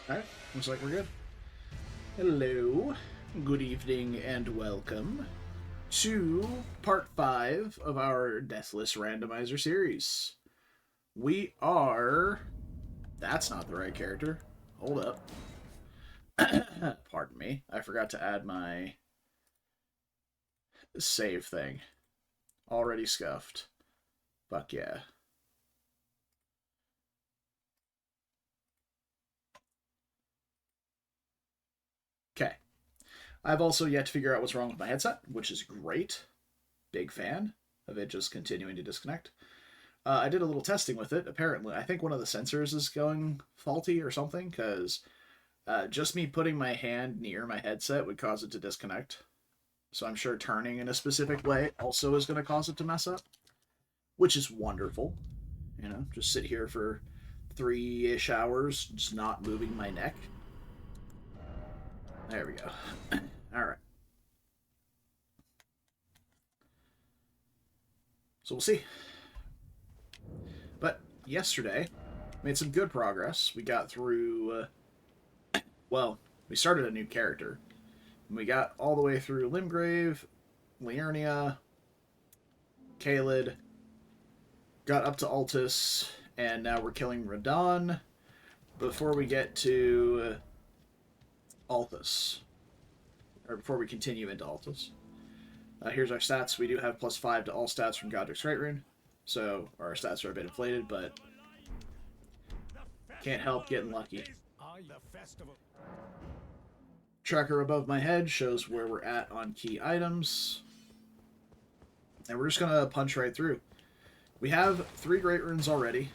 Alright, looks like we're good. Hello, good evening, and welcome to part 5 of our Deathless Randomizer series. We are... That's not the right character. Hold up. Pardon me. I forgot to add my save thing. Already scuffed. Fuck yeah. Okay. I've also yet to figure out what's wrong with my headset, which is great. Big fan of it just continuing to disconnect. I did a little testing with it. Apparently, I think one of the sensors is going faulty or something, because just me putting my hand near my headset would cause it to disconnect. So I'm sure turning in a specific way also is going to cause it to mess up, which is wonderful. You know, just sit here for 3-ish hours, just not moving my neck. There we go. All right. So we'll see. But yesterday, made some good progress. We got through, well, we started a new character. And we got all the way through Limgrave, Liurnia, Kaled, got up to Altus, and now we're killing Radon before we get to Altus. Or before we continue into Altus. Here's our stats. We do have +5 to all stats from Godric's Right Rune. So our stats are a bit inflated, but can't help getting lucky. Tracker above my head shows where we're at on key items. And we're just going to punch right through. We have 3 Great Runes already,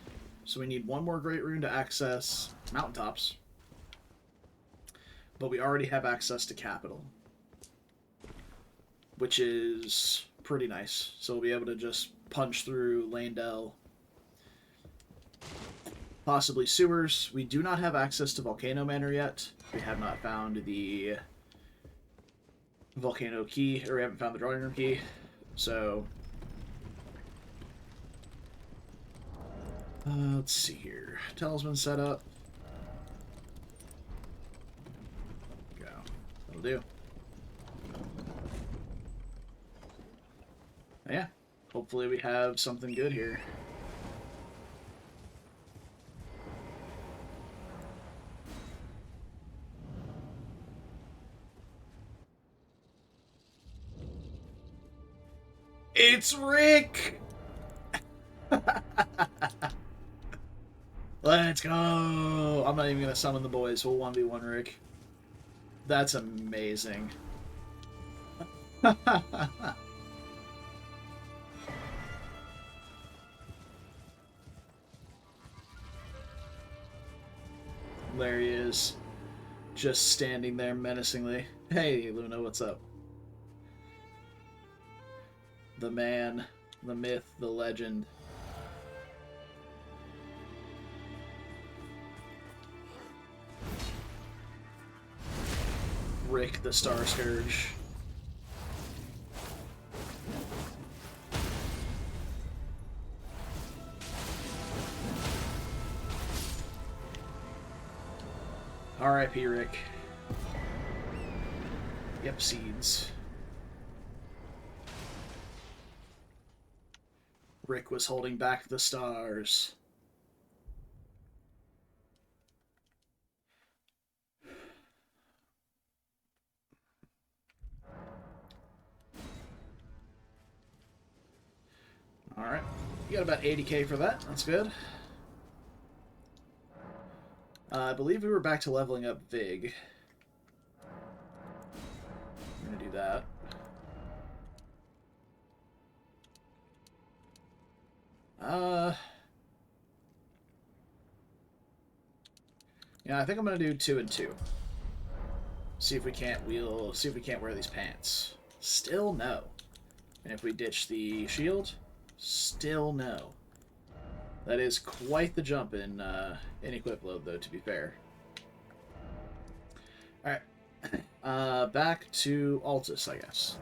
so we need 1 more Great Rune to access Mountaintops. But we already have access to Capital, which is pretty nice. So we'll be able to just punch through Landell, possibly sewers. We do not have access to Volcano Manor yet. We have not found the Volcano key, or we haven't found the drawing room key. So let's see here. Talisman set up. Go. That'll do. Yeah. Hopefully we have something good here. It's Rick! Let's go! I'm not even going to summon the boys. We'll 1v1 Rick. That's amazing. There he is. Just standing there menacingly. Hey, Luna, what's up? The man, the myth, the legend. Rick the Star Scourge. R.I.P. Rick. Yep, seeds. Rick was holding back the stars. Alright. You got about 80k for that. That's good. I believe we were back to leveling up Vig. We're going to do that. Yeah, I think I'm going to do 2 and 2. See if we can't wear these pants. Still no. And if we ditch the shield, still no. That is quite the jump in equip load, though, to be fair. Alright. Back to Altus, I guess.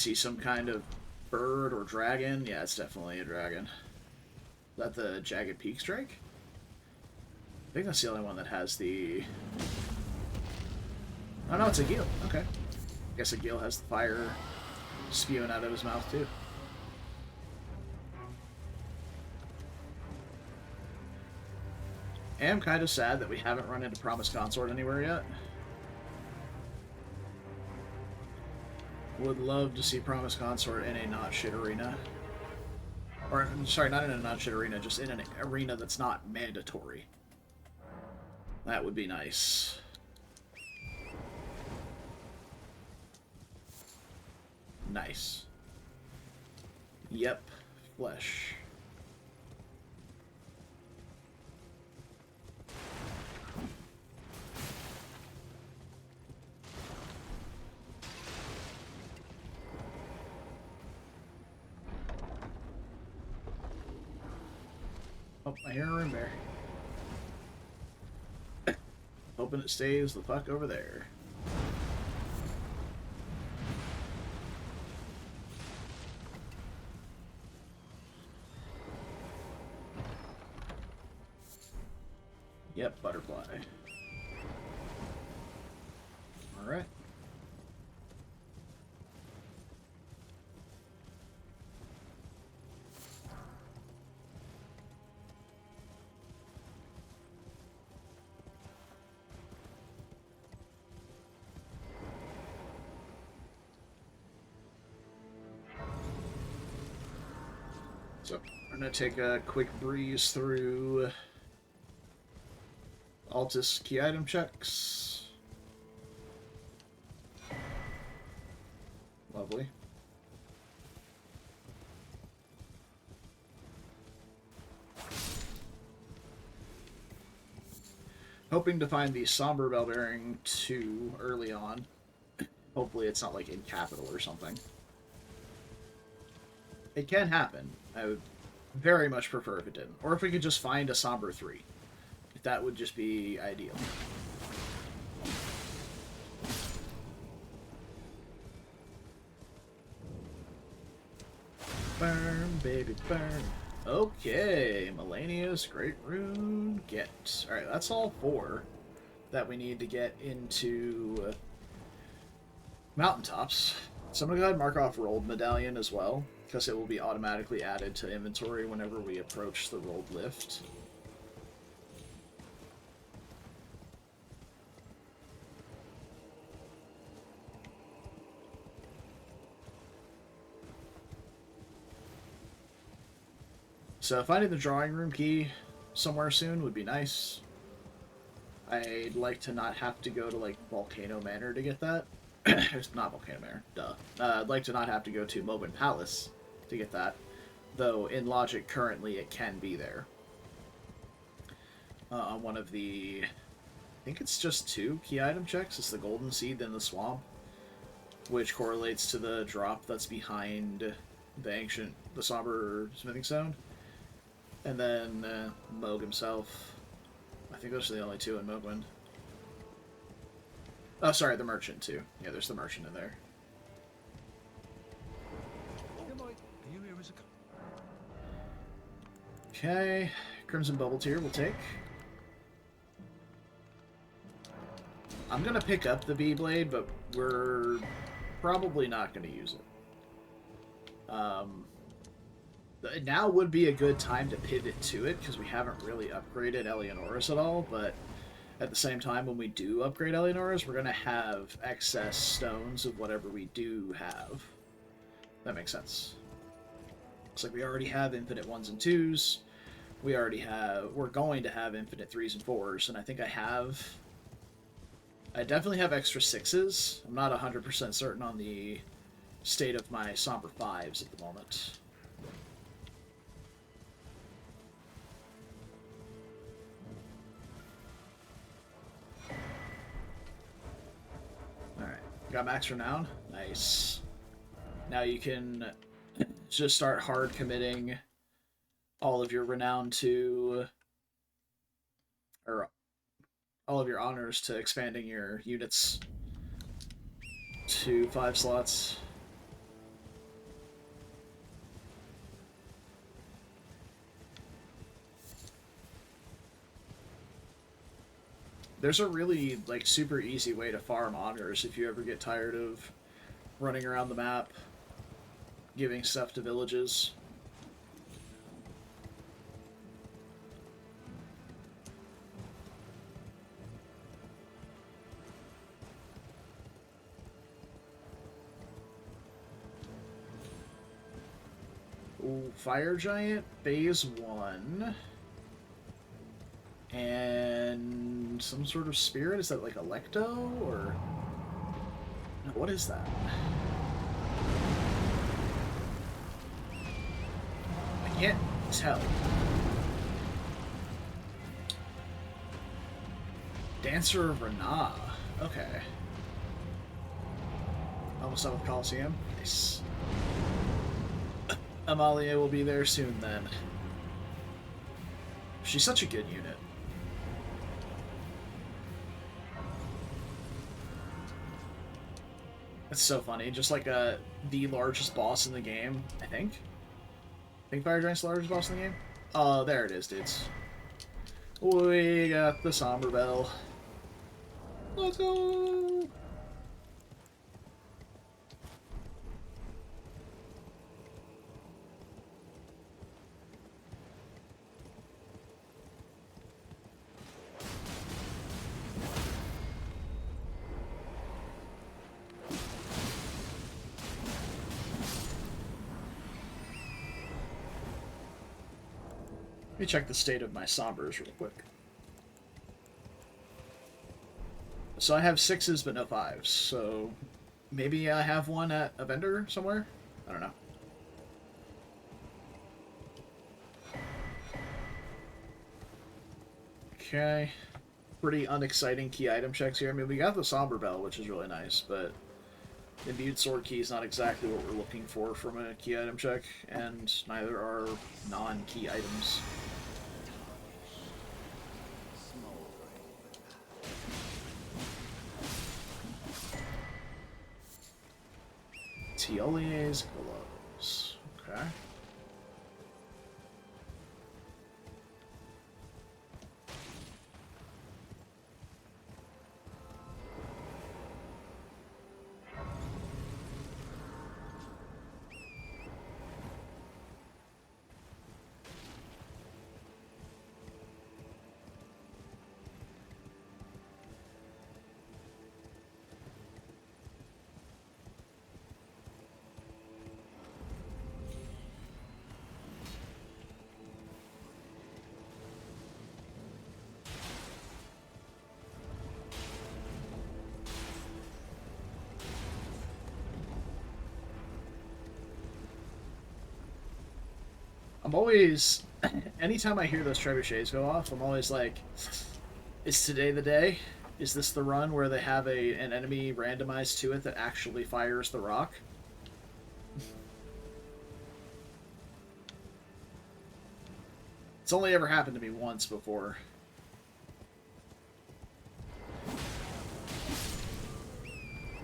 see some kind of bird or dragon. Yeah, it's definitely a dragon. Is that the Jagged Peak Strike? I think that's the only one that has the... Oh no, it's a Geel. Okay. I guess a Geel has the fire spewing out of his mouth too. I am kind of sad that we haven't run into Promised Consort anywhere yet. Would love to see Promised Consort in a not shit arena. Or, sorry, not in a not shit arena, just in an arena that's not mandatory. That would be nice. Nice. Yep. Flesh. Oh, I hear a room bear. Hoping it stays the fuck over there. Yep, butterfly. Alright. So, I'm going to take a quick breeze through Altus key item checks. Lovely. Hoping to find the Somber Bell Bearing 2 early on. Hopefully it's not like in Capital or something. It can happen. I would very much prefer if it didn't. Or if we could just find a Somber 3. That would just be ideal. Burn, baby, burn. Okay, Melania's Great Rune, get. Alright, that's all 4 that we need to get into Mountaintops. So I'm going to go ahead and mark off Rolled Medallion as well, because it will be automatically added to inventory whenever we approach the Rolled Lift. So finding the drawing room key somewhere soon would be nice. I'd like to not have to go to, like, Volcano Manor to get that. It's not Volcano Manor, duh. I'd like to not have to go to Mobin Palace to get that. Though, in logic, currently it can be there. On one of the... I think it's just 2 key item checks. It's the Golden Seed and the Swamp, which correlates to the drop that's behind the Somber Smithing Stone. And then Moog himself. I think those are the only 2 in Moogwind. Oh, sorry, the Merchant, too. Yeah, there's the Merchant in there. Okay. Crimson Bubble Tear we'll take. I'm going to pick up the Bee-Blade, but we're probably not going to use it. Now would be a good time to pivot to it, because we haven't really upgraded Eleonora's at all, but at the same time, when we do upgrade Eleonora's, we're going to have excess stones of whatever we do have. That makes sense. Looks like we already have infinite 1s and 2s. We're going to have infinite 3s and 4s, and I think I definitely have extra 6s. I'm not 100% certain on the state of my Somber 5s at the moment. Alright, got max renown. Nice. Now you can just start hard committing all of your renown to, or all of your honors to expanding your units to 5 slots. There's a really, like, super easy way to farm honors if you ever get tired of running around the map, giving stuff to villages. Ooh, Fire Giant, phase 1. And some sort of spirit? Is that like Electo, or... No, what is that? I can't tell. Dancer of Renah. Okay. Almost done with Coliseum. Nice. Amalia will be there soon, then. She's such a good unit. It's so funny. Just like the largest boss in the game, I think. I think Fire Giant's the largest boss in the game? Oh, there it is, dudes. We got the Somber Bell. Let's go! Let me check the state of my Sombers real quick. So I have 6s but no 5s, so maybe I have one at a vendor somewhere? I don't know. Okay. Pretty unexciting key item checks here. I mean, we got the Somber Bell, which is really nice, but Imbued Sword Key is not exactly what we're looking for from a key item check, and neither are non-key items. Tiolier's Gloves. Okay. I'm always, anytime I hear those trebuchets go off, I'm always like, is today the day? Is this the run where they have an enemy randomized to it that actually fires the rock? It's only ever happened to me once before.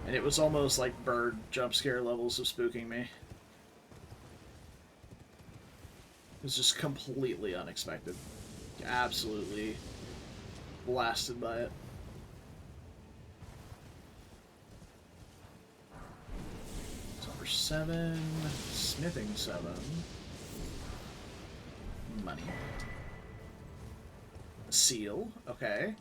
And it was almost like bird jump scare levels of spooking me. It was just completely unexpected. Absolutely blasted by it. Number 7. Smithing 7. Money. Seal. Okay.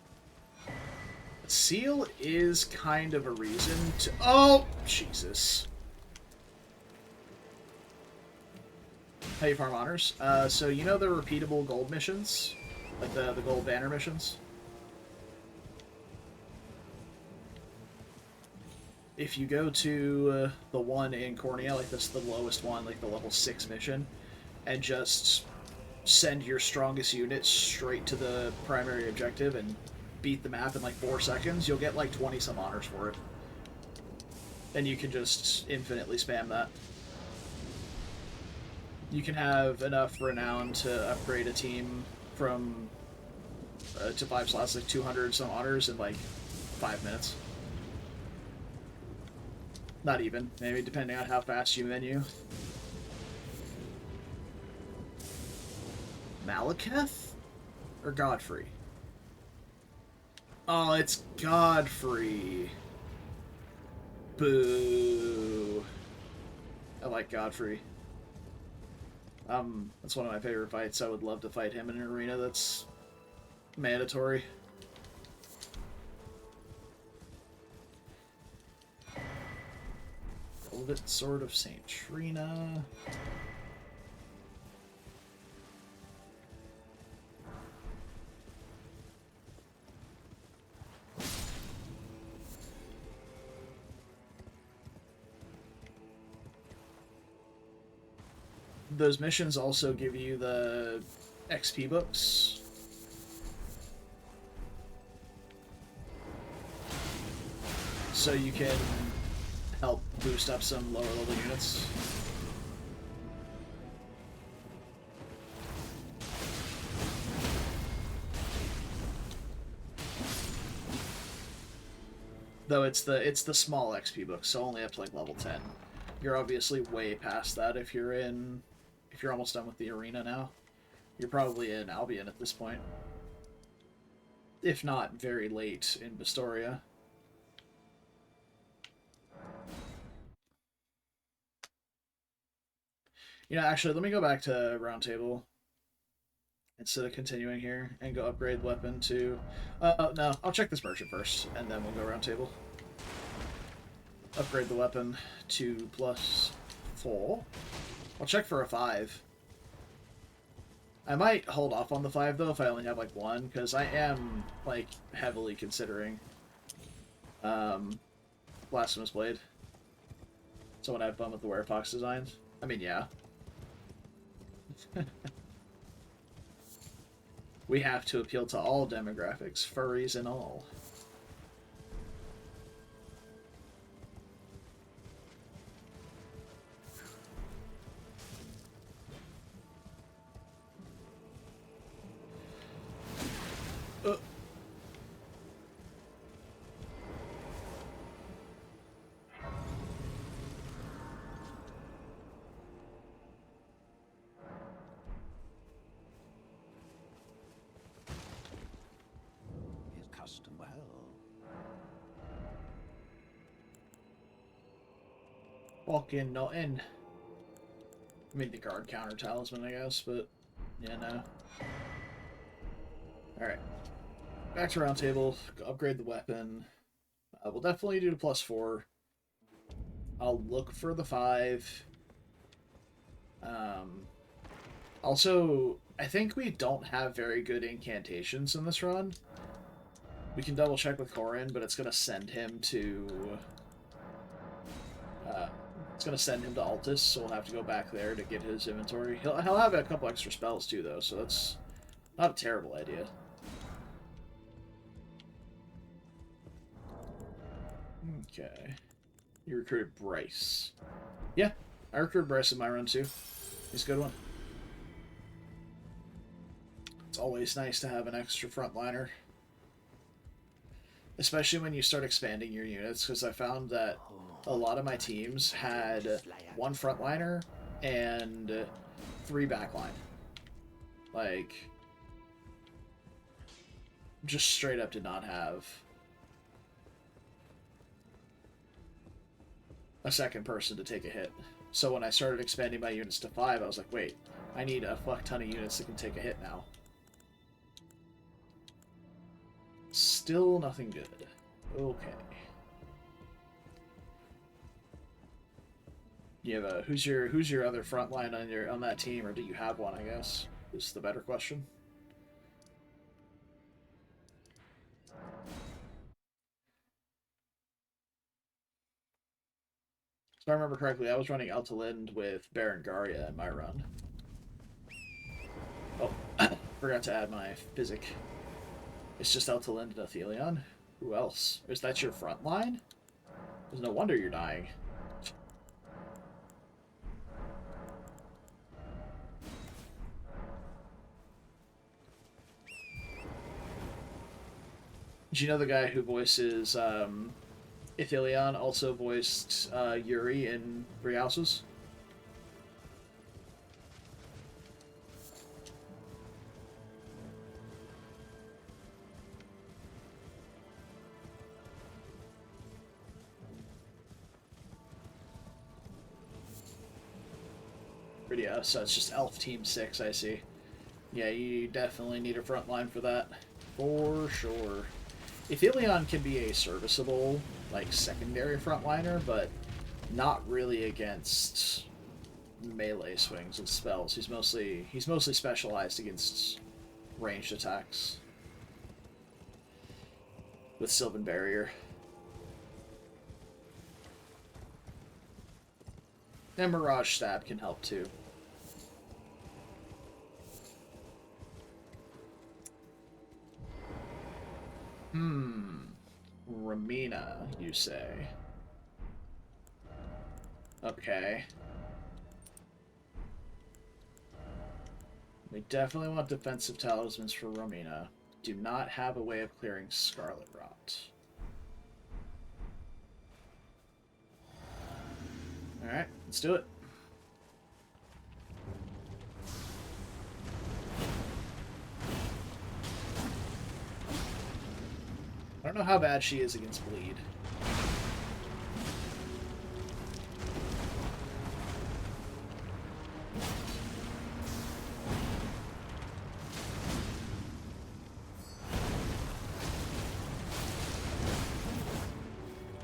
Seal is kind of a reason to... Oh! Jesus. How you farm honors? So you know the repeatable gold missions? Like the gold banner missions? If you go to the one in Cornea, like this, the lowest one, like the level 6 mission, and just send your strongest unit straight to the primary objective and beat the map in like 4 seconds, you'll get like 20 some honors for it. And you can just infinitely spam that. You can have enough renown to upgrade a team from to 5 slots, like 200 some honors in like 5 minutes. Not even, maybe, depending on how fast you menu. Malekith? Or Godfrey? Oh, it's Godfrey. Boo. I like Godfrey. That's one of my favorite fights. I would love to fight him in an arena that's mandatory. Velvet Sword of Saint Trina. Those missions also give you the XP books. So you can help boost up some lower level units. Though it's the small XP book, so only up to like level 10. You're obviously way past that if you're almost done with the arena now. You're probably in Albion at this point. If not very late in Bastoria. You know, actually, let me go back to Roundtable instead of continuing here and go upgrade weapon to... no, I'll check this merchant first, and then we'll go Roundtable. Upgrade the weapon to +4. I'll check for a 5. I might hold off on the 5, though, if I only have, like, 1, because I am, like, heavily considering Blasphemous Blade. So when I have fun with the Werefox designs. I mean, yeah. We have to appeal to all demographics, furries and all. Walk in, not in. I mean, the guard counter talisman, I guess, but yeah, no. Alright. Back to Roundtable. Upgrade the weapon. We'll definitely do the +4. I'll look for the 5. Also, I think we don't have very good incantations in this run. We can double check with Corin, but it's going to send him to... it's going to send him to Altus, so we'll have to go back there to get his inventory. He'll have a couple extra spells too, though, so that's not a terrible idea. Okay. You recruited Bryce. Yeah, I recruited Bryce in my run too. He's a good one. It's always nice to have an extra frontliner. Especially when you start expanding your units, because I found that a lot of my teams had 1 frontliner and 3 backline. Like, just straight up did not have a second person to take a hit. So when I started expanding my units to 5, I was like, wait, I need a fuck ton of units that can take a hit now. Still nothing good. Okay. You have a who's your other front line on that team, or do you have one? I guess is the better question. If I remember correctly, I was running Altalind with Berengaria in my run. Oh, forgot to add my Physic. It's just Altalind and Athelion. Who else? Is that your front line? There's no wonder you're dying. Do you know the guy who voices Athelion also voiced Yuri in Three Houses? Yeah, so it's just Elf Team 6, I see. Yeah, you definitely need a front line for that. For sure. Aphelion can be a serviceable, like, secondary frontliner, but not really against melee swings and spells. He's mostly specialized against ranged attacks with Sylvan Barrier. And Mirage Stab can help too. Ramina, you say? Okay. We definitely want defensive talismans for Ramina. Do not have a way of clearing Scarlet Rot. Alright, let's do it. I don't know how bad she is against bleed.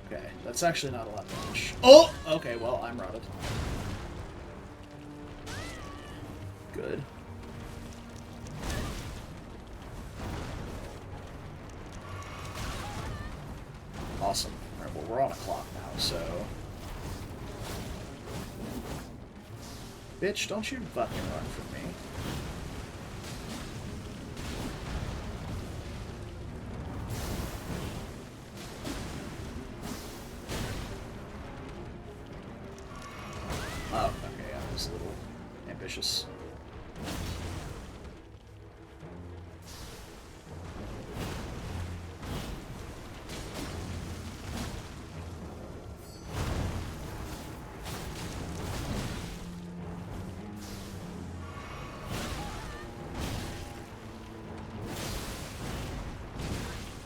Okay, that's actually not a lot of damage. Oh! Okay, well, I'm rotted. Good. Awesome. Alright, well, we're on a clock now, so... Bitch, don't you fucking run from me. Oh, okay, yeah, I was a little ambitious.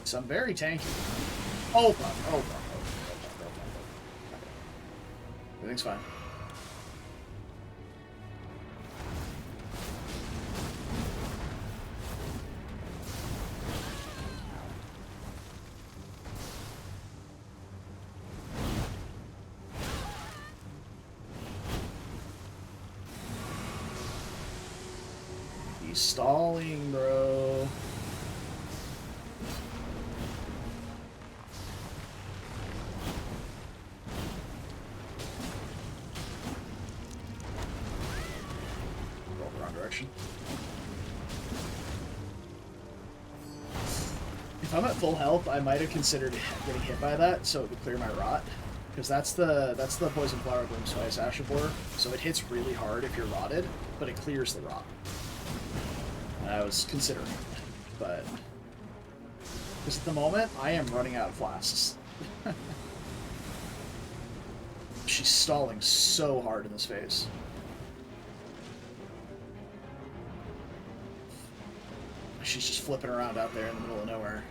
So I'm very tanky. Oh, fuck. Oh, fuck. Oh, fuck. Oh, fuck. Okay. Everything's fine. He's stalling, bro. If I'm at full health, I might have considered getting hit by that so it would clear my rot. Because that's the Poison Flower Bloom Spice Ashavor. So it hits really hard if you're rotted, but it clears the rot. And I was considering it, but... Because at the moment, I am running out of flasks. She's stalling so hard in this phase. She's just flipping around out there in the middle of nowhere.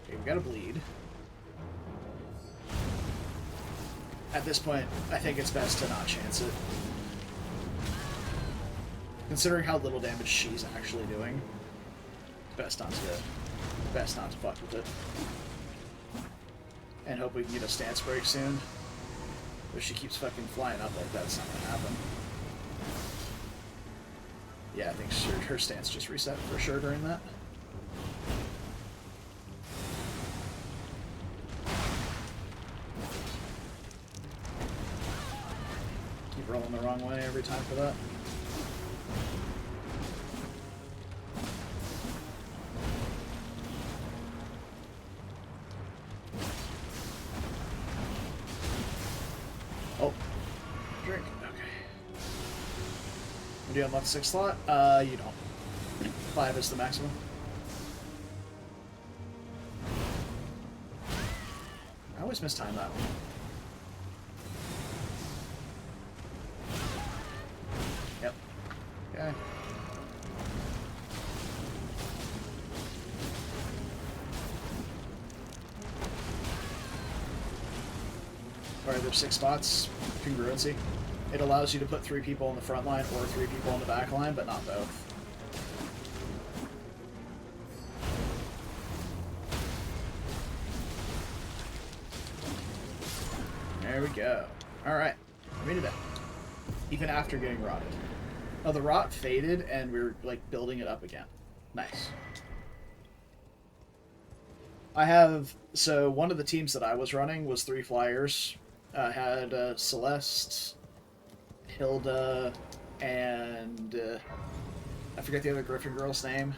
Okay, we gotta bleed. At this point, I think it's best to not chance it. Considering how little damage she's actually doing, best not to fuck with it. And hope we can get a stance break soon. If she keeps fucking flying up like that, it's not gonna happen. Yeah, I think her stance just reset for sure during that. Keep rolling the wrong way every time for that. Oh. Drink. Okay. Do you unlock the 6th slot? You don't. 5 is the maximum. I always mistime that one. Yep. Okay. Or there's 6 spots. Congruency. It allows you to put 3 people on the front line or 3 people on the back line, but not both. There we go. Alright. We did it. Even after getting rotted. Oh, the rot faded and we were, like, building it up again. Nice. I have... So, one of the teams that I was running was 3 flyers. I had Celeste, Hilda, and... I forget the other Griffin girl's name.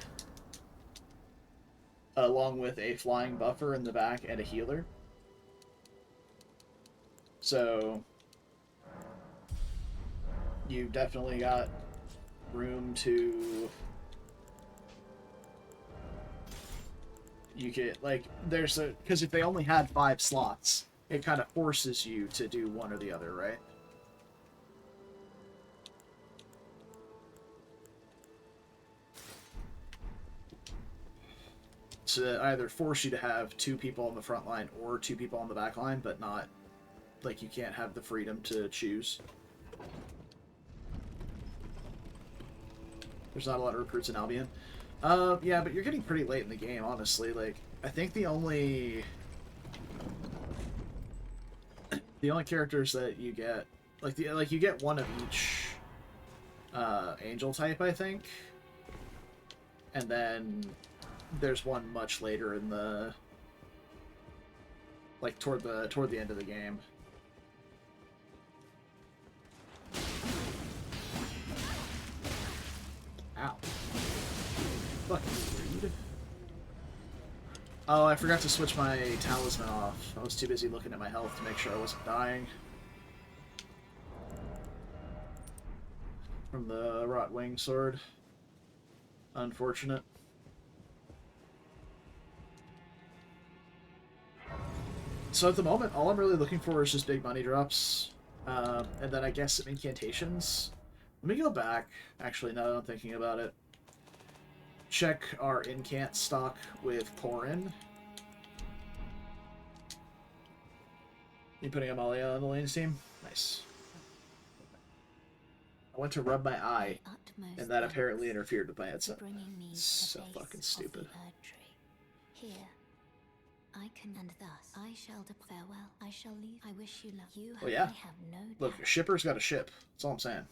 Along with a flying buffer in the back and a healer. So, you definitely got room to... You get, like, there's a... Because if they only had 5 slots, it kind of forces you to do one or the other, right? To either force you to have 2 people on the front line or 2 people on the back line, but not... Like, you can't have the freedom to choose. There's not a lot of recruits in Albion. Yeah, but you're getting pretty late in the game, honestly. Like, I think the only characters that you get, like you get one of each angel type, I think, and then there's one much later in the, like, toward the end of the game. Ow. Fucking rude. Oh, I forgot to switch my talisman off. I was too busy looking at my health to make sure I wasn't dying. From the Rot Wing Sword. Unfortunate. So at the moment, all I'm really looking for is just big money drops. And then I guess some incantations. Let me go back, actually, now that I'm thinking about it. Check our incant stock with Corin. You putting Amalia on the lanes team? Nice. I went to rub my eye, and that apparently interfered with my headset. So fucking stupid. Here, I can, and thus I shall farewell. I shall leave. I wish you luck. You well, yeah. I have no doubt. Look, a shipper's got a ship. That's all I'm saying.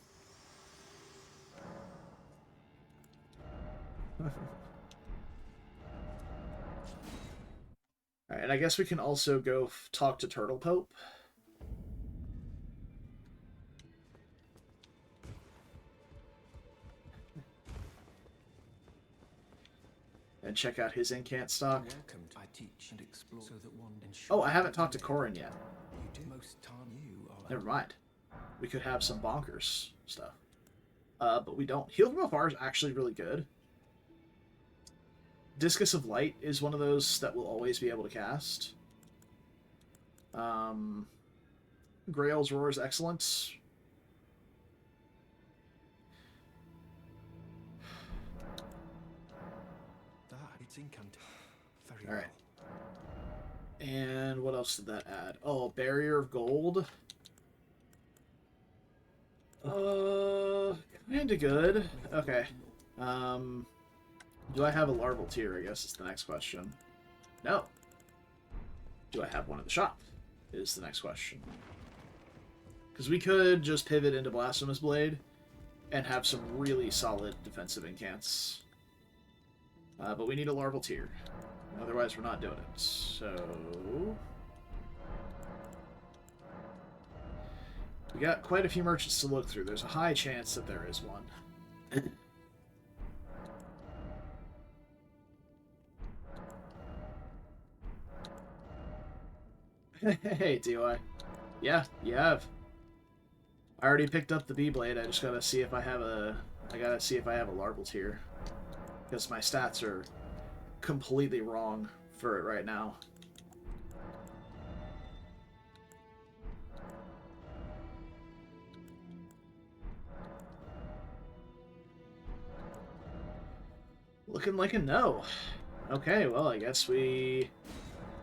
Alright, and I guess we can also go talk to Turtle Pope. And check out his incant stock. I teach and explore so that one oh, I haven't talked to Corin yet. You do. Most time you are never mind. We could have some bonkers stuff. But we don't. Heal from afar is actually really good. Discus of Light is one of those that we'll always be able to cast. Grail's Roar is excellent. It's incant. Very all right. And what else did that add? Oh, Barrier of Gold. Kinda good. Okay. Do I have a larval tier, I guess is the next question. No. Do I have one in the shop? Is the next question. Because we could just pivot into Blasphemous Blade and have some really solid defensive incants. But we need a larval tier. Otherwise, we're not doing it. So... we got quite a few merchants to look through. There's a high chance that there is one. Hey, do I? Yeah, you have. I already picked up the B-Blade. I just gotta see if I have a... I gotta see if I have a larval tier. Because my stats are completely wrong for it right now. Looking like a no. Okay, well, I guess we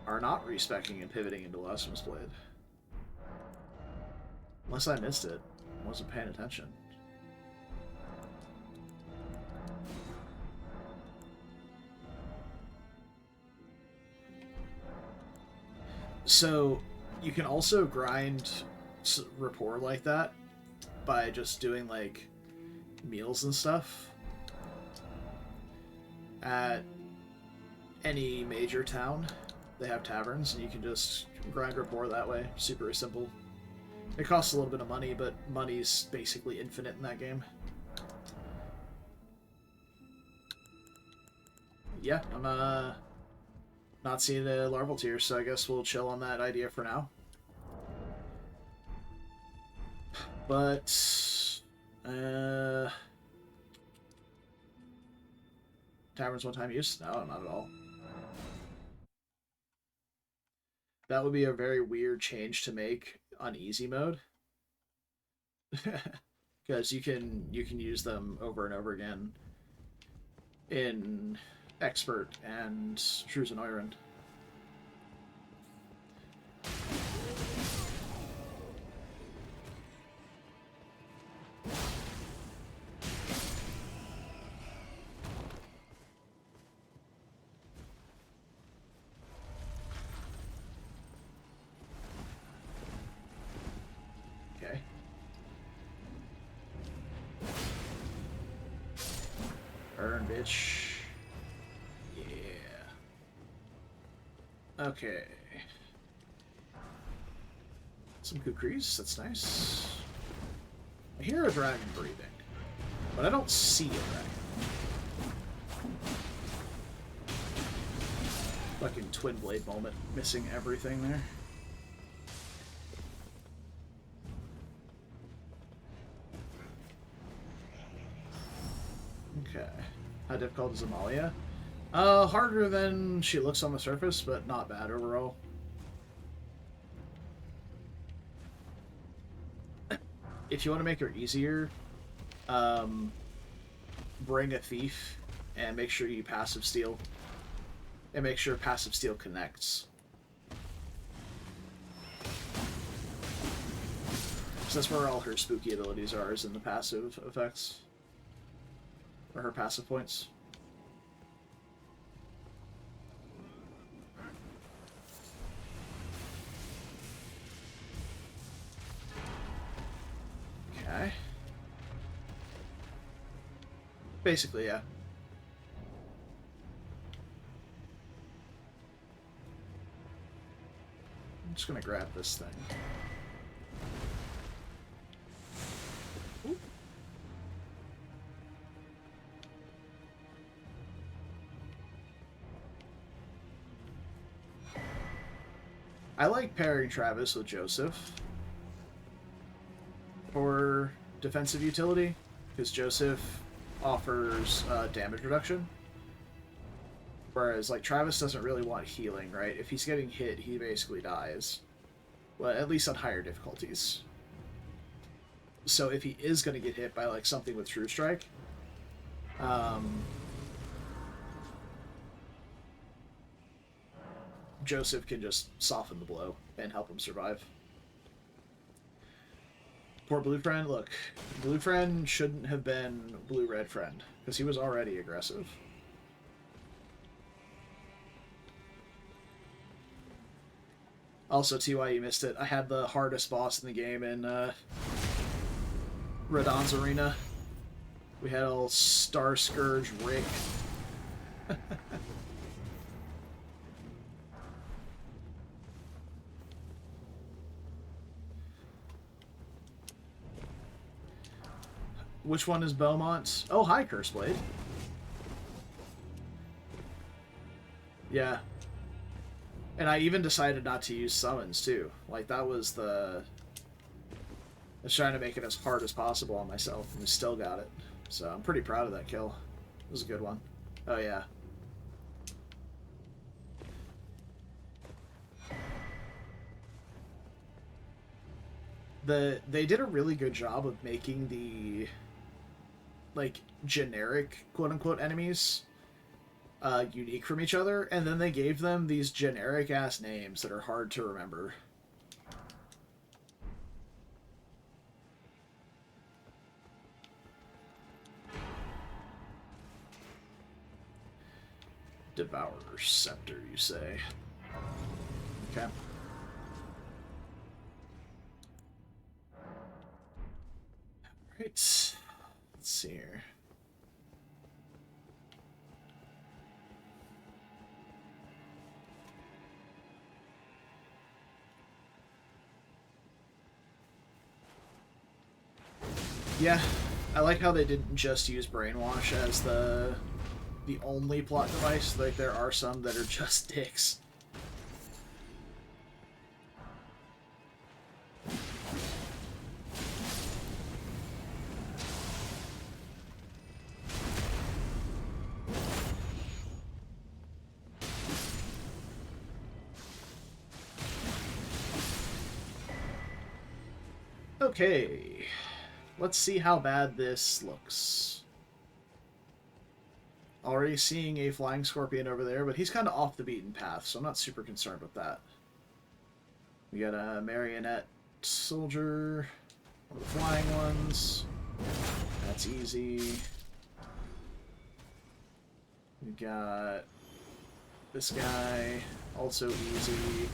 are not respecking and pivoting into Blasphemous Blade. Unless I missed it. I wasn't paying attention. So, you can also grind rapport like that by just doing, like, meals and stuff at any major town. They have taverns, and you can just grind rapport that way. Super simple. It costs a little bit of money, but money's basically infinite in that game. Yeah, I'm not seeing a larval tier, so I guess we'll chill on that idea for now. But taverns one-time use? No, not at all. That would be a very weird change to make on easy mode. Because you can use them over and over again in expert and Shrews and Oiron. Okay. Burn, bitch. Yeah. Okay. Some kukris, that's nice. I hear a dragon breathing, but I don't see a dragon. Fucking twin blade moment, missing everything there. Okay. How difficult is Amalia? Harder than she looks on the surface, but not bad overall. If you want to make her easier, bring a thief and make sure you passive steal. And make sure passive steal connects. So that's where all her spooky abilities are, is in the passive effects. Or her passive points. Okay. Basically, yeah. I'm just gonna grab this thing. Ooh. I like pairing Travis with Joseph for defensive utility, because Joseph offers damage reduction. Whereas, like, Travis doesn't really want healing, right? If he's getting hit, he basically dies. Well, at least on higher difficulties. So if he is going to get hit by, like, something with True Strike, Joseph can just soften the blow and help him survive. Poor Blue Friend, look, Blue Friend shouldn't have been Blue-Red Friend, because he was already aggressive. Also, TY, you missed it. I had the hardest boss in the game in Radon's Arena. We had old Star Scourge Rick. Which one is Beaumont? Oh, hi, Curseblade. Yeah. And I even decided not to use summons, too. Like, that was the... I was trying to make it as hard as possible on myself, and we still got it. So I'm pretty proud of that kill. It was a good one. Oh, yeah. They did a really good job of making the, like, generic quote-unquote enemies unique from each other, and then they gave them these generic-ass names that are hard to remember. Devourer's Scepter, you say? Okay. Right. Let's see here. Yeah, I like how they didn't just use Brainwash as the only plot device. Like, there are some that are just dicks. Okay, let's see how bad this looks. Already seeing a flying scorpion over there, but he's kind of off the beaten path, so I'm not super concerned with that. We got a marionette soldier, one of the flying ones. That's easy. We got this guy, also easy.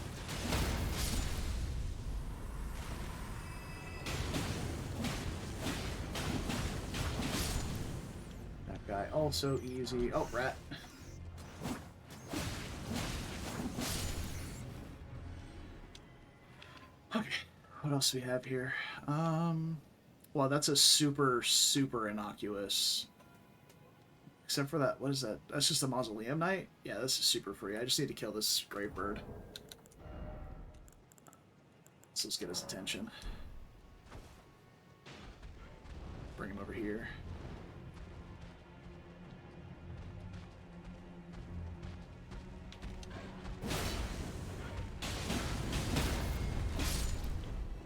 That guy, also easy. Oh, rat. Okay, what else do we have here? Well, that's a super, super innocuous. Except for that, what is that? That's just a Mausoleum Knight? Yeah, this is super free. I just need to kill this Grave Bird. So let's get his attention. Bring him over here.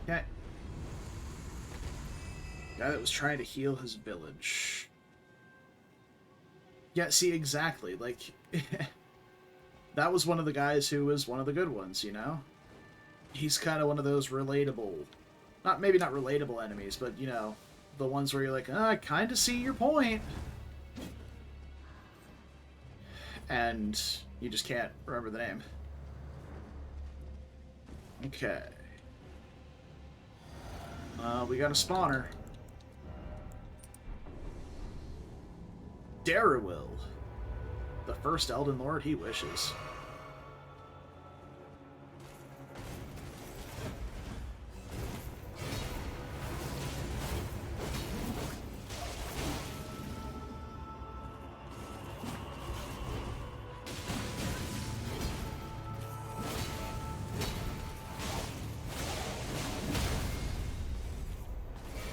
Okay. Guy that was trying to heal his village. Yeah, see, exactly. Like, that was one of the guys who was one of the good ones, you know? He's kind of one of those relatable... maybe not relatable enemies, but, you know, the ones where you're like, I kind of see your point. And you just can't remember the name. Okay. We got a spawner. Darrowil. The first Elden Lord he wishes.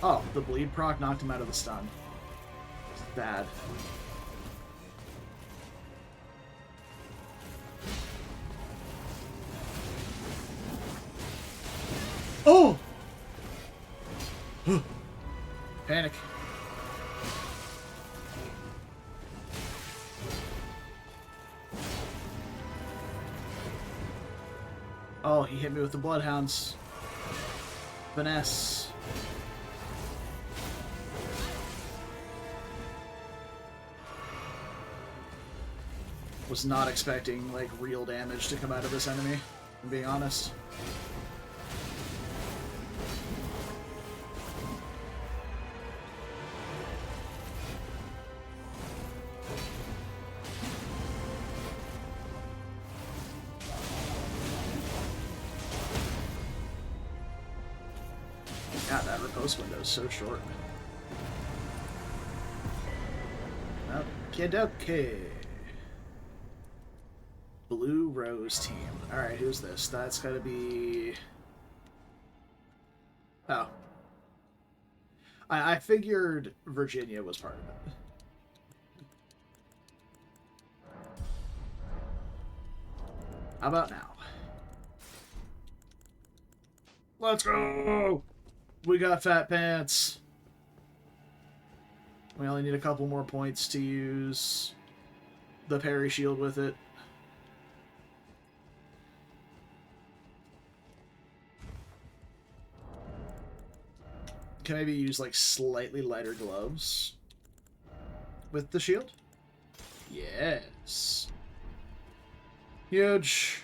Oh, the bleed proc knocked him out of the stun. It's bad. Oh! Panic. Oh, he hit me with the Bloodhounds. Finesse. Was not expecting, like, real damage to come out of this enemy, if I'm being honest. God, that riposte window is so short. Okay. Blue Rose team. Alright, who's this? That's gotta be... Oh. I figured Virginia was part of it. How about now? Let's go! We got Fat Pants. We only need a couple more points to use the parry shield with it. Can maybe use like slightly lighter gloves with the shield? Yes. Huge.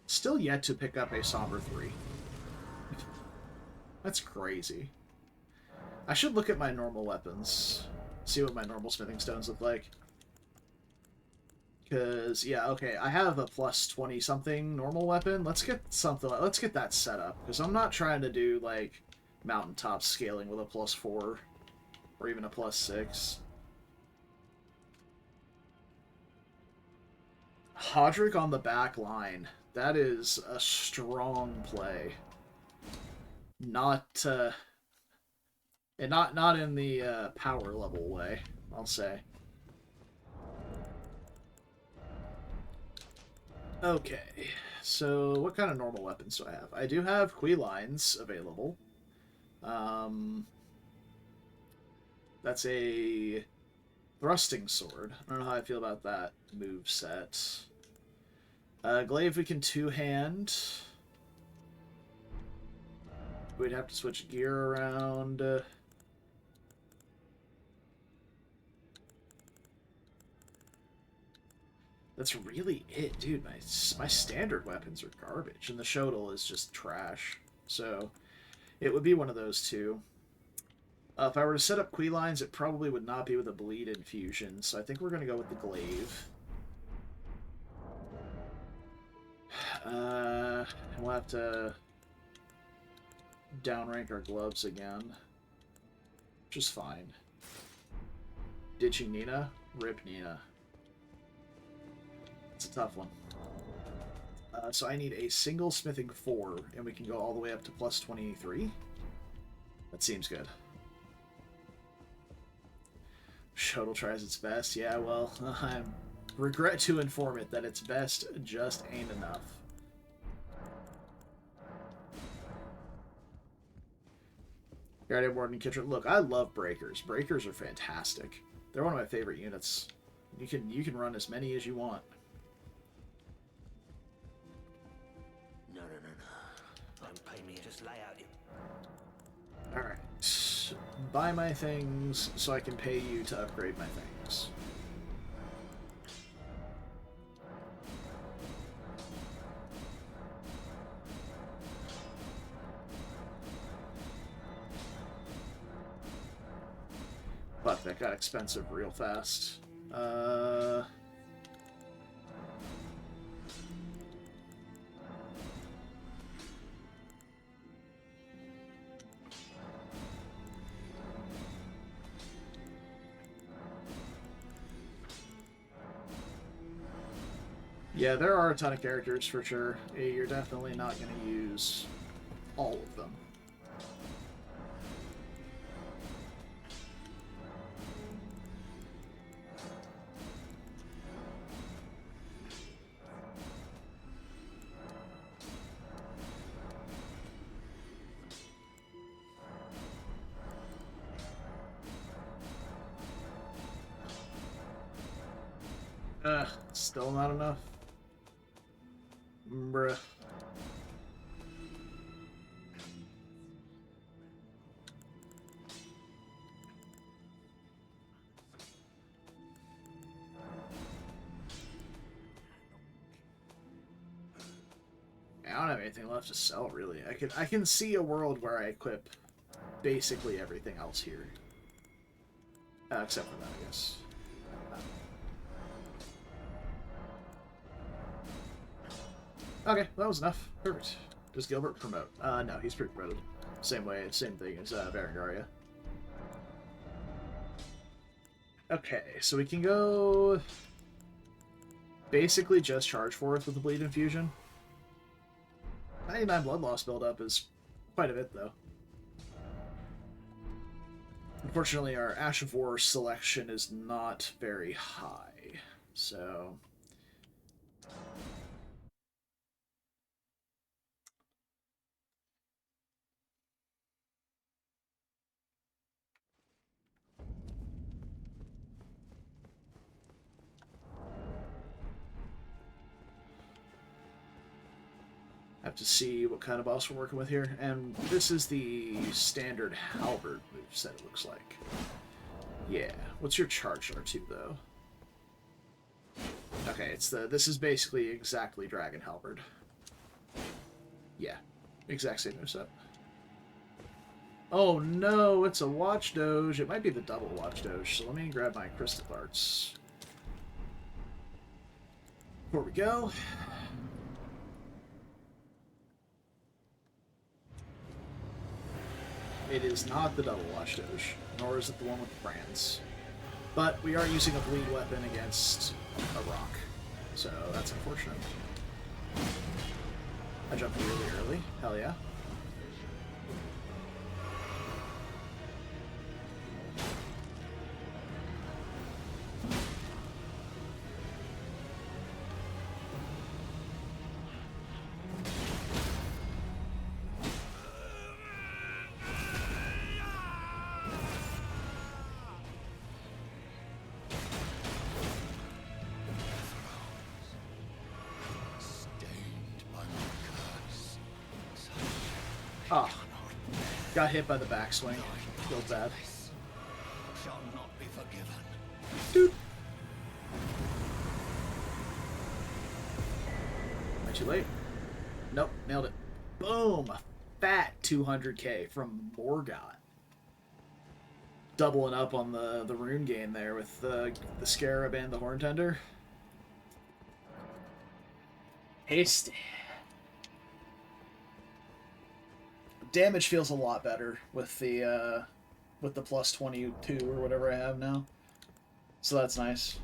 Still yet to pick up a Somber 3. That's crazy. I should look at my normal weapons. See what my normal smithing stones look like. Because, yeah, okay, I have a plus 20 something normal weapon. Let's get something, let's get that set up. Because I'm not trying to do, like, mountaintop scaling with a plus 4. Or even a plus 6. Hodrick on the back line. That is a strong play. Not, and not in the power level way, I'll say. Okay, so what kind of normal weapons do I have? I do have Quilines available. That's a thrusting sword. I don't know how I feel about that move set. Glaive we can two-hand. We'd have to switch gear around. That's really it, dude. My standard weapons are garbage, and the Shodel is just trash. So it would be one of those two. If I were to set up Quilines, it probably would not be with a Bleed Infusion, so I think we're going to go with the Glaive. We'll have to downrank our gloves again, which is fine. Ditching Nina? Rip Nina. It's a tough one. So I need a single smithing 4, and we can go all the way up to plus 23. That seems good. Shodel tries its best. Yeah, well, I regret to inform it that its best just ain't enough. Guardian Warden Kitchen. Look, I love Breakers. Breakers are fantastic. They're one of my favorite units. You can run as many as you want. No. Don't pay me, just lay out you. Alright. Buy my things so I can pay you to upgrade my things. Fuck, that got expensive real fast. Yeah, there are a ton of characters for sure. You're definitely not going to use all of them. Still not enough. Bruh. I don't have anything left to sell, really. I can see a world where I equip basically everything else here. Except for that, I guess. Okay, that was enough. Perfect. Does Gilbert promote? No, he's pre-promoted. Same thing as Berengaria. Okay, so we can go basically just charge forth with the Bleed Infusion. 99 blood loss buildup is quite a bit, though. Unfortunately, our Ash of War selection is not very high, so... have to see what kind of boss we're working with here. And this is the standard halberd moveset, it looks like. Yeah. What's your charge R2, though? Okay, it's the... This is basically exactly Dragon Halberd. Yeah. Exact same moveset. Oh no, it's a Watch Doge. It might be the double Watch Doge, so let me grab my Crystal Arts. Before we go. It is not the double Watch Doge, nor is it the one with the brands. But we are using a bleed weapon against a rock, so that's unfortunate. I jumped really early. Hell yeah. Oh, got hit by the backswing. Feels bad. Shall not be forgiven. Dude. Am I too late? Nope, nailed it. Boom! A fat 200k from Morgoth. Doubling up on the rune game there with the Scarab and the Horntender. Hasty. Damage feels a lot better with the plus 22 or whatever I have now. So that's nice.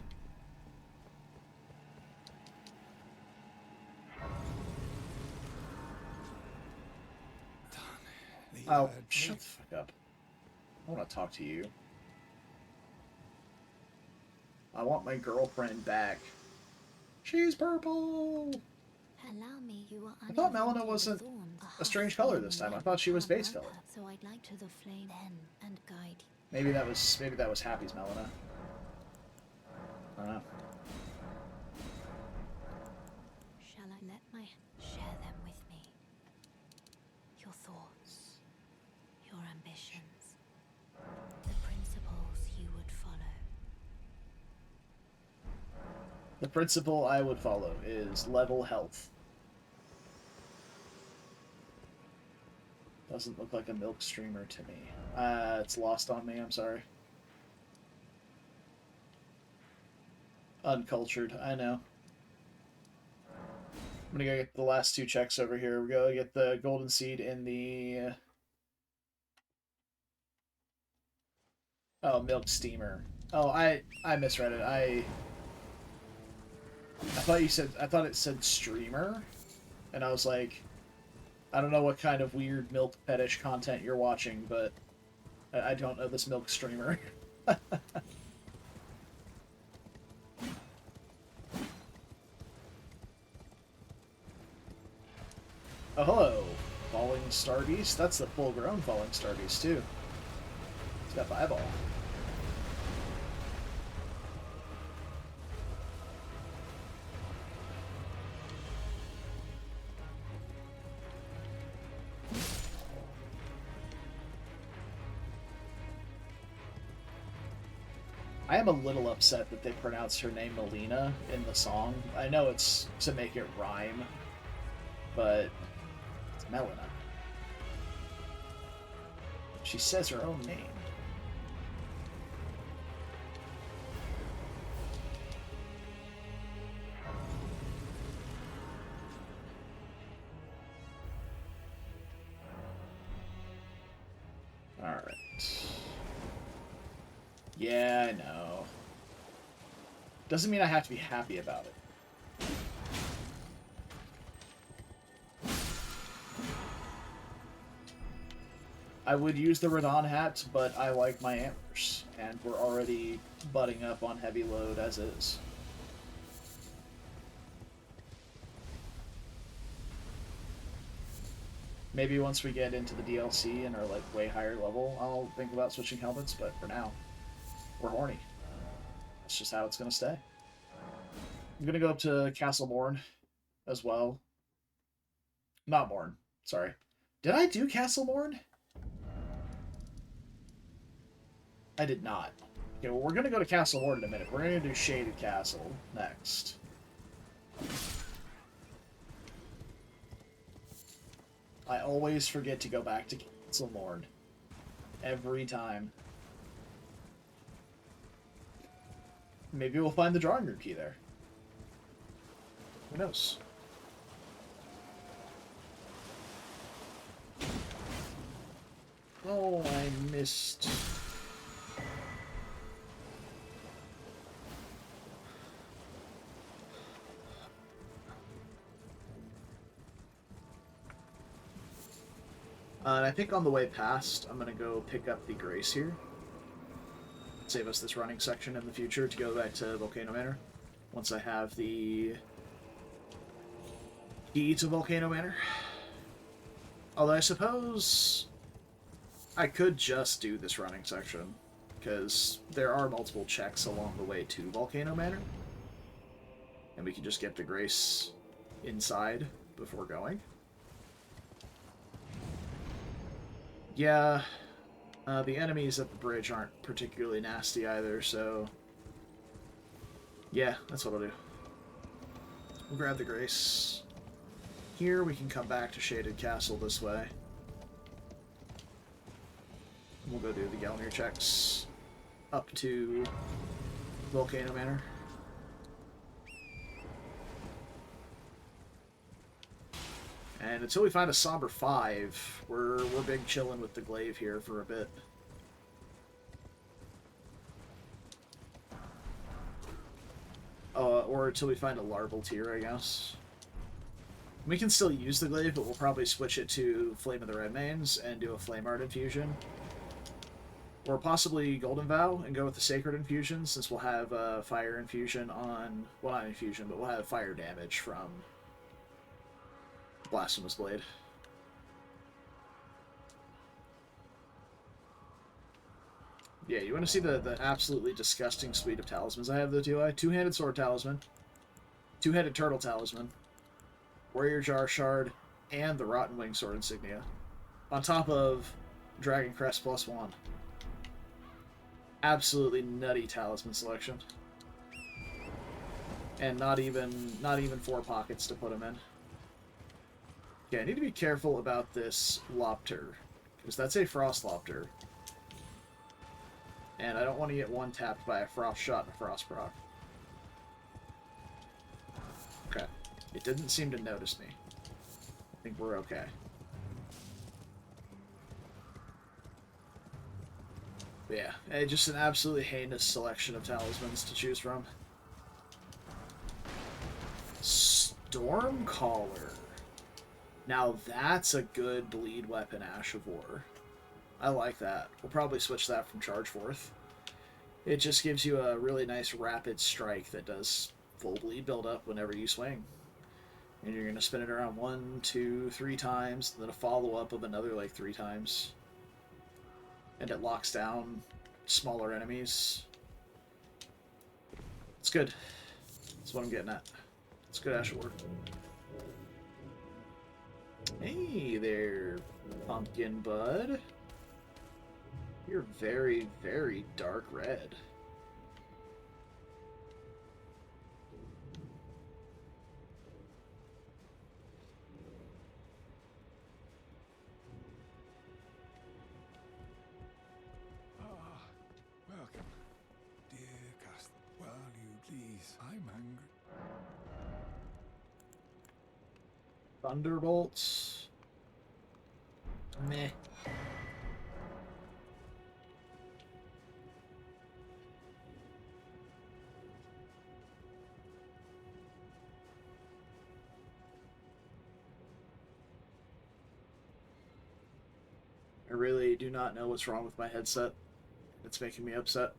Oh, shut the fuck up. I want to talk to you. I want my girlfriend back. She's purple! Allow me, you are I thought unable Melina to wasn't thorns. a strange color this time. I thought she was base color. So I'd like to the flame then and guide you. Maybe that was Happy's Melina. I don't know. Shall I let my share them with me? Your thoughts, your ambitions, the principles you would follow. The principle I would follow is level health. Doesn't look like a milk streamer to me. It's lost on me, I'm sorry. Uncultured, I know. I'm gonna go get the last two checks over here. We go get the golden seed in the... Oh, milk steamer. Oh, I misread it. I thought it said streamer, and I was like, I don't know what kind of weird milk fetish content you're watching, but I don't know this milk streamer. Oh, hello, Falling Star Beast. That's the full-grown Falling Star Beast, too. It's got eyeball. I am a little upset that they pronounced her name Melina in the song. I know it's to make it rhyme, but it's Melina. She says her own name. Alright. Yeah, I know. Doesn't mean I have to be happy about it. I would use the Radon hat, but I like my antlers, and we're already butting up on heavy load as is. Maybe once we get into the DLC and are like way higher level, I'll think about switching helmets, but for now, we're horny. That's just how it's gonna stay. I'm gonna go up to Castle Morn as well. Not Morn. Sorry. Did I do Castle Morn? I did not. Okay, well, we're going to go to Castle Morn in a minute. We're going to do Shaded Castle next. I always forget to go back to Castle Morn. Every time. Maybe we'll find the drawing room key there. Who knows? Oh, I missed. And I think on the way past, I'm going to go pick up the Grace here. Save us this running section in the future to go back to Volcano Manor. Once I have the key to Volcano Manor. Although I suppose I could just do this running section, because there are multiple checks along the way to Volcano Manor. And we can just get the Grace inside before going. Yeah, the enemies at the bridge aren't particularly nasty either, so... yeah, that's what I'll do. We'll grab the Grace. Here we can come back to Shaded Castle this way. We'll go do the Gelmir checks up to Volcano Manor. And until we find a Somber 5, we're big chilling with the Glaive here for a bit. Or until we find a Larval Tier, I guess. We can still use the Glaive, but we'll probably switch it to Flame of the Redmanes and do a Flame Art Infusion. Or possibly Golden Vow and go with the Sacred Infusion, since we'll have Fire Infusion on... well, not Infusion, but we'll have Fire damage from Blasphemous Blade. Yeah, you want to see the absolutely disgusting suite of talismans I have, though, do I? Two-handed Sword Talisman, Two-headed Turtle Talisman, Warrior Jar Shard, and the Rotten Wing Sword Insignia. On top of Dragon Crest +1. Absolutely nutty talisman selection. And not even 4 pockets to put them in. Okay, I need to be careful about this Lopter, because that's a Frost Lopter. And I don't want to get one-tapped by a Frost Shot and a Frost Proc. Okay. It didn't seem to notice me. I think we're okay. But yeah, just an absolutely heinous selection of talismans to choose from. Stormcaller. Now that's a good bleed weapon, Ash of War. I like that. We'll probably switch that from Chargeforth. It just gives you a really nice rapid strike that does full bleed build-up whenever you swing. And you're going to spin it around 1, 2, 3 times, and then a follow-up of another like 3 times. And it locks down smaller enemies. It's good. That's what I'm getting at. It's good Ash of War. Hey there, Pumpkin Bud. You're very, very dark red. Welcome, dear Cast. Well, you please. I'm hungry. Thunderbolts. Meh. I really do not know what's wrong with my headset. It's making me upset.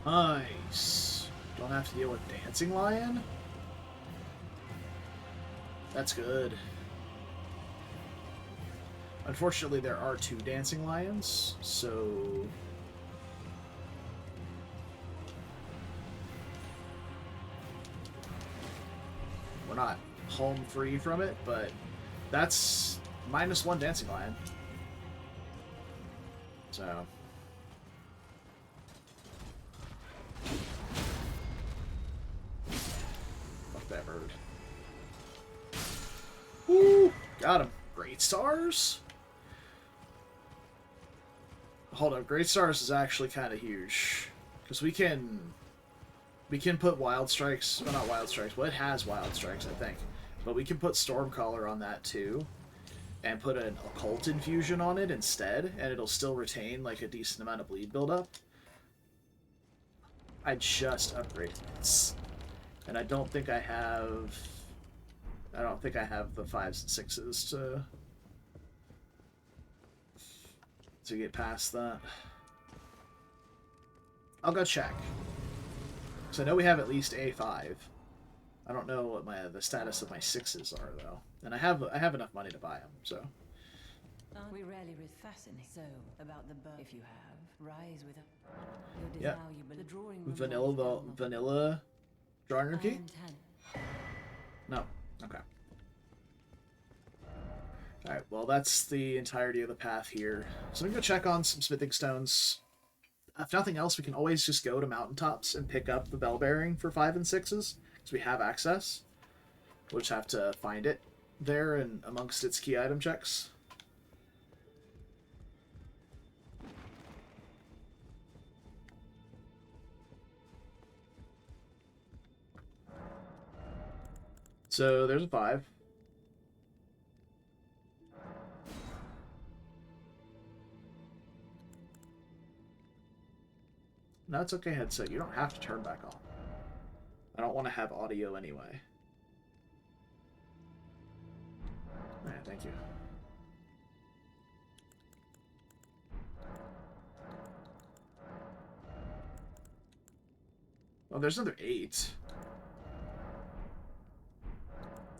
Nice. Don't have to deal with Dancing Lion? That's good. Unfortunately, there are 2 Dancing Lions, so... we're not home free from it, but that's -1 Dancing Lion. So... fuck that bird. Woo! Got him. Great Stars? Hold up, Great Stars is actually kind of huge. Because we can put Wild Strikes... well, not Wild Strikes. Well, it has Wild Strikes, I think. But we can put Stormcaller on that, too. And put an Occult Infusion on it instead. And it'll still retain, like, a decent amount of bleed buildup. I just upgraded this. And I don't think I have... I don't think I have the 5s and 6s to get past that. I'll go check. So I know we have at least A5. I don't know what the status of my 6s are though, and I have enough money to buy them. So. We rarely read fascinating. So about the bird, if you have, rise with a. Yeah. The drawing Vanilla drawing room key? No. Okay. Alright, well that's the entirety of the path here. So I'm going to go check on some smithing stones. If nothing else, we can always just go to mountaintops and pick up the bell bearing for 5 and 6s, because we have access. We'll just have to find it there and amongst its key item checks. So there's a 5. No, it's okay, headset. You don't have to turn back on. I don't want to have audio anyway. Alright, thank you. Oh, there's another 8.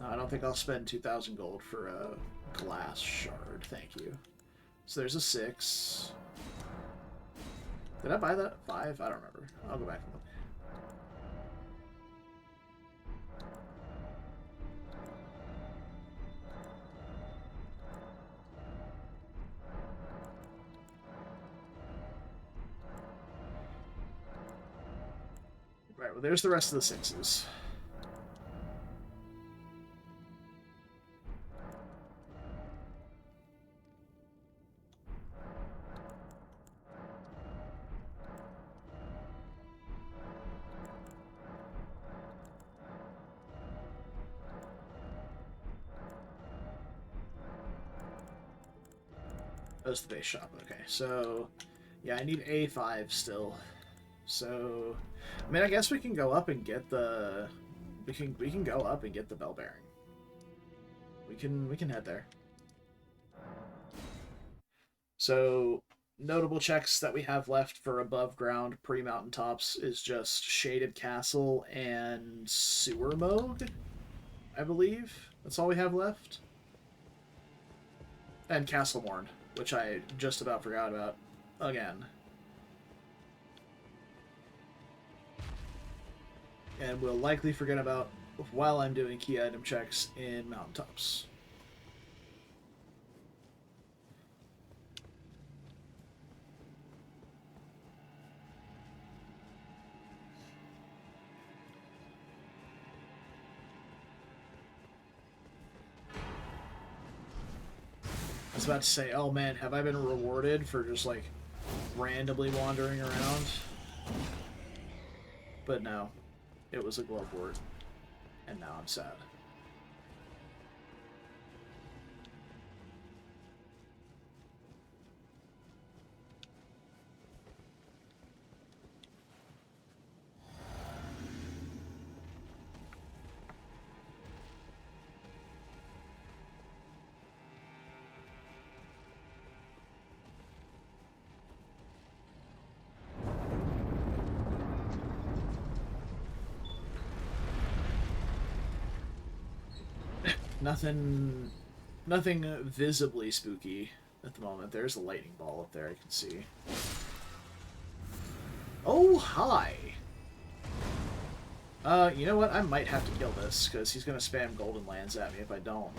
No, I don't think I'll spend 2,000 gold for a glass shard. Thank you. So there's a 6. Did I buy that? 5? I don't remember. I'll go back and look. Right, well there's the rest of the 6s. That's the base shop. Okay, so yeah, I need A5 still. So, I mean, I guess we can go up and get the we can go up and get the bell bearing. We can head there. So, notable checks that we have left for above ground pre-mountaintops is just Shaded Castle and Sewer Mode, I believe. That's all we have left. And Castlemorn, which I just about forgot about again. And will likely forget about while I'm doing key item checks in mountaintops. I was about to say, oh man, have I been rewarded for just like randomly wandering around? But no, it was a glove word, and now I'm sad. nothing, nothing visibly spooky at the moment. There's a lightning ball up there I can see. Oh, hi! You know what? I might have to kill this, because he's going to spam golden lands at me if I don't.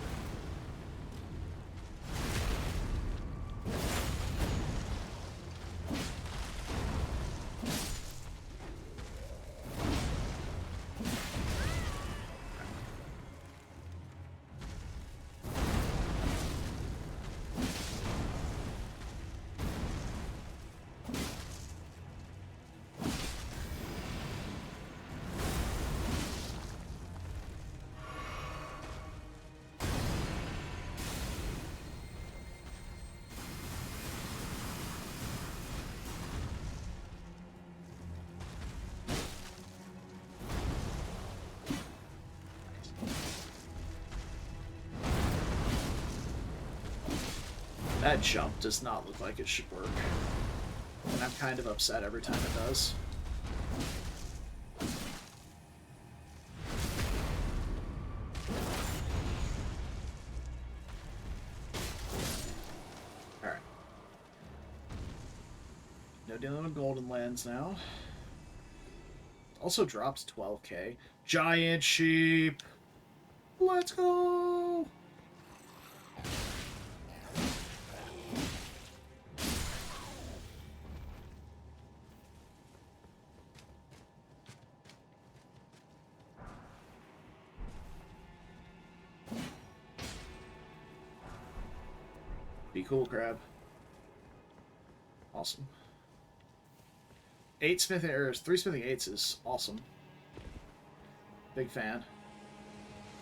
That jump does not look like it should work. And I'm kind of upset every time it does. Alright. No dealing with golden lands now. Also drops 12k. Giant sheep! Let's go! Be cool, crab. Awesome. 8 smithing or 3 smithing 8s is awesome. Big fan.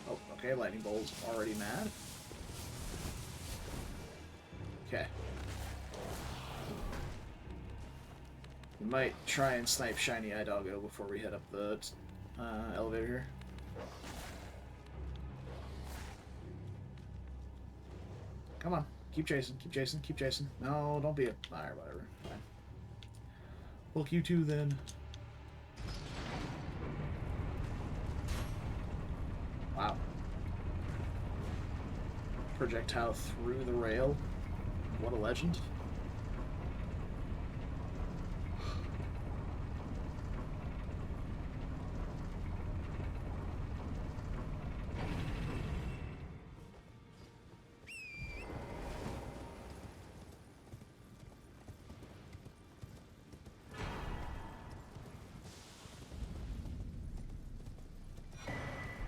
Oh, okay, lightning bolt's already mad. Okay. We might try and snipe Shiny Eye Doggo before we head up the elevator here. Come on. Keep chasing, keep chasing, keep chasing. No, don't be a... Alright, whatever. Fine. Book you two, then. Wow. Projectile through the rail. What a legend.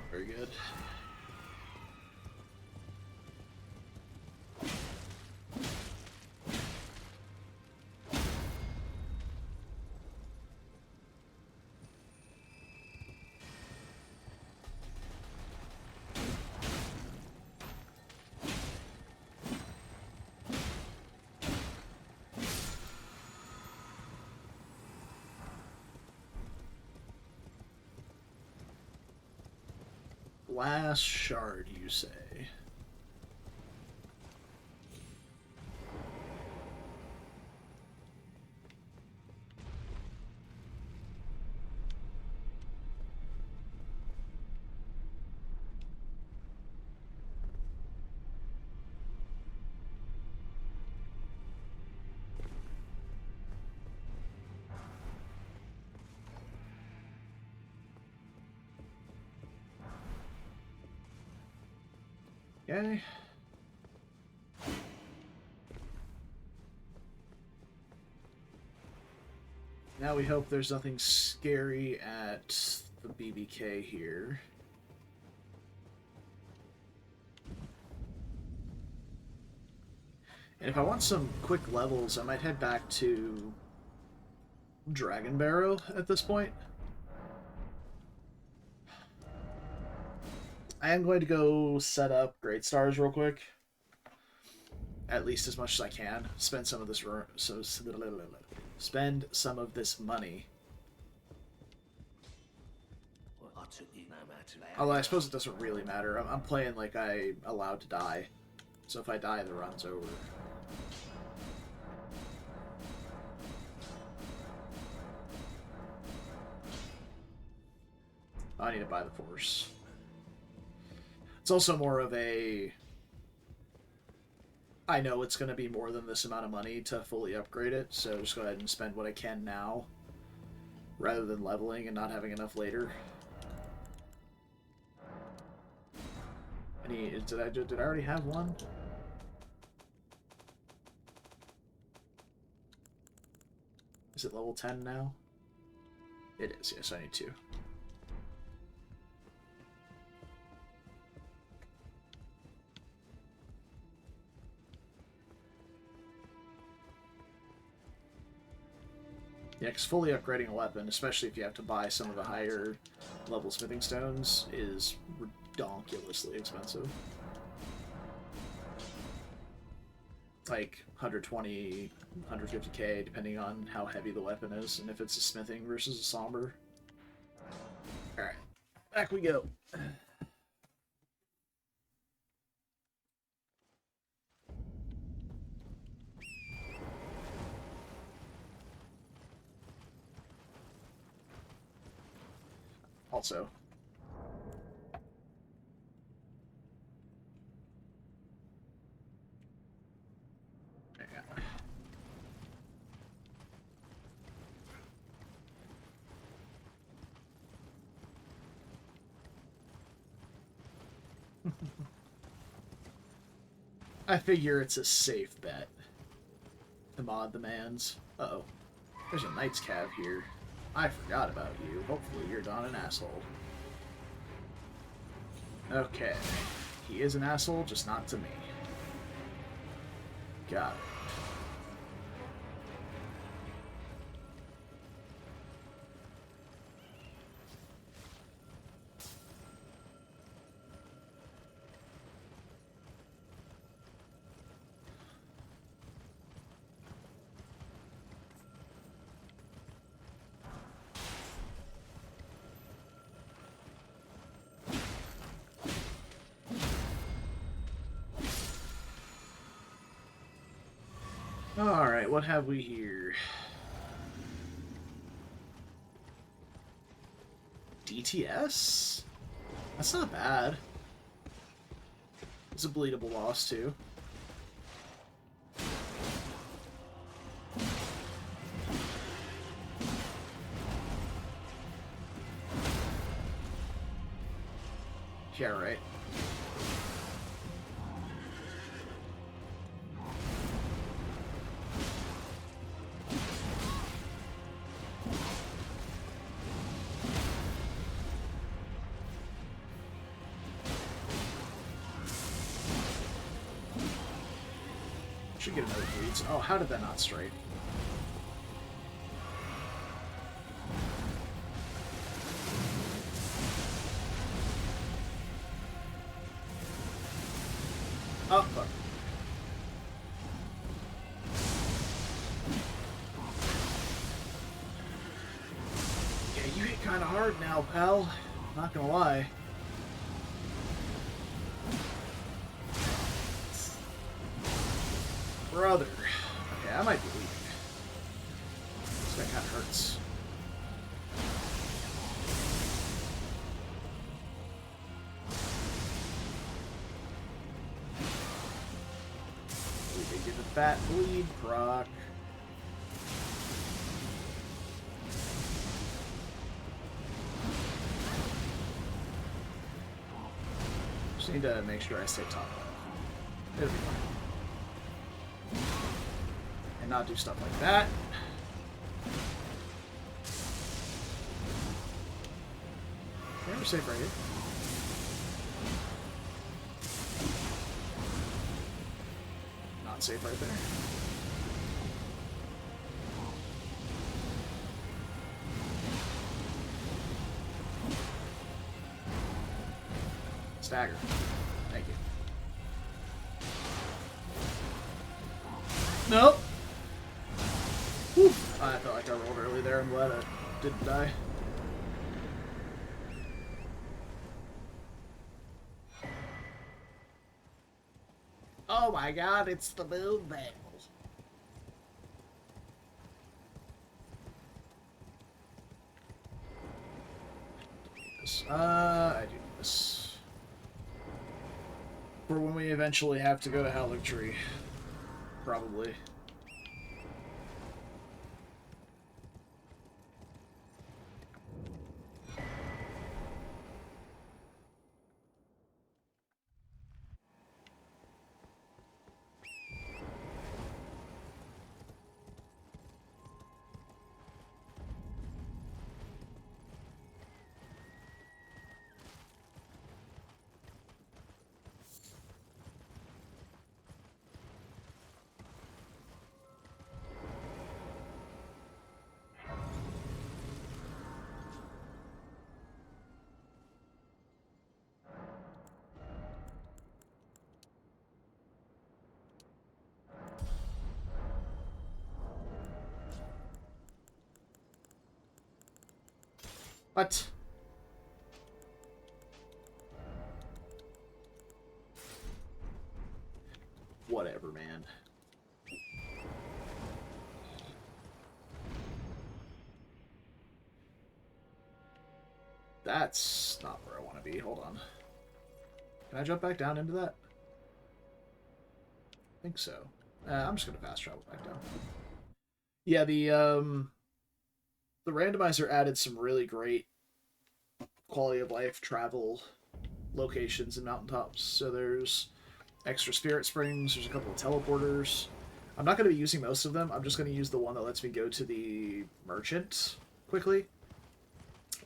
Very good. Last shard, you say? Okay. Now we hope there's nothing scary at the BBK here. And if I want some quick levels, I might head back to Dragon Barrow at this point. I am going to go set up Great Stars real quick. At least as much as I can. Spend some of this spend some of this money. Although I suppose it doesn't really matter. I'm playing like I'm allowed to die. So if I die, the run's over. I need to buy the force. It's also more of a... I know it's going to be more than this amount of money to fully upgrade it, so just go ahead and spend what I can now, rather than leveling and not having enough later. Did I already have one? Is it level 10 now? It is, yes, I need two. Yeah, because fully upgrading a weapon, especially if you have to buy some of the higher level smithing stones, is redonkulously expensive. Like 120, 150k, depending on how heavy the weapon is, and if it's a smithing versus a somber. Alright, back we go. Also, I figure it's a safe bet. The mod demands. Uh-oh. There's a Knight's Cav here. I forgot about you. Hopefully you're not an asshole. Okay. He is an asshole, just not to me. Got it. Alright, what have we here? DTS? That's not bad. It's a bleedable loss, too. Yeah, right. Should get another bleeds. Oh, how did that not strike? Oh, fuck. Yeah, you hit kind of hard now, pal. Not gonna lie. Brother. Okay, I might be weak. This guy kind of hurts. We did get the fat bleed proc. Just need to make sure I stay top left. It'll be fine. And not do stuff like that. Okay, we're safe right here. Not safe right there. Stagger. Thank you. Nope. Whew. I felt like I rolled early there. I'm glad I didn't die. Oh my god, it's the moon bell. I do this. For when we eventually have to go to Howler Tree. Probably. What? Whatever, man. That's not where I want to be. Hold on. Can I jump back down into that? I think so. I'm just gonna fast travel back down. Yeah, the randomizer added some really great quality of life travel locations and mountaintops. So there's extra spirit springs, there's a couple of teleporters. I'm not going to be using most of them. I'm just going to use the one that lets me go to the merchant quickly.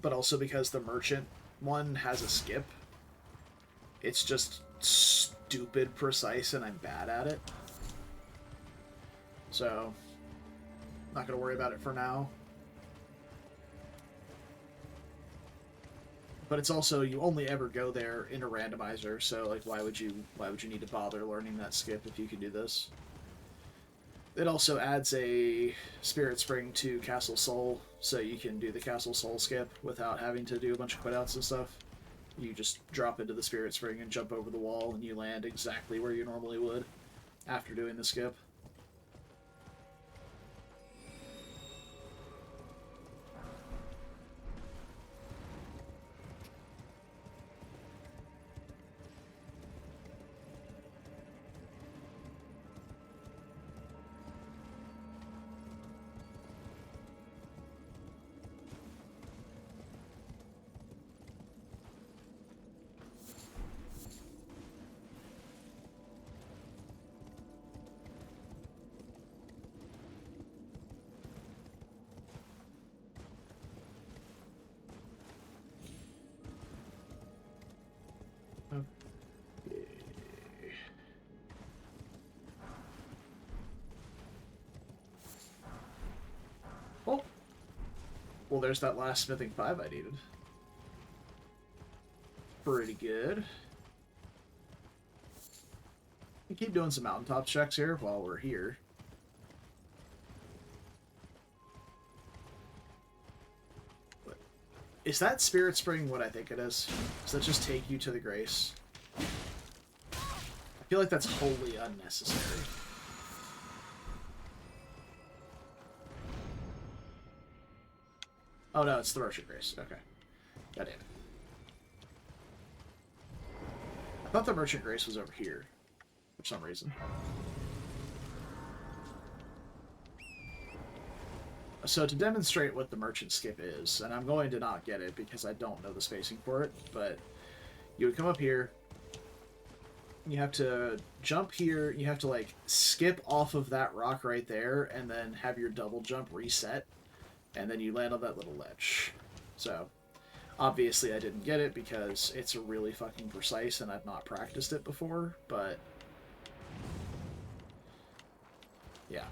But also because the merchant one has a skip. It's just stupid precise and I'm bad at it. So, not going to worry about it for now. But it's also, you only ever go there in a randomizer, so like why would you need to bother learning that skip if you can do this? It also adds a Spirit Spring to Castle Soul, so you can do the Castle Soul skip without having to do a bunch of quitouts and stuff. You just drop into the Spirit Spring and jump over the wall, and you land exactly where you normally would after doing the skip. Oh. Well, there's that last smithing 5 I needed. Pretty good. We keep doing some mountaintop checks here while we're here. But is that Spirit Spring what I think it is? Does that just take you to the Grace? I feel like that's wholly unnecessary. Oh no, it's the Merchant Grace. Okay. Got it. I thought the Merchant Grace was over here for some reason. So to demonstrate what the Merchant Skip is, and I'm going to not get it because I don't know the spacing for it, but you would come up here, you have to jump here, you have to like skip off of that rock right there, and then have your double jump reset, and then you land on that little ledge. So, obviously I didn't get it because it's really fucking precise and I've not practiced it before, but yeah.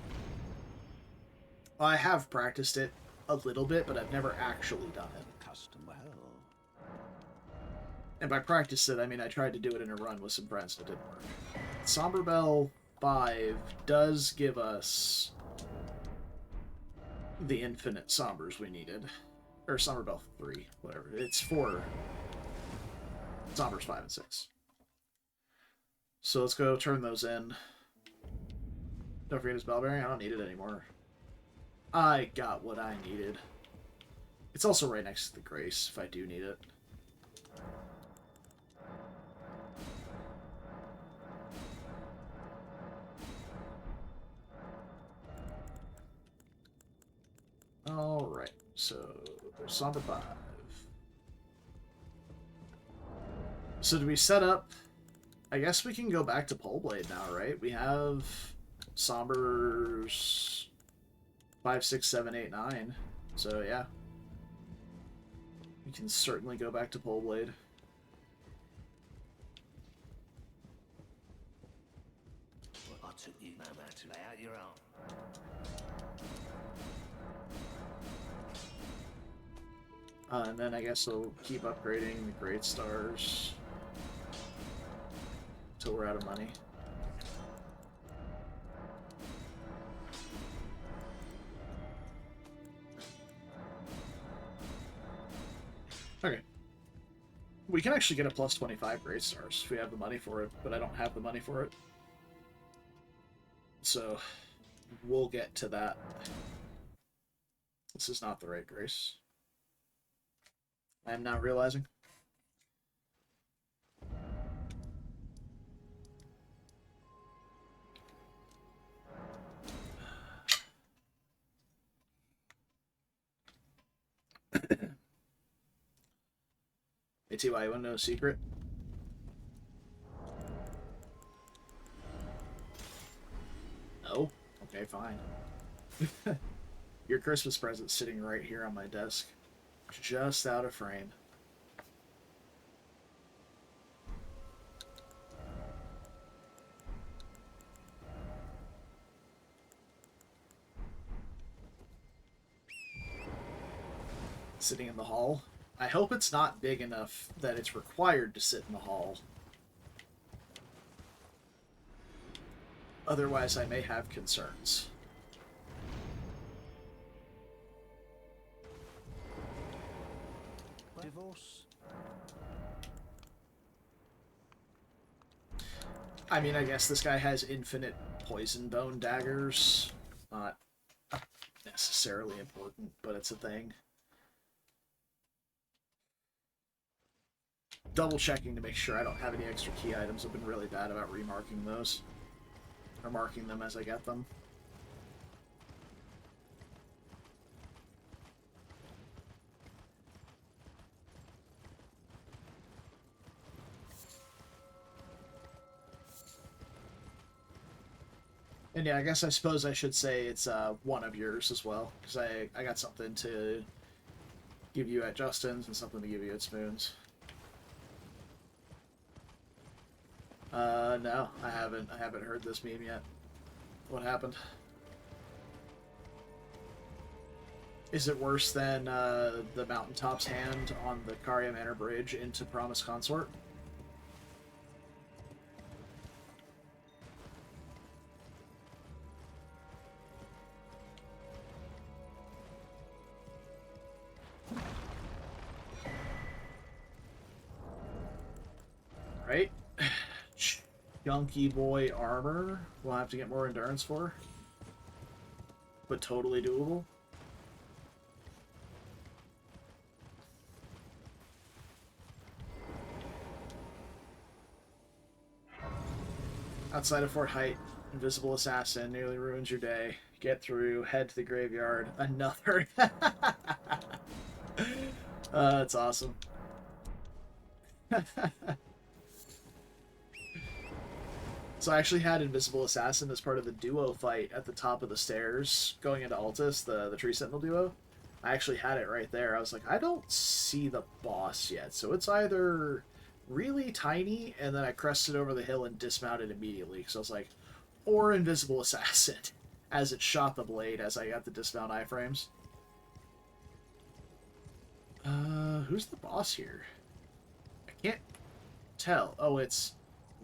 I have practiced it a little bit, but I've never actually done it. Custom well. And by practice it, I mean I tried to do it in a run with some friends and it didn't work. Somber Bell 5 does give us the infinite Sombers we needed. Or Somber Bell 3, whatever. It's for Sombers 5 and 6. So let's go turn those in. Don't forget his bell bearing. I don't need it anymore. I got what I needed. It's also right next to the Grace, if I do need it. Alright, so there's Somber 5. So do we set up... I guess we can go back to Poleblade now, right? We have Sombers 5, 6, 7, 8, 9. So yeah. We can certainly go back to Poleblade. Well, I took you, man, to lay out your own. And then I guess we'll keep upgrading the Great Stars until we're out of money. Okay. We can actually get a plus 25 Great Stars if we have the money for it, but I don't have the money for it. So, we'll get to that. This is not the right grace. I am now realizing. ATY, you want to know a secret? No? Okay, fine. Your Christmas present's sitting right here on my desk. Just out of frame. Sitting in the hall. I hope it's not big enough that it's required to sit in the hall. Otherwise, I may have concerns. Divorce? I mean, I guess this guy has infinite poison bone daggers. Not necessarily important, but it's a thing. Double checking to make sure I don't have any extra key items. I've been really bad about remarking those. Or marking them as I get them. And yeah, I suppose I should say it's one of yours as well, because I got something to give you at Justin's and something to give you at Spoon's. No, I haven't heard this meme yet. What happened? Is it worse than the Mountaintop's hand on the Karya Manor Bridge into Promised Consort? Right? Junky boy armor. We'll have to get more endurance for. But totally doable. Outside of Fort Height, Invisible Assassin nearly ruins your day. Get through, head to the graveyard. Another. That's awesome. So I actually had Invisible Assassin as part of the duo fight at the top of the stairs going into Altus, the Tree Sentinel duo. I actually had it right there. I was like, I don't see the boss yet. So it's either really tiny, and then I crested over the hill and dismounted immediately. Because I was like, or Invisible Assassin, as it shot the blade as I got the dismount iframes. Who's the boss here? I can't tell. Oh, it's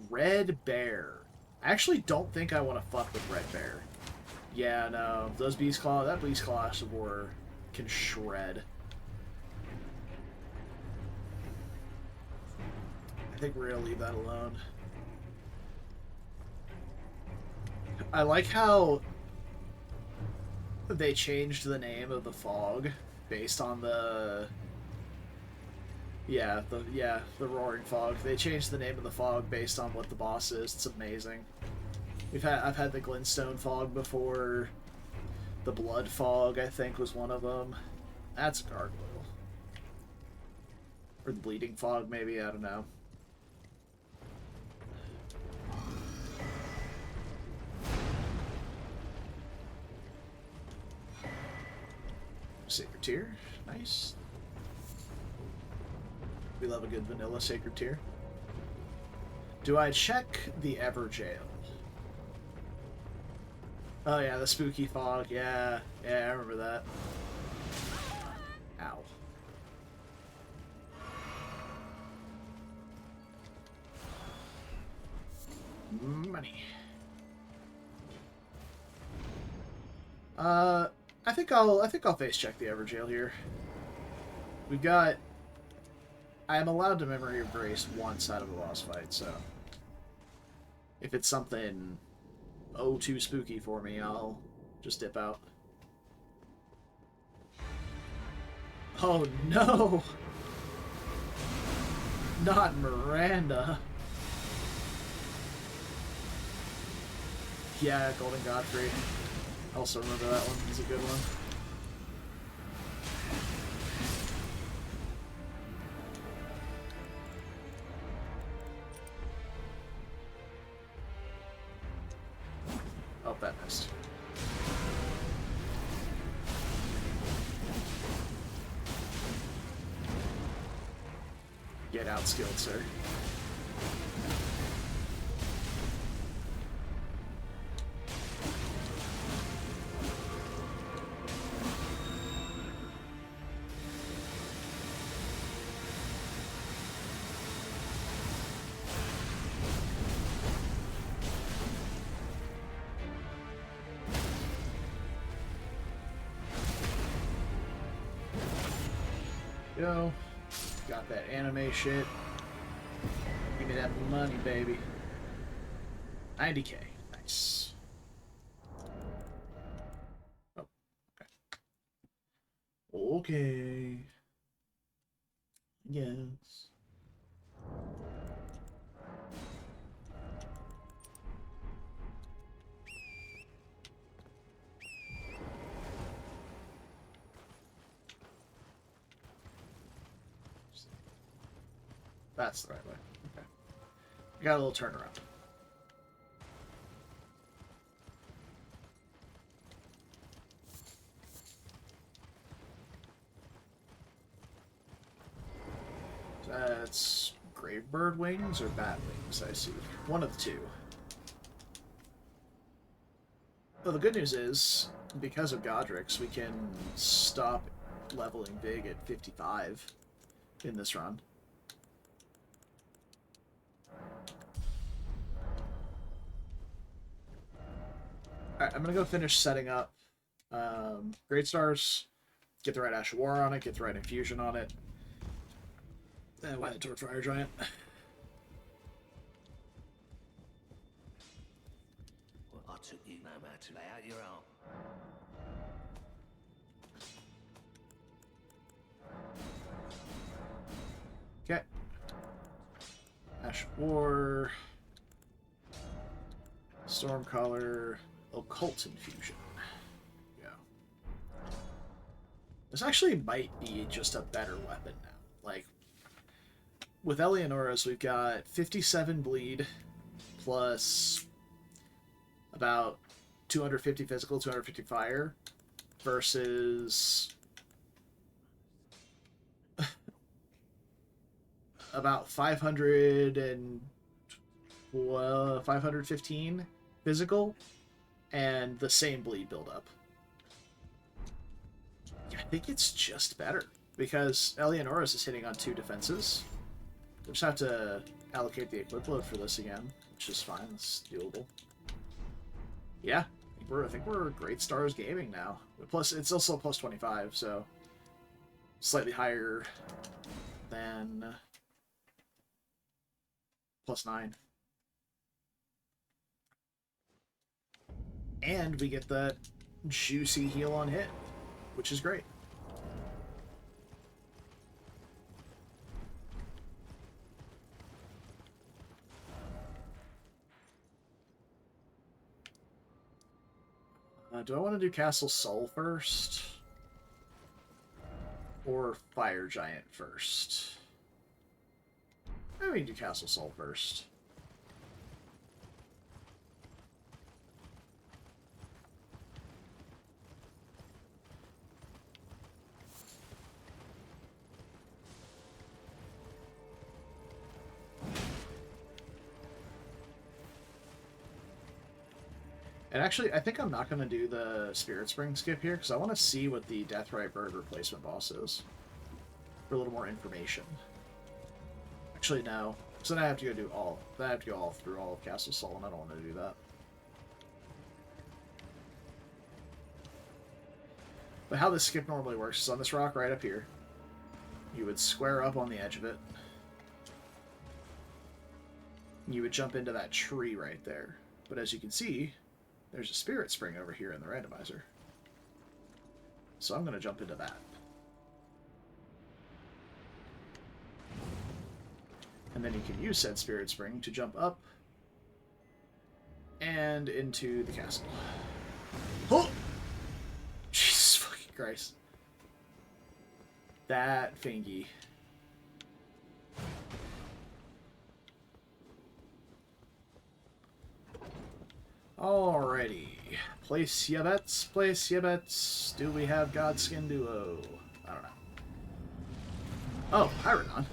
Red Bear. I actually don't think I want to fuck with Red Bear. Yeah, no. Those Beast Claw, that Beast Claw Ashtabor can shred. I think we're gonna leave that alone. I like how they changed the name of the fog based on the... Yeah, the Roaring Fog. They changed the name of the fog based on what the boss is. It's amazing. I've had the Glintstone Fog before. The Blood Fog, I think, was one of them. That's a gargoyle. Or the bleeding fog, maybe, I don't know. Sacred Tear. Nice. We love a good vanilla Sacred Tear. Do I check the Everjail? Oh yeah, the spooky fog. Yeah, I remember that. Ow. Money. I think I'll face check the Everjail here. We've got. I am allowed to Memory of Grace once out of a boss fight, so if it's something too spooky for me, I'll just dip out. Oh no! Not Miranda. Yeah, Golden Godfrey. I also remember that one. It's a good one. Oh, that missed. Get outskilled, sir. Go. Got that anime shit. Give me that money, baby. 90k. Nice. Oh, okay. Okay. Yes. That's the right way. Okay. We got a little turnaround. That's Gravebird wings or bat wings, I see. One of the two. Well, the good news is, because of Godric's, we can stop leveling big at 55 in this run. Alright, I'm gonna go finish setting up Great Stars, get the right Ash of War on it, get the right Infusion on it, and we'll head toward Fire Giant. Well, I took you no matter to lay out your arm. Okay. Ash of War, Stormcaller, Occult Infusion. Yeah. This actually might be just a better weapon now. Like, with Eleonora's, we've got 57 bleed, plus about 250 physical, 250 fire, versus about 515 physical, and the same bleed buildup. I think it's just better, because Eleonora's is hitting on 2 defenses. We'll just have to allocate the equip load for this again, which is fine. It's doable. Yeah, I think we're Great Stars Gaming now. Plus, it's also plus 25, so slightly higher than plus 9. And we get that juicy heal on hit, which is great. Do I want to do Castle Soul first? or Fire Giant first? Maybe we can do Castle Salt first. And actually, I think I'm not going to do the Spirit Spring skip here, because I want to see what the Deathrite Bird replacement boss is. For a little more information. Actually, no. So then I have to go do all. Then I have to go all through all of Castle Salt, and I don't want to do that. But how this skip normally works is on this rock right up here. You would square up on the edge of it. You would jump into that tree right there. But as you can see, there's a Spirit Spring over here in the randomizer. So I'm going to jump into that. And then you can use said Spirit Spring to jump up and into the castle. Oh! Jesus fucking Christ. That thingy. Alrighty. Place ya bets, place ya bets. Do we have Godskin Duo? I don't know. Oh, Pyrodon.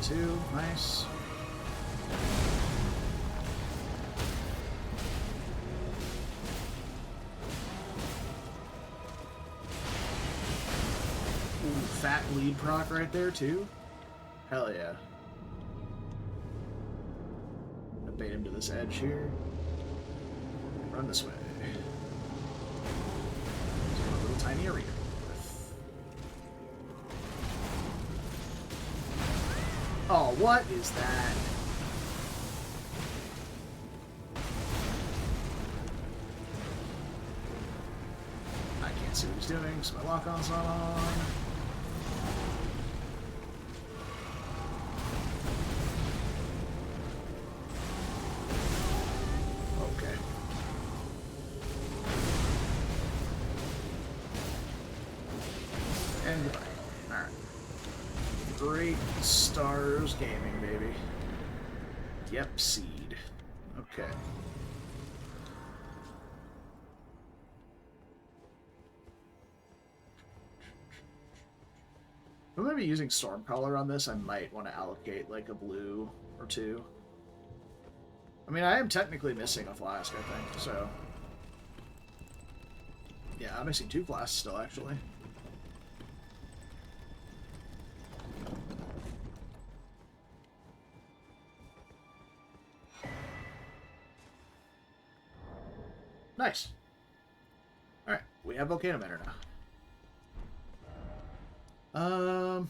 Too nice. Ooh, fat lead proc right there too. Hell yeah. Gonna bait him to this edge here. Run this way. There's a little tiny area. Oh, what is that? I can't see what he's doing, so my lock-on's not on. Okay. And goodbye. Alright. Great Stars Gaming, baby. Yep, seed. Okay. If I'm going to be using Stormcaller on this, I might want to allocate like a blue or two. I mean, I am technically missing a flask, I think, so... Yeah, I'm missing 2 flasks still, actually. Nice. Alright, we have Volcano Manor now. I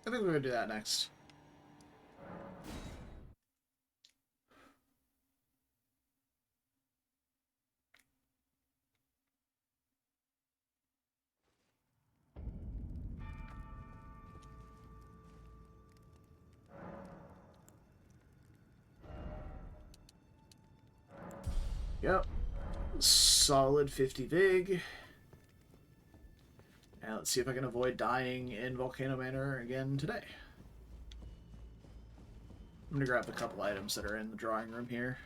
think we're gonna do that next. Yep. Solid 50 Vig. And let's see if I can avoid dying in Volcano Manor again today. I'm gonna grab the couple items that are in the drawing room here.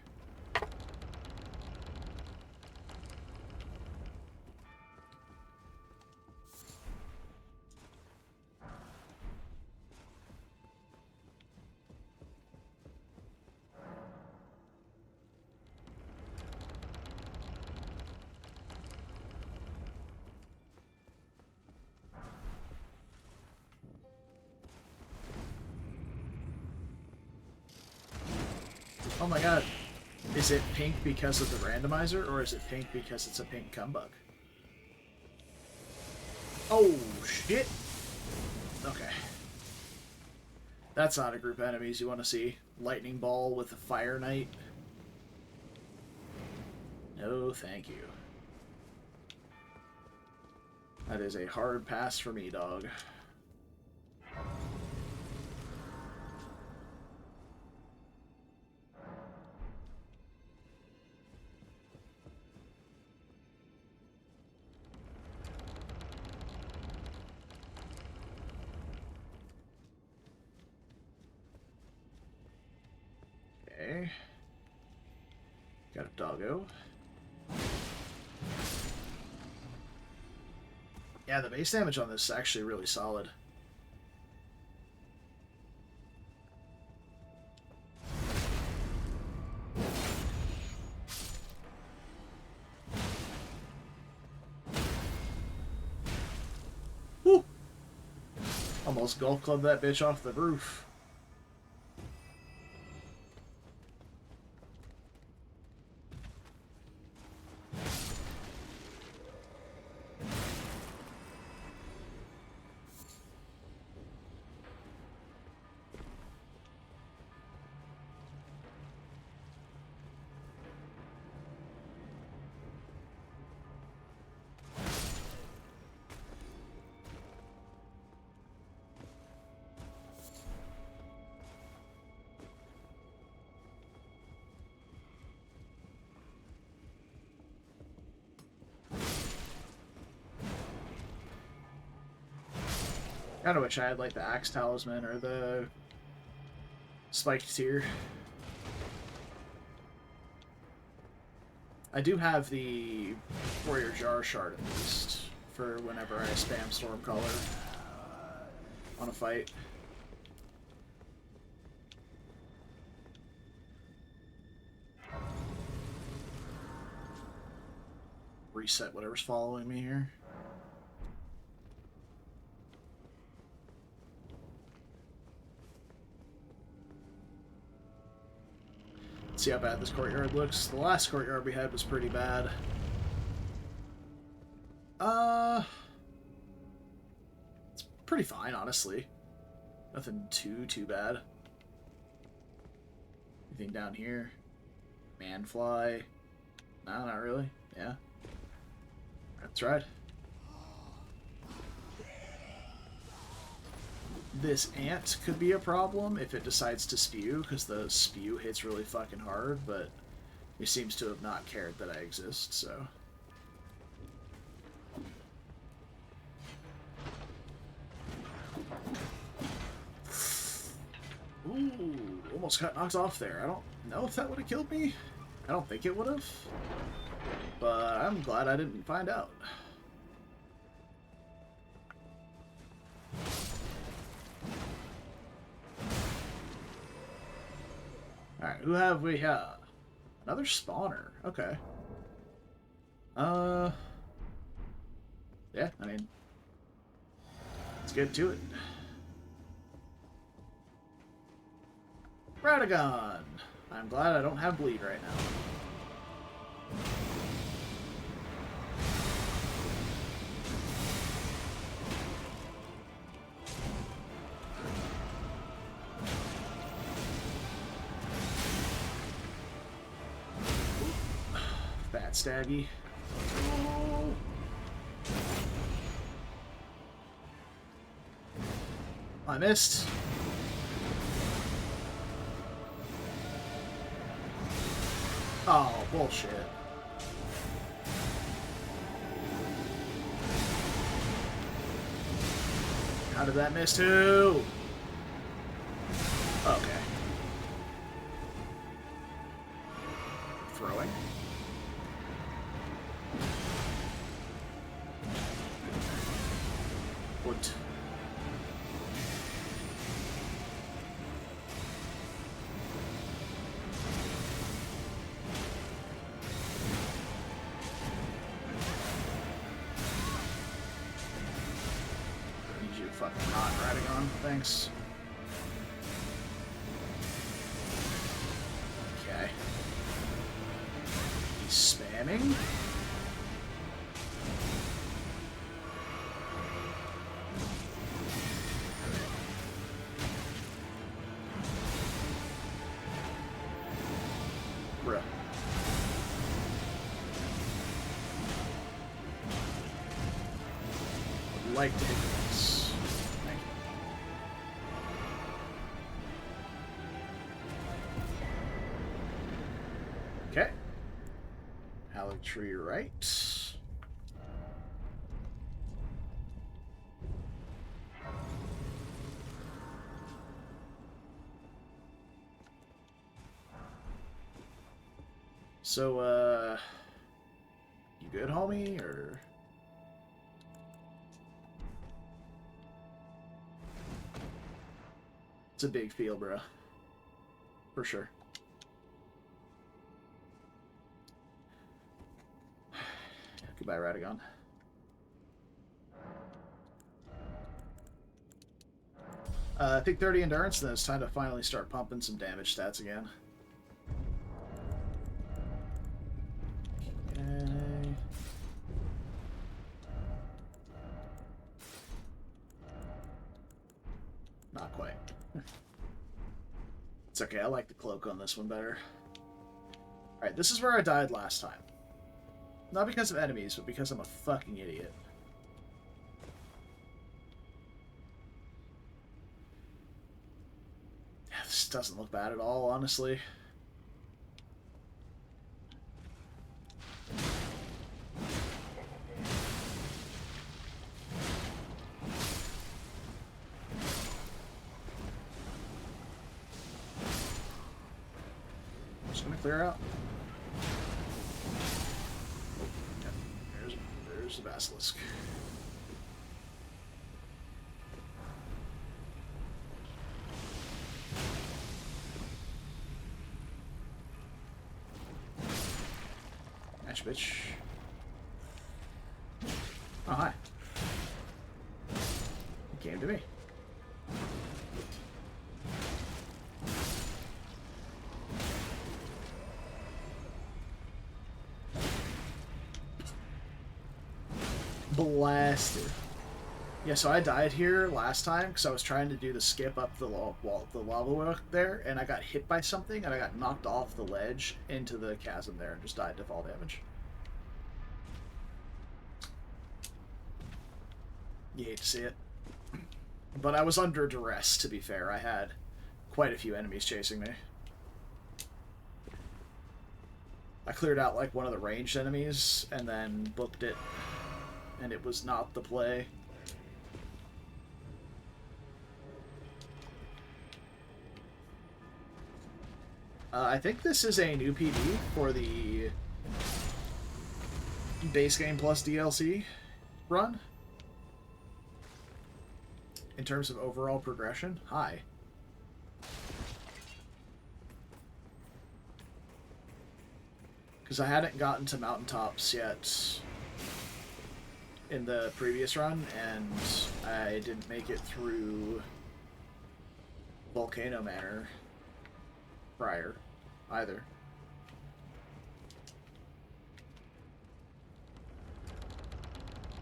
Oh my god. Is it pink because of the randomizer, or is it pink because it's a pink cumbug? Oh, shit. Okay. That's not a group of enemies you want to see. Lightning ball with a fire knight. No, thank you. That is a hard pass for me, dog. Okay. Got a doggo. Yeah, the base damage on this is actually really solid. Woo! Almost golf clubbed that bitch off the roof. Kind of wish I had like the Axe Talisman or the Spiked Tear. I do have the Warrior Jar shard at least for whenever I spam Stormcaller on a fight. Reset whatever's following me here. See how bad this courtyard looks. The last courtyard we had was pretty bad. It's pretty fine, honestly. Nothing too bad. Anything down here? Manfly? No, not really. Yeah. That's right. This ant could be a problem if it decides to spew, because the spew hits really fucking hard, but he seems to have not cared that I exist, so... Ooh, almost got knocked off there. I don't know if that would have killed me. I don't think it would have. But I'm glad I didn't find out. Alright, who have we here? Another spawner. Okay. Yeah, I mean... let's get to it. Radagon! I'm glad I don't have bleed right now. Fat Staggy. Oh. I missed. Oh, bullshit. How did that miss too? Okay. Throwing. What? Fucking not Radagon. Thanks. Okay. He's spamming. like to hit this. Thank you. Okay. Hallowed tree right. So, you good, homie, or? It's a big field, bro. For sure. Goodbye, Radagon. I think 30 endurance, then it's time to finally start pumping some damage stats again. Okay. Not quite. It's okay, I like the cloak on this one better. Alright, this is where I died last time. Not because of enemies, but because I'm a fucking idiot. This doesn't look bad at all, honestly. Just gonna clear out. Yep, there's the basilisk. Match, bitch. Oh, hi. You came to me. Blasted. Yeah, so I died here last time because I was trying to do the skip up the lava walk there, and I got hit by something, and I got knocked off the ledge into the chasm there and just died to fall damage. You hate to see it. But I was under duress, to be fair. I had quite a few enemies chasing me. I cleared out like one of the ranged enemies and then booked it, and it was not the play. I think this is a new PD for the base game plus DLC run. In terms of overall progression, hi. Because I hadn't gotten to mountaintops yet in the previous run, and I didn't make it through Volcano Manor prior either.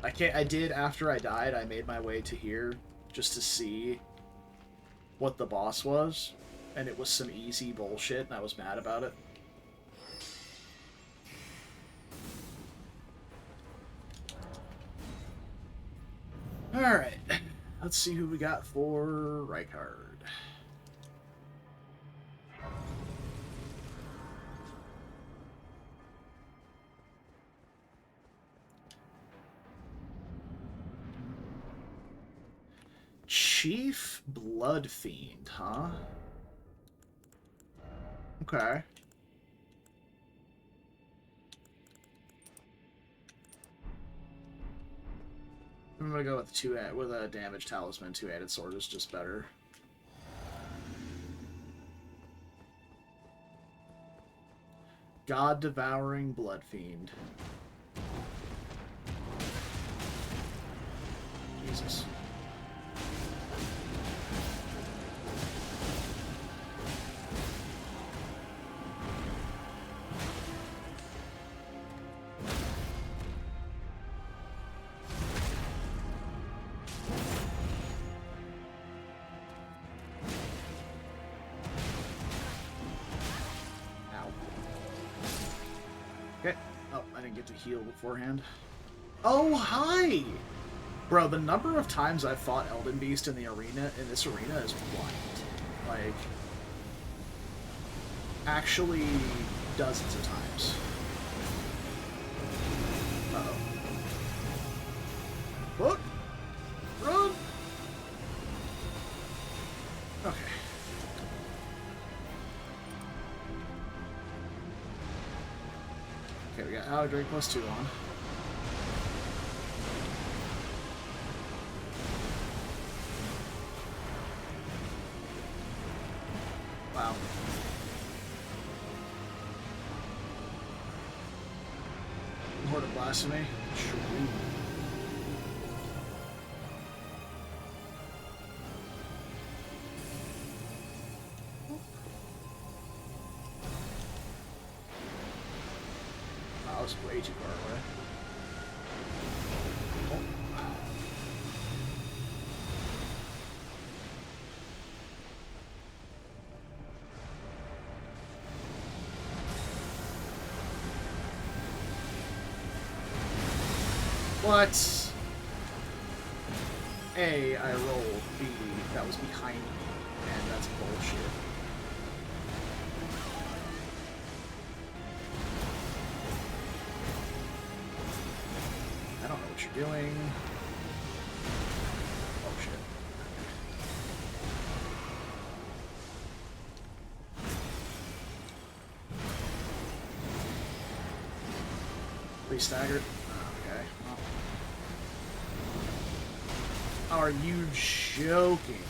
I did after I died, I made my way to here just to see what the boss was, and it was some easy bullshit, and I was mad about it. Alright, let's see who we got for Rykard. Chief Blood Fiend, huh? Okay. I'm gonna go with a damage talisman. Two-handed sword is just better. God Devouring Blood Fiend. Jesus. Get to heal beforehand. Oh, hi! Bro, the number of times I've fought Elden Beast in this arena is wild. Like, actually dozens of times. Uh-oh. Look! Run! Okay. Okay, we got Alec Drake +2 on. Wow. Horde of Blasphemy. True. Wow, that was way too far away. Oh. What? A, I rolled. B, that was behind me. And that's bullshit. I don't know what you're doing. Oh shit. Re-staggered. Okay. Well. Are you joking?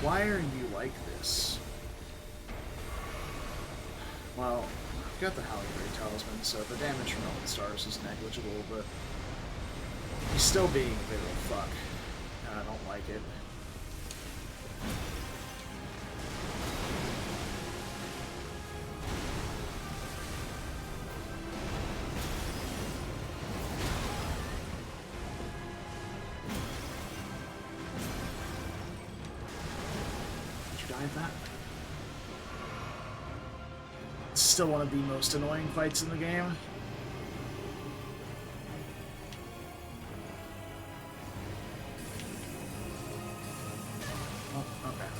Why are you like this? Well, I've got the Haligray Talisman, so the damage from Elden Stars is negligible, but he's still being a bit of a fuck, and I don't like it. That. It's still one of the most annoying fights in the game. Oh, okay.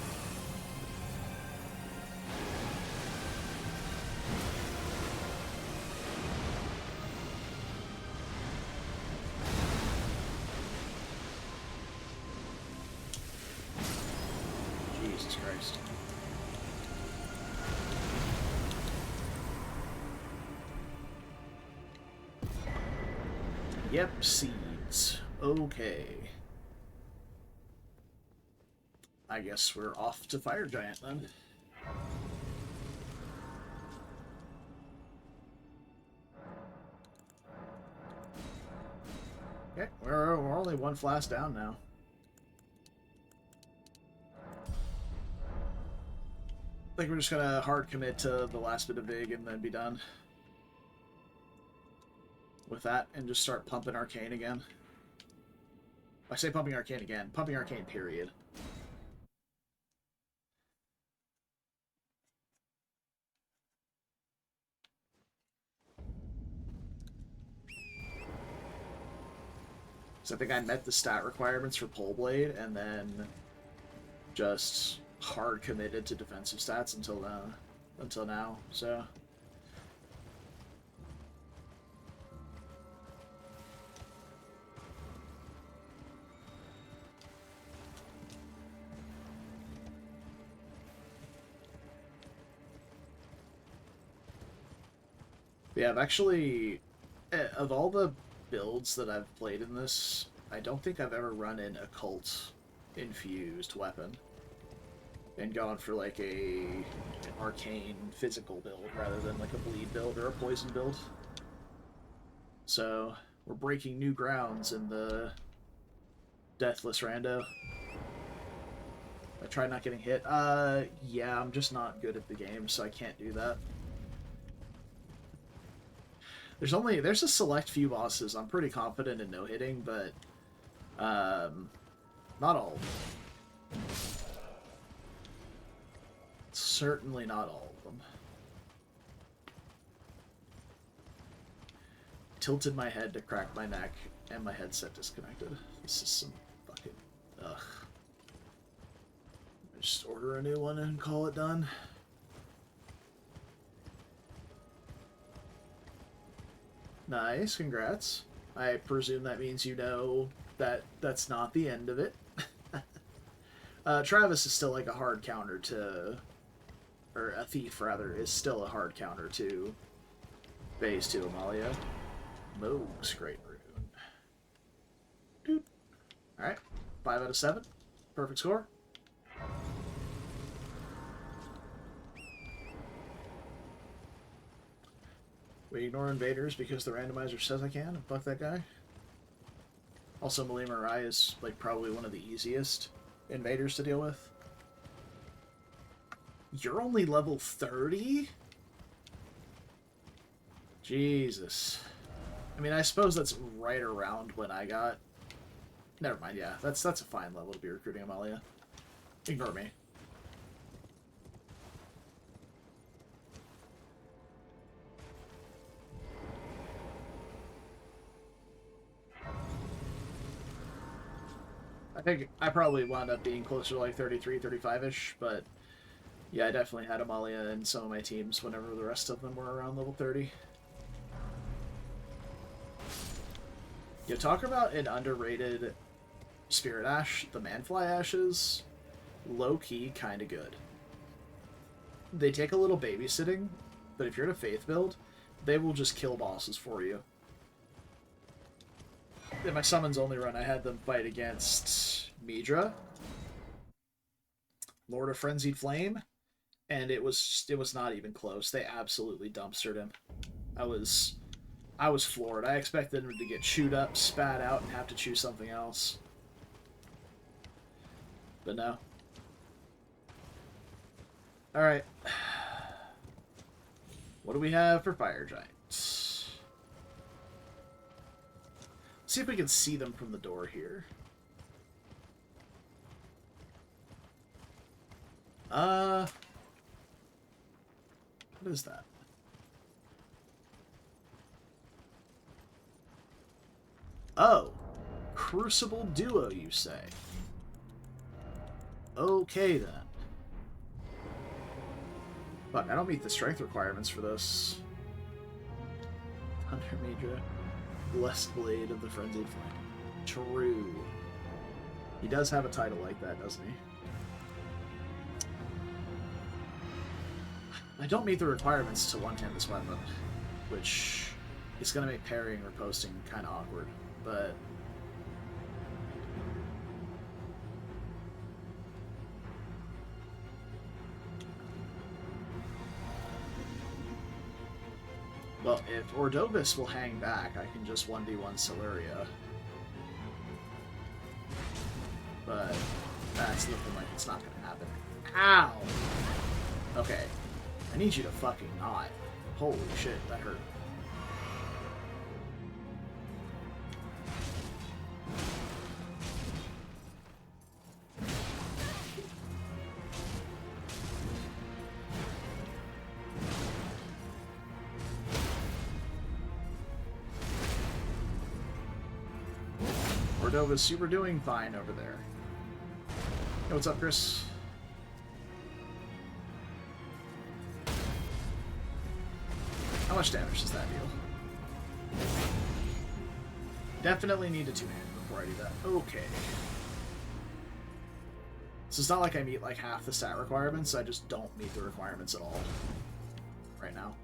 Jesus Christ. Yep, seeds. Okay. I guess we're off to Fire Giant then. Okay, we're only one flask down now. I think we're just gonna hard commit to the last bit of Vig and then be done with that and just start pumping Arcane again. I say pumping Arcane again. Pumping Arcane, period. So I think I met the stat requirements for Pole Blade and then just hard committed to defensive stats until now. So yeah, I've actually, of all the builds that I've played in this, I don't think I've ever run an occult infused weapon and gone for like an arcane physical build rather than like a bleed build or a poison build. So we're breaking new grounds in the Deathless Rando. I try not getting hit. Yeah, I'm just not good at the game, so I can't do that. There's a select few bosses I'm pretty confident in no-hitting, but not all of them. Certainly not all of them. Tilted my head to crack my neck And my headset disconnected. This is some fucking... Ugh. Just order a new one and call it done. Nice, congrats. I presume that means you know that that's not the end of it. Travis is still like a hard counter to... Or a thief, rather, is still a hard counter to phase 2 Amalia. Moog's Great Rune. Alright, 5 out of 7. Perfect score. We ignore invaders because the randomizer says I can, and fuck that guy. Also, Malima Rai is like probably one of the easiest invaders to deal with. You're only level 30? Jesus. I mean, I suppose that's right around when I got... Never mind, yeah. That's a fine level to be recruiting Amalia. Ignore me. I think I probably wound up being closer to like 33, 35-ish, but yeah, I definitely had Amalia in some of my teams whenever the rest of them were around level 30. You talk about an underrated Spirit Ash, the Manfly Ashes, low-key kind of good. They take a little babysitting, but if you're in a Faith build, they will just kill bosses for you. In my Summons only run, I had them fight against Midra, Lord of Frenzied Flame, and it was not even close. They absolutely dumpstered him. I was floored. I expected him to get chewed up, spat out, and have to choose something else. But no. Alright. What do we have for Fire Giants? See if we can see them from the door here. What is that? Oh, Crucible Duo, you say? Okay, then. Fuck, I don't meet the strength requirements for this. Thunder Midra, Blessed Blade of the Frenzied Flame. True. He does have a title like that, doesn't he? I don't meet the requirements to one-hand this weapon, which is going to make parrying or posting kind of awkward, but... Well, if Ordovis will hang back, I can just 1v1 Celeria. But that's looking like it's not going to happen. Ow! Okay. I need you to fucking not. Holy shit, that hurt. Cordova's super doing fine over there. Hey, what's up, Chris? How much damage does that deal? Definitely need a two-hand before I do that. Okay. So it's not like I meet like half the stat requirements, I just don't meet the requirements at all right now.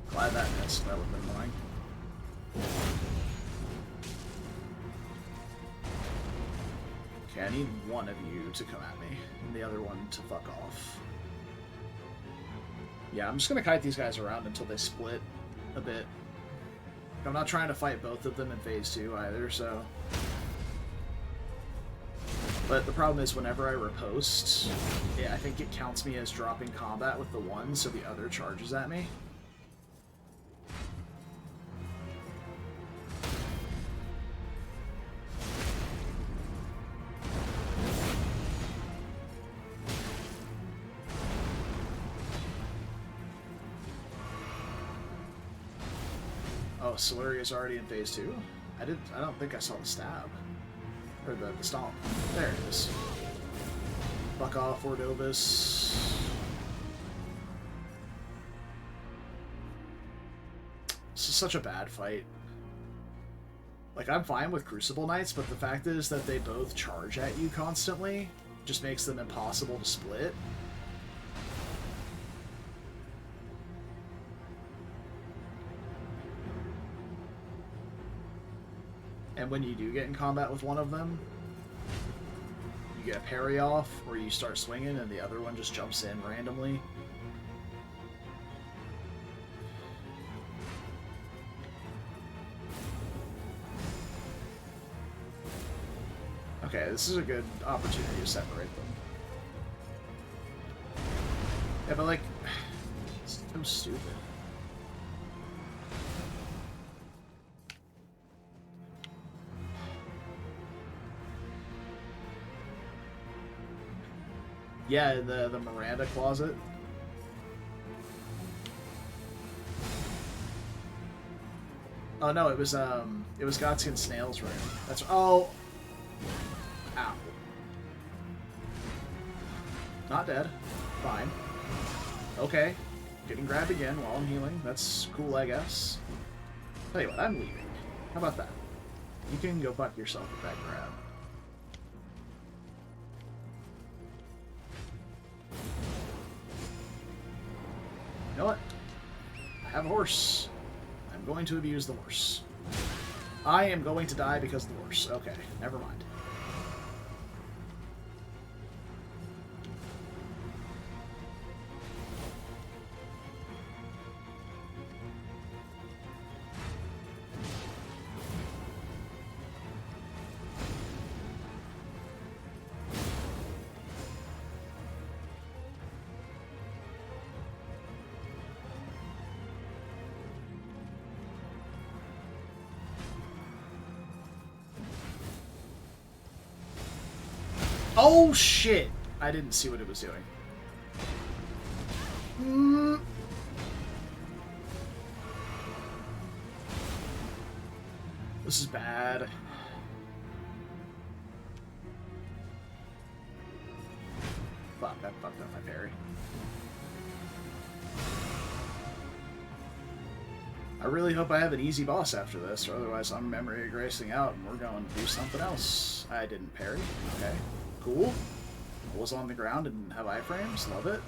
Glad that missed. That would have been annoying. Okay, I need one of you to come at me, and the other one to fuck off. Yeah, I'm just gonna kite these guys around until they split a bit. I'm not trying to fight both of them in phase 2 either, so... But the problem is whenever I riposte, yeah, I think it counts me as dropping combat with the one, so the other charges at me. Oh, Solaria's already in phase 2? I don't think I saw the stab. Or the stomp. There it is. Fuck off, Ordovus. This is such a bad fight. Like, I'm fine with Crucible Knights, but the fact is that they both charge at you constantly just makes them impossible to split. And when you do get in combat with one of them, you get a parry off, or you start swinging and the other one just jumps in randomly. Okay, this is a good opportunity to separate them. Yeah, but like, it's so stupid. Yeah, the Miranda closet. Oh no, it was Godskin Snail's room. That's oh. Ow. Not dead. Fine. Okay. Getting grabbed again while I'm healing. That's cool, I guess. Tell you what, I'm leaving. How about that? You can go fuck yourself with that grab. You know what? I have a horse. I'm going to abuse the horse. I am going to die because of the horse. Okay, never mind. Oh shit! I didn't see what it was doing. This is bad. Fuck, I fucked up my parry. I really hope I have an easy boss after this, or otherwise I'm memory erasing out and we're going to do something else. I didn't parry. Okay. Cool. Was on the ground and have iframes. Love it.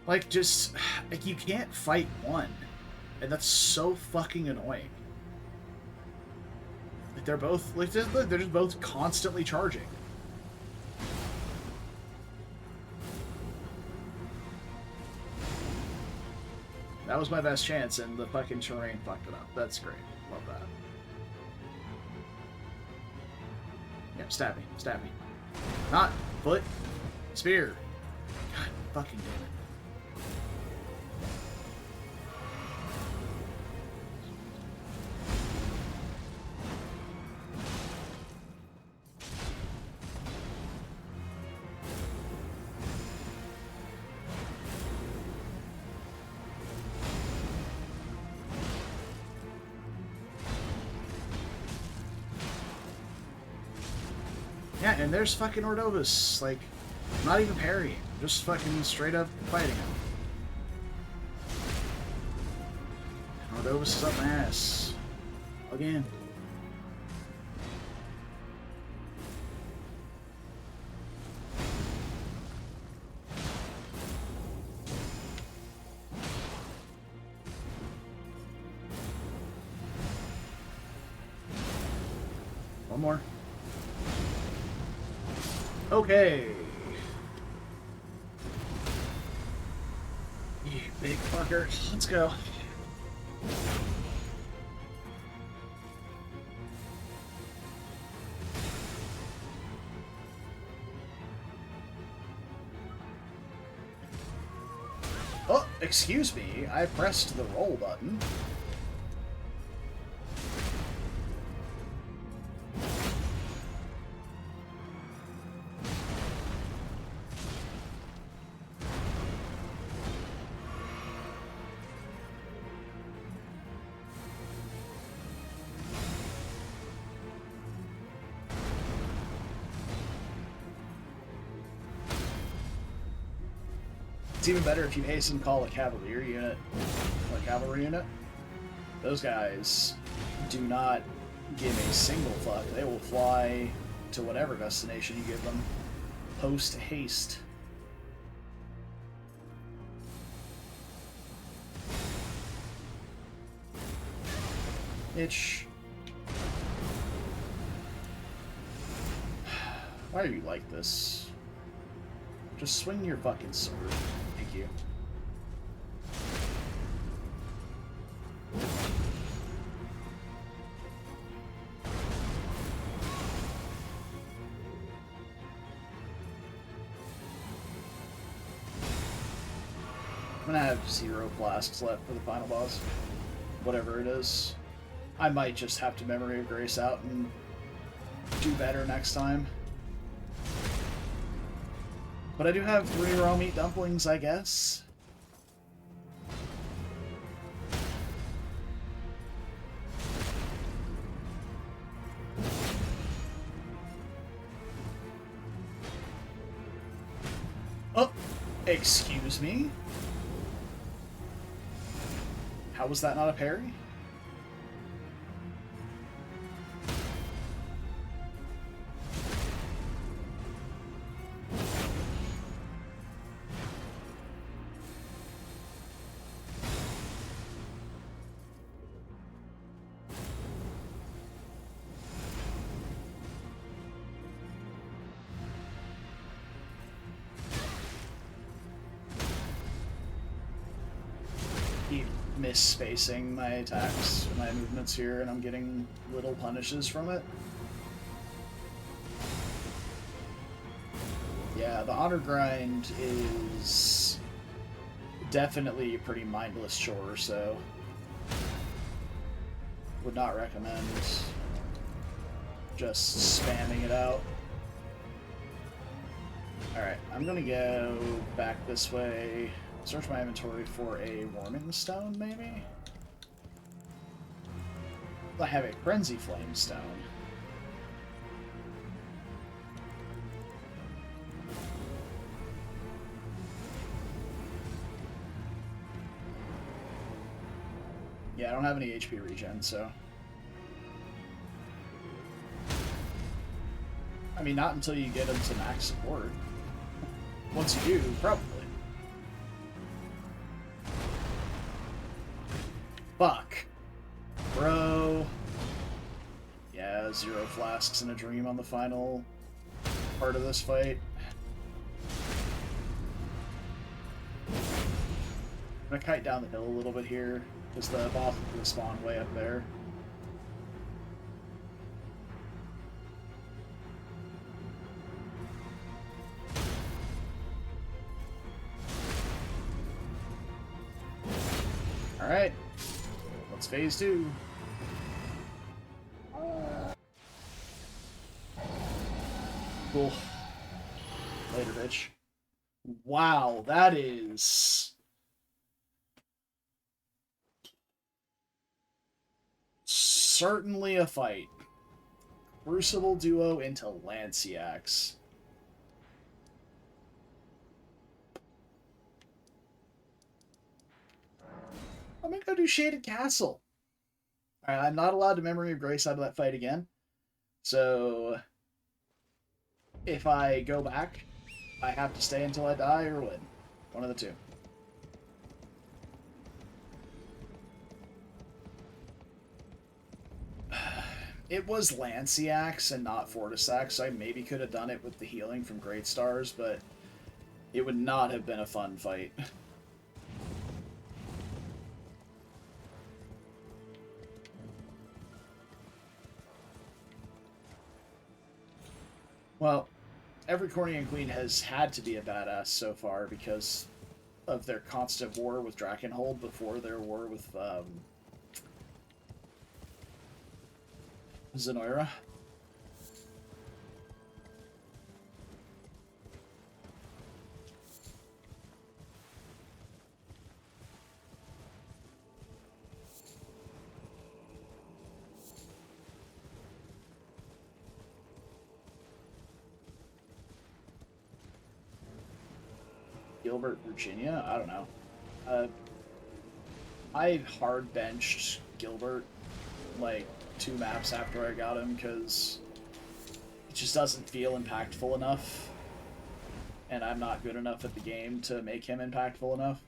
Like, just... Like, you can't fight one. And that's so fucking annoying. Like, they're both... Like, they're just both constantly charging. That was my best chance, and the fucking terrain fucked it up. That's great. Love that. Yeah, stab me. Stab me. Not foot. Spear. God fucking damn it. Yeah, and there's fucking Ordovus, like, not even parrying, just fucking straight up fighting him. Ordovus is up my ass. Again. One more. Okay. You big fucker. Let's go. Oh, excuse me. I pressed the roll button. It's even better if you hasten call a cavalry unit. Those guys do not give a single fuck. They will fly to whatever destination you give them. Post haste. Itch. Why are you like this? Just swing your fucking sword. Thank you. I'm gonna have 0 flasks left for the final boss. Whatever it is. I might just have to Memory of Grace out and do better next time. But I do have 3 raw meat dumplings, I guess. Oh, excuse me? How was that not a parry? Keep misspacing my attacks, my movements here, and I'm getting little punishes from it. Yeah, the honor grind is definitely a pretty mindless chore, so would not recommend just spamming it out. Alright, I'm gonna go back this way. Search my inventory for a warming stone, maybe? I have a frenzy flame stone. Yeah, I don't have any HP regen, so... I mean, not until you get into max support. Once you do, probably. Fuck. Bro. Yeah, 0 flasks in a dream on the final part of this fight. I'm gonna kite down the hill a little bit here, because the boss is gonna spawn way up there. Alright. What's phase 2? Cool. Later, bitch. Wow, that is... certainly a fight. Crucible duo into Lanciax. I'm gonna go do Shaded Castle. Alright, I'm not allowed to Memory of Grace out of that fight again. So... if I go back, I have to stay until I die or win. One of the two. It was Lanciax and not Fortisax, so I maybe could have done it with the healing from Great Stars, but it would not have been a fun fight. Well, every Cornian Queen has had to be a badass so far because of their constant war with Drakenhold before their war with Zenoira. Gilbert, Virginia? I don't know. Uh, I hard benched Gilbert like 2 maps after I got him because it just doesn't feel impactful enough, and I'm not good enough at the game to make him impactful enough.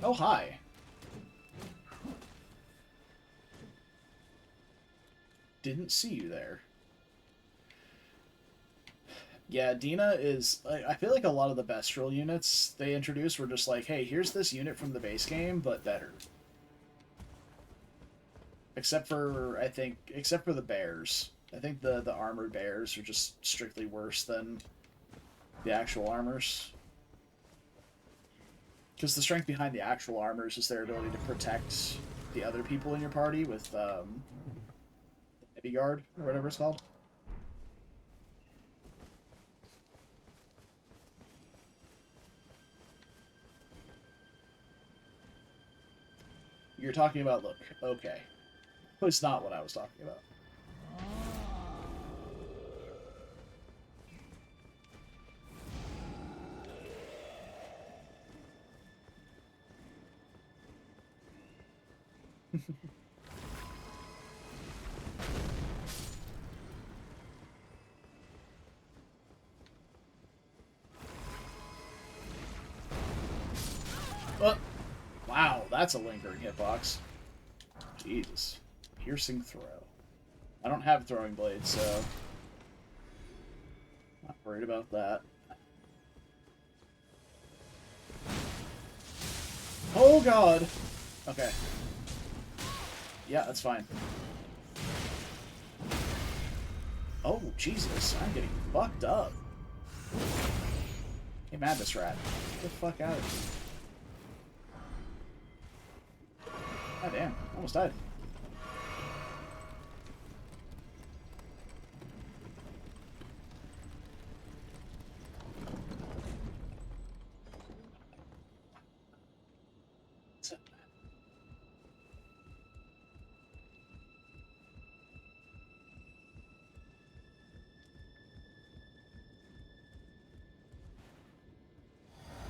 Oh, hi. Didn't see you there. Yeah, Dina is... I feel like a lot of the Bestial units they introduced were just like, hey, here's this unit from the base game, but better. Except for, I think, except for the bears. I think the armored bears are just strictly worse than the actual armors. Because the strength behind the actual armors is their ability to protect the other people in your party with heavy guard, or whatever it's called. You're talking about, look, okay. It's not what I was talking about. Wow, that's a lingering hitbox. Jesus. Piercing throw. I don't have throwing blades, so... not worried about that. Oh god! Okay. Yeah, that's fine. Oh, Jesus. I'm getting fucked up. Hey, Madness Rat. Get the fuck out of here. God damn. Almost died.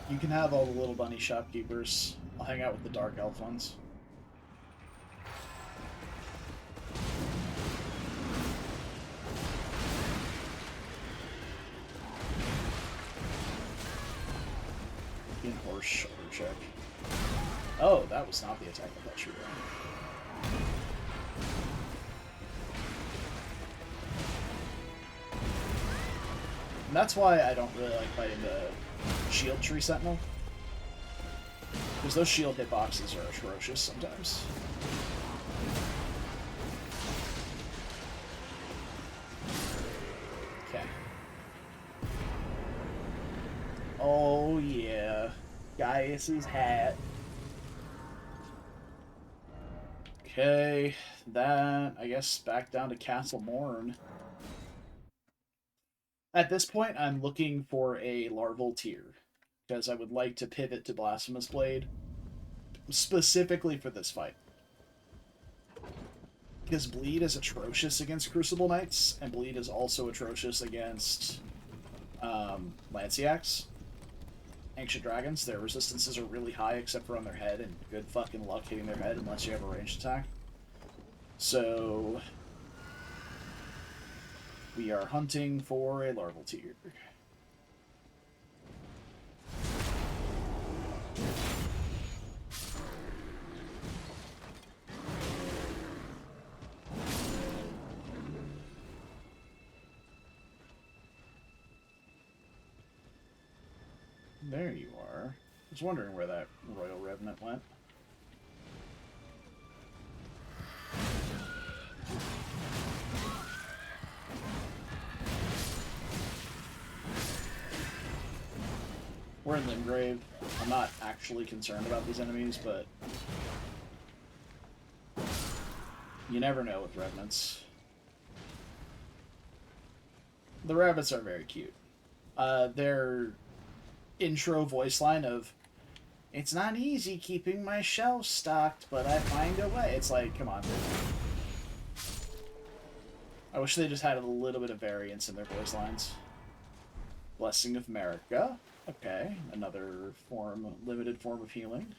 You can have all the little bunny shopkeepers. I'll hang out with the dark elf ones. Horse shoulder check. Oh, that was not the attack I thought you were doing. And that's why I don't really like fighting the shield tree sentinel. Because those shield hitboxes are atrocious sometimes. Okay. Oh yeah. Gaius's hat. Okay, that, I guess, back down to Castle Morn. At this point, I'm looking for a larval tier, because I would like to pivot to Blasphemous Blade, specifically for this fight. Because Bleed is atrocious against Crucible Knights, and Bleed is also atrocious against Lanciacs. Ancient Dragons, their resistances are really high except for on their head, and good fucking luck hitting their head unless you have a ranged attack. So... we are hunting for a larval tier. There you are. I was wondering where that Royal Revenant went. We're in Limgrave. I'm not actually concerned about these enemies, but you never know with Revenants. The rabbits are very cute. Their intro voice line of, "It's not easy keeping my shelves stocked, but I find a way." It's like, come on, dude. I wish they just had a little bit of variance in their voice lines. Blessing of America. Okay, another limited form of healing.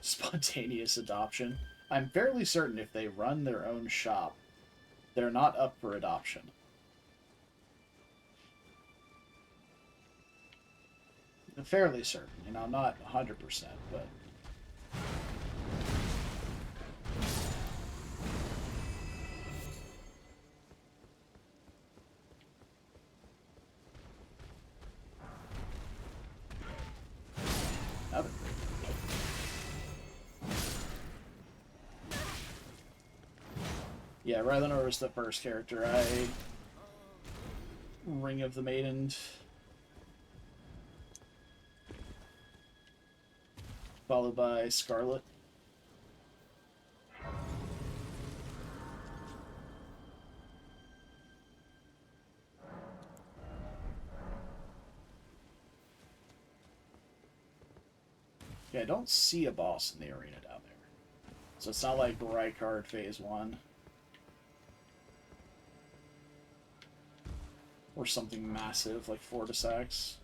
Spontaneous adoption. I'm fairly certain if they run their own shop, they're not up for adoption. I'm fairly certain, you know, not 100%, but... Another. Yeah, Rylanor was the first character I... Ring of the Maiden. Followed by Scarlet. Yeah, I don't see a boss in the arena down there. So it's not like Rykard Phase 1. Or something massive like Fortisax.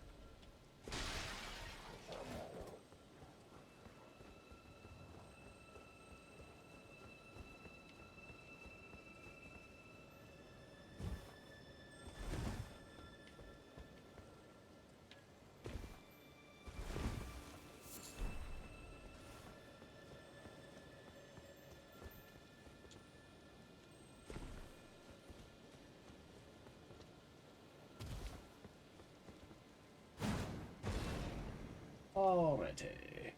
Alrighty.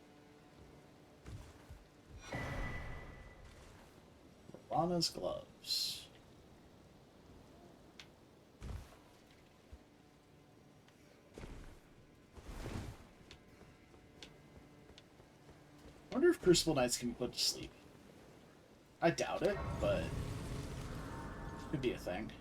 Lana's gloves. I wonder if Crucible Knights can be put to sleep. I doubt it, but could be a thing.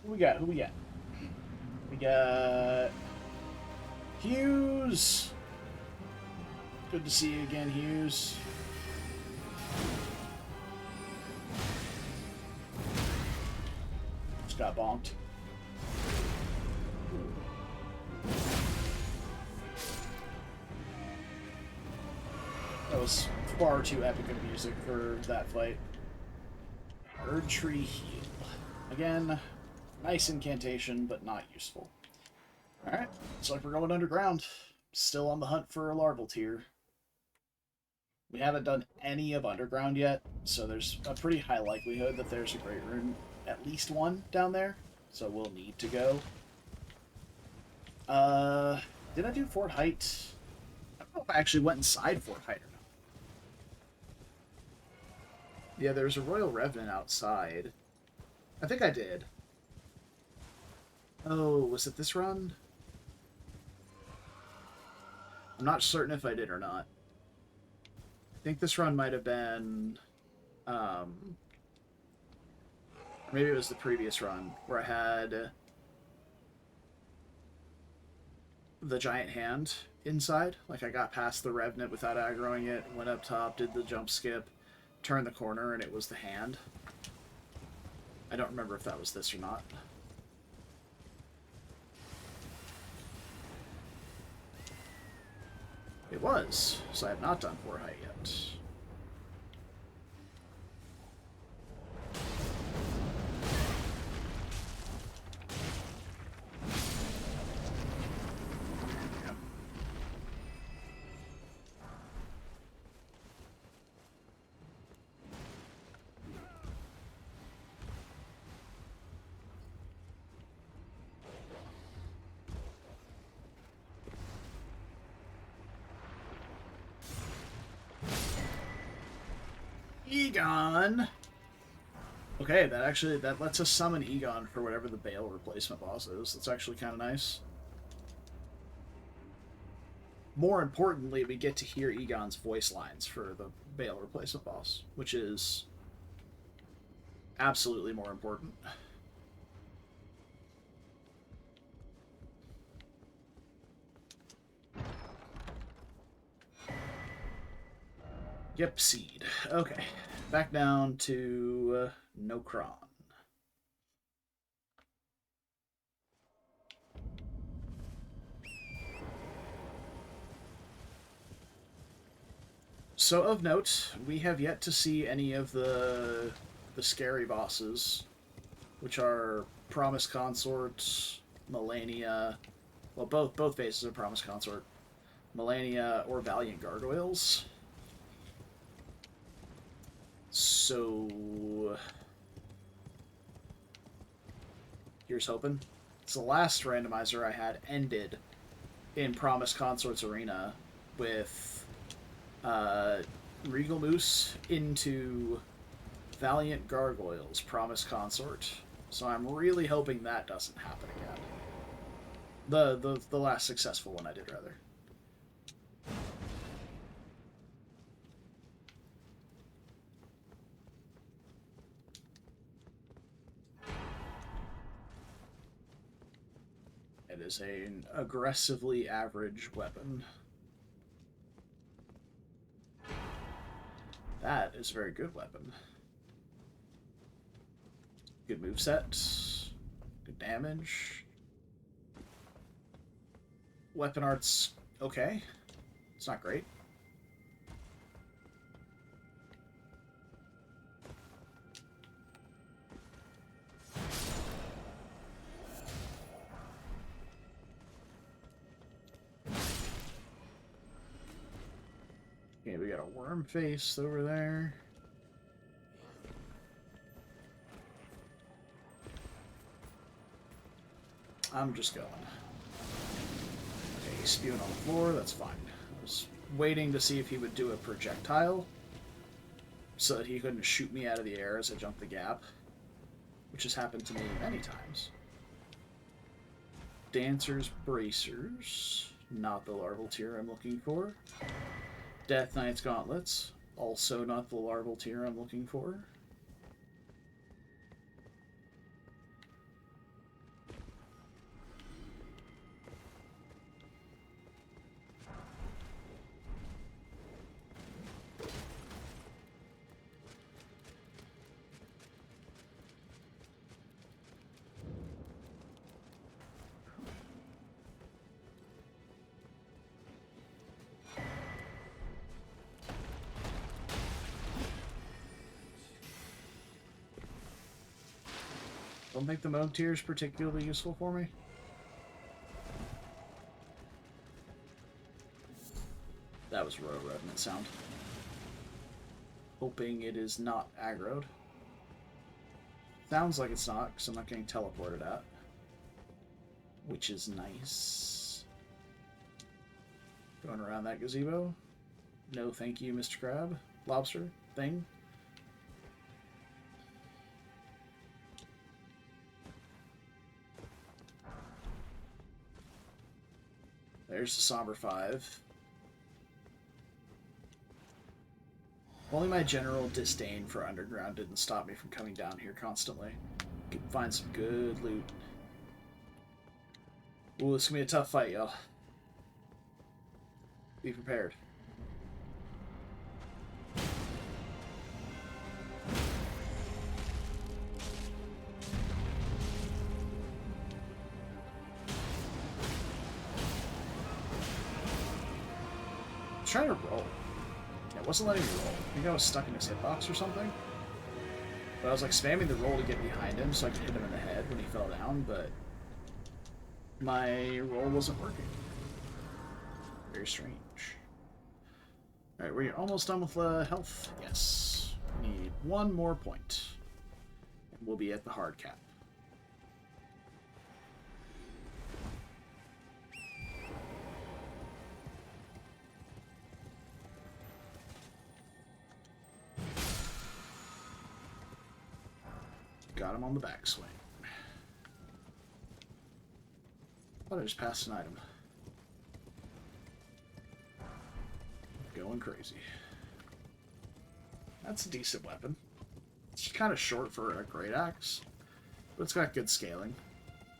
Who we got? Who we got? We got Hughes. Good to see you again, Hughes. Just got bonked. That was far too epic of music for that fight. Erdtree Heal. Again, nice incantation, but not useful. Alright, looks like we're going underground. Still on the hunt for a larval tier. We haven't done any of underground yet, so there's a pretty high likelihood that there's a great rune, at least one, down there. So we'll need to go. Did I do Fort Height? I don't know if I actually went inside Fort Height or not. Yeah, there's a Royal Revenant outside. I think I did. Oh, was it this run? I'm not certain if I did or not. I think this run might have been... maybe it was the previous run, where I had the giant hand inside. Like, I got past the Revenant without aggroing it, went up top, did the jump skip, turned the corner, and it was the hand. I don't remember if that was this or not. It was, so I have not done Fort Height yet. Egon! Okay, that lets us summon Egon for whatever the Bale replacement boss is. That's actually kind of nice. More importantly, we get to hear Egon's voice lines for the Bale replacement boss, which is absolutely more important. Yep, seed. Okay, back down to Nokron. So of note, we have yet to see any of the scary bosses, which are Promised Consort, Melania, well both phases of Promised Consort, Melania or Valiant Gargoyles. So here's hoping. It's the last randomizer I had ended in Promised Consort's arena with Regal Moose into Valiant Gargoyles, Promised Consort. So I'm really hoping that doesn't happen again. The last successful one I did, rather. It is an aggressively average weapon. That is a very good weapon. Good moveset. Good damage. Weapon art's okay. It's not great. Okay, we got a worm face over there. I'm just going. Okay, he's spewing on the floor, that's fine. I was waiting to see if he would do a projectile so that he couldn't shoot me out of the air as I jumped the gap, which has happened to me many times. Dancer's Bracers, not the larval tier I'm looking for. Death Knight's Gauntlets, also not the larval tier I'm looking for. Don't think the Moog tier is particularly useful for me. That was Royal Revenant sound. Hoping it is not aggroed. Sounds like it's not, because I'm not getting teleported at. Which is nice. Going around that gazebo. No thank you, Mr. Crab. Lobster thing. There's the Somber 5. Only my general disdain for Underground didn't stop me from coming down here constantly. Could find some good loot. Ooh, this is gonna be a tough fight, y'all. Be prepared. Trying to roll. Yeah, it wasn't letting me roll. I think I was stuck in his hitbox or something. But I was like spamming the roll to get behind him so I could hit him in the head when he fell down, but my roll wasn't working. Very strange. Alright, we're almost done with health. Yes. We need one more point. And we'll be at the hard cap. got him on the backswing. Thought I just passed an item. Going crazy. That's a decent weapon. It's kind of short for a great axe, but it's got good scaling.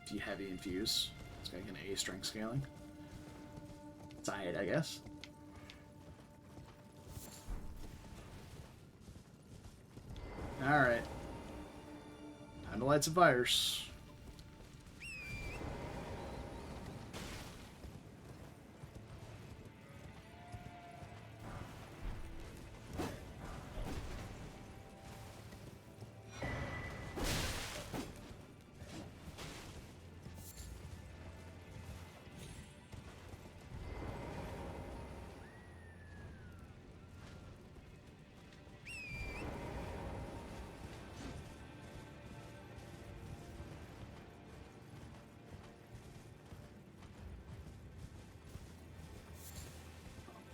If you heavy infuse, it's got like an A strength scaling. It's alright, I guess. Alright. Time to light some fires.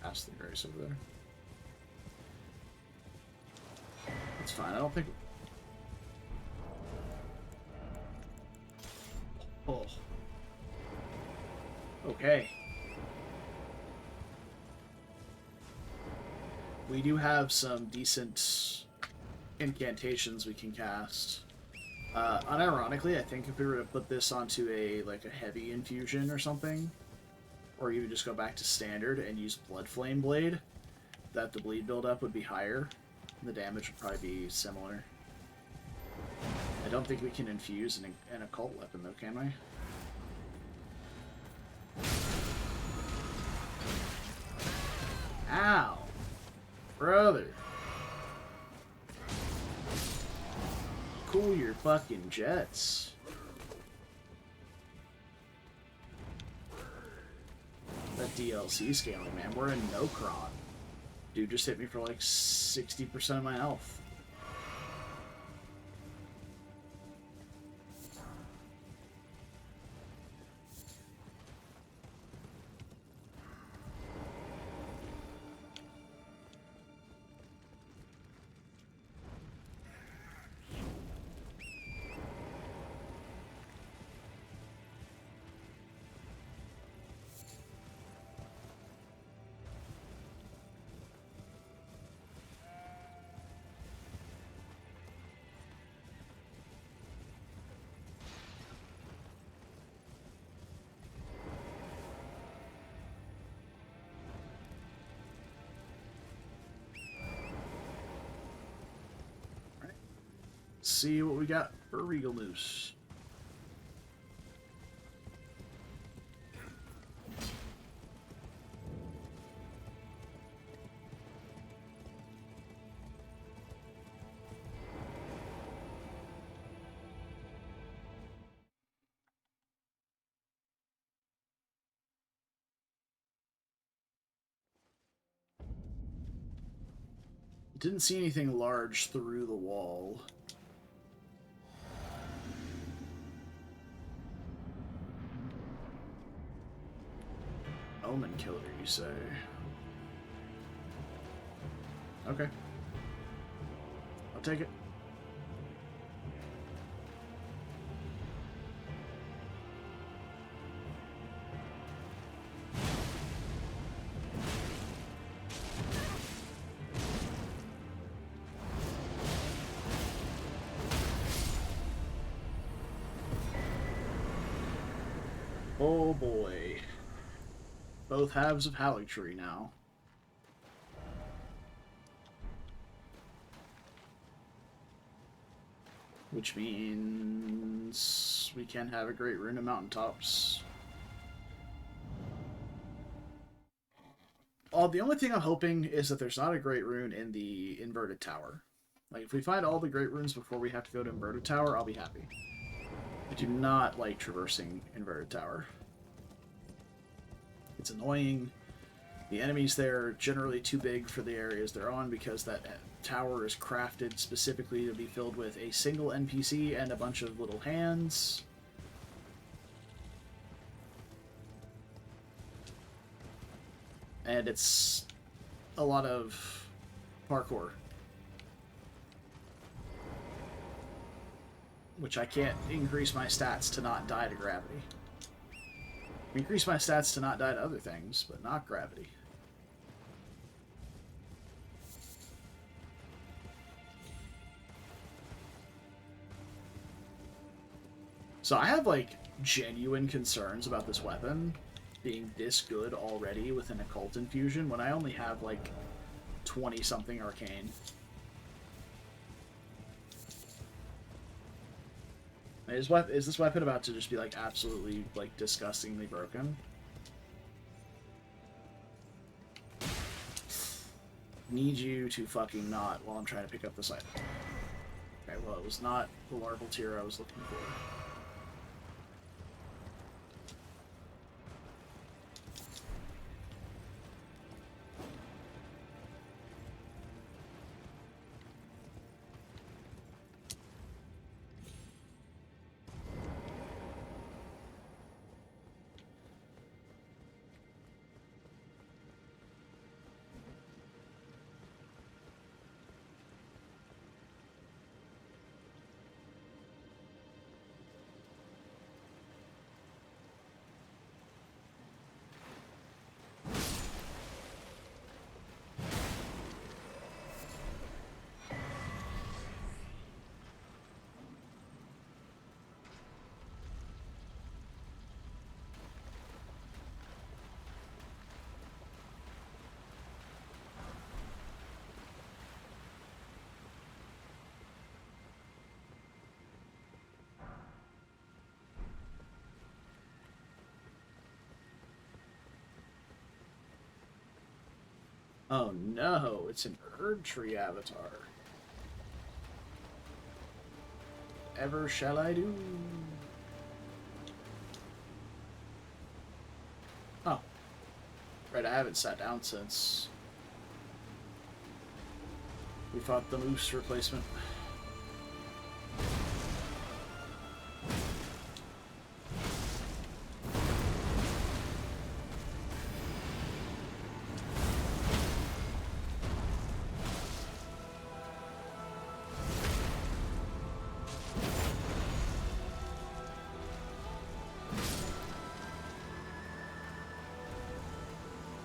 Past the grace over there. That's fine. I don't think. Oh. Okay. We do have some decent incantations we can cast. Unironically, I think if we were to put this onto a heavy infusion or something, or even just go back to standard and use Blood Flame Blade, that the bleed buildup would be higher. The damage would probably be similar. I don't think we can infuse an occult weapon, though, can we? Ow! Brother! Cool your fucking jets. That DLC scaling, man. We're in no cron. Dude just hit me for like 60% of my health. See what we got for Regal News. Didn't see anything large through the wall. Omen killer, you say? Okay. I'll take it. Oh boy. Both halves of Haligtree now. Which means we can have a great rune of mountaintops. The only thing I'm hoping is that there's not a great rune in the inverted tower. Like, if we find all the great runes before we have to go to inverted tower, I'll be happy. I do not like traversing inverted tower. It's annoying. The enemies there are generally too big for the areas they're on because that tower is crafted specifically to be filled with a single NPC and a bunch of little hands. And it's a lot of parkour. which I can't increase my stats to not die to gravity. Increase my stats to not die to other things, but not gravity. So I have, like, genuine concerns about this weapon being this good already with an occult infusion when I only have, like, 20-something arcane. Is this weapon about to just be, like, absolutely, like, disgustingly broken? Need you to fucking not while I'm trying to pick up this item. Okay, well, it was not the larval tier I was looking for. Oh no, it's an Erdtree avatar. Ever shall I do? Oh. Right, I haven't sat down since we fought the moose replacement.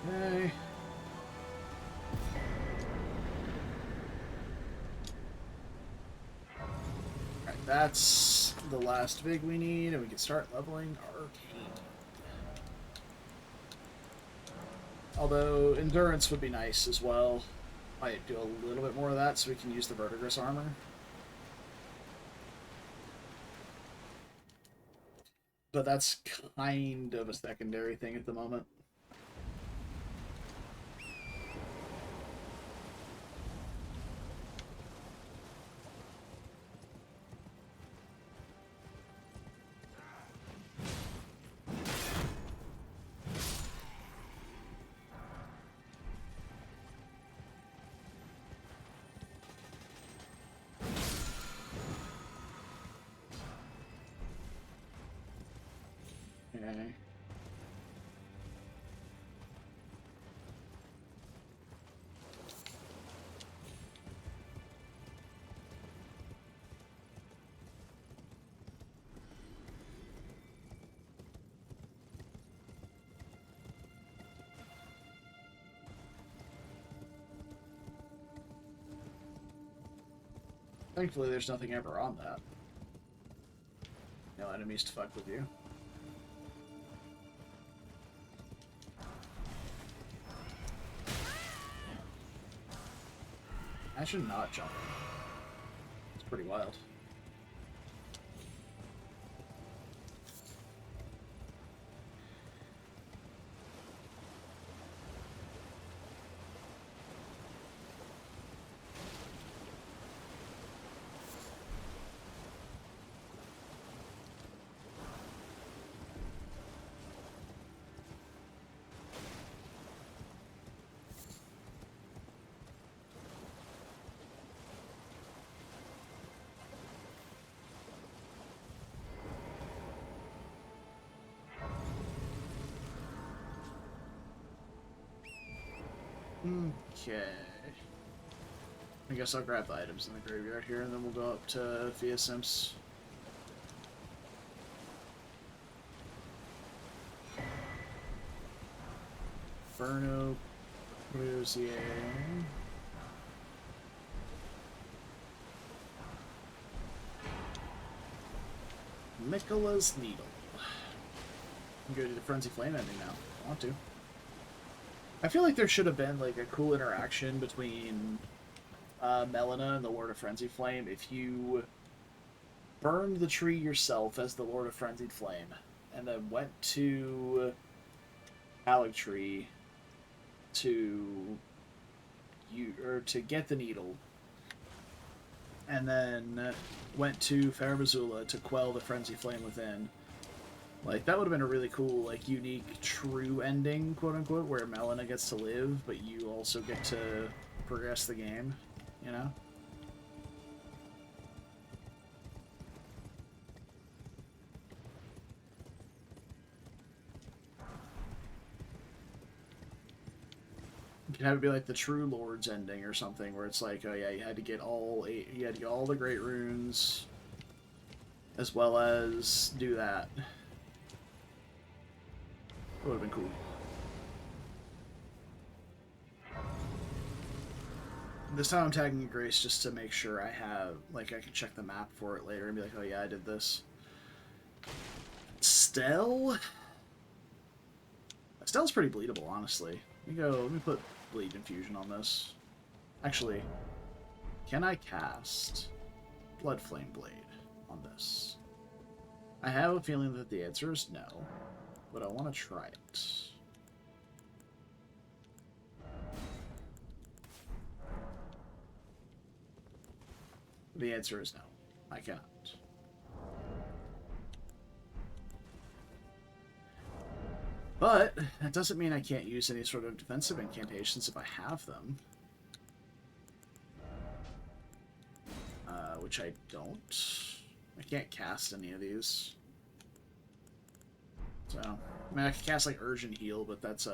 Okay. Alright, that's the last big we need, and we can start leveling Arcane. Although, Endurance would be nice as well. Might do a little bit more of that so we can use the Verdigris armor. But that's kind of a secondary thing at the moment. Okay. Thankfully, there's nothing ever on that. No enemies to fuck with you. I should not jump. It's pretty wild. Okay. I guess I'll grab the items in the graveyard here, and then we'll go up to Thea Sims. Inferno Crucier. Nicola's Needle. I'm going to do the Frenzy Flame ending now. I want to. I feel like there should have been like a cool interaction between Melina and the Lord of Frenzied Flame if you burned the tree yourself as the Lord of Frenzied Flame and then went to Tree to get the needle, and then went to Faramazula to quell the frenzy flame within. Like, that would have been a really cool, like, unique, true ending, quote-unquote, where Melina gets to live, but you also get to progress the game, you know? You can have it be like the True Lord's ending or something, where it's like, oh yeah, you had to get all the great runes, as well as do that. It would have been cool. This time I'm tagging Grace just to make sure I have, like, I can check the map for it later and be like, oh yeah, I did this. Stell? Stell's pretty bleedable, honestly. Let me put Bleed Infusion on this. Actually, can I cast Blood Flame Blade on this? I have a feeling that the answer is no, but I want to try it. The answer is no. I cannot. But that doesn't mean I can't use any sort of defensive incantations if I have them. Which I don't. I can't cast any of these. So, I mean, I can cast, like, Urgent Heal, but that's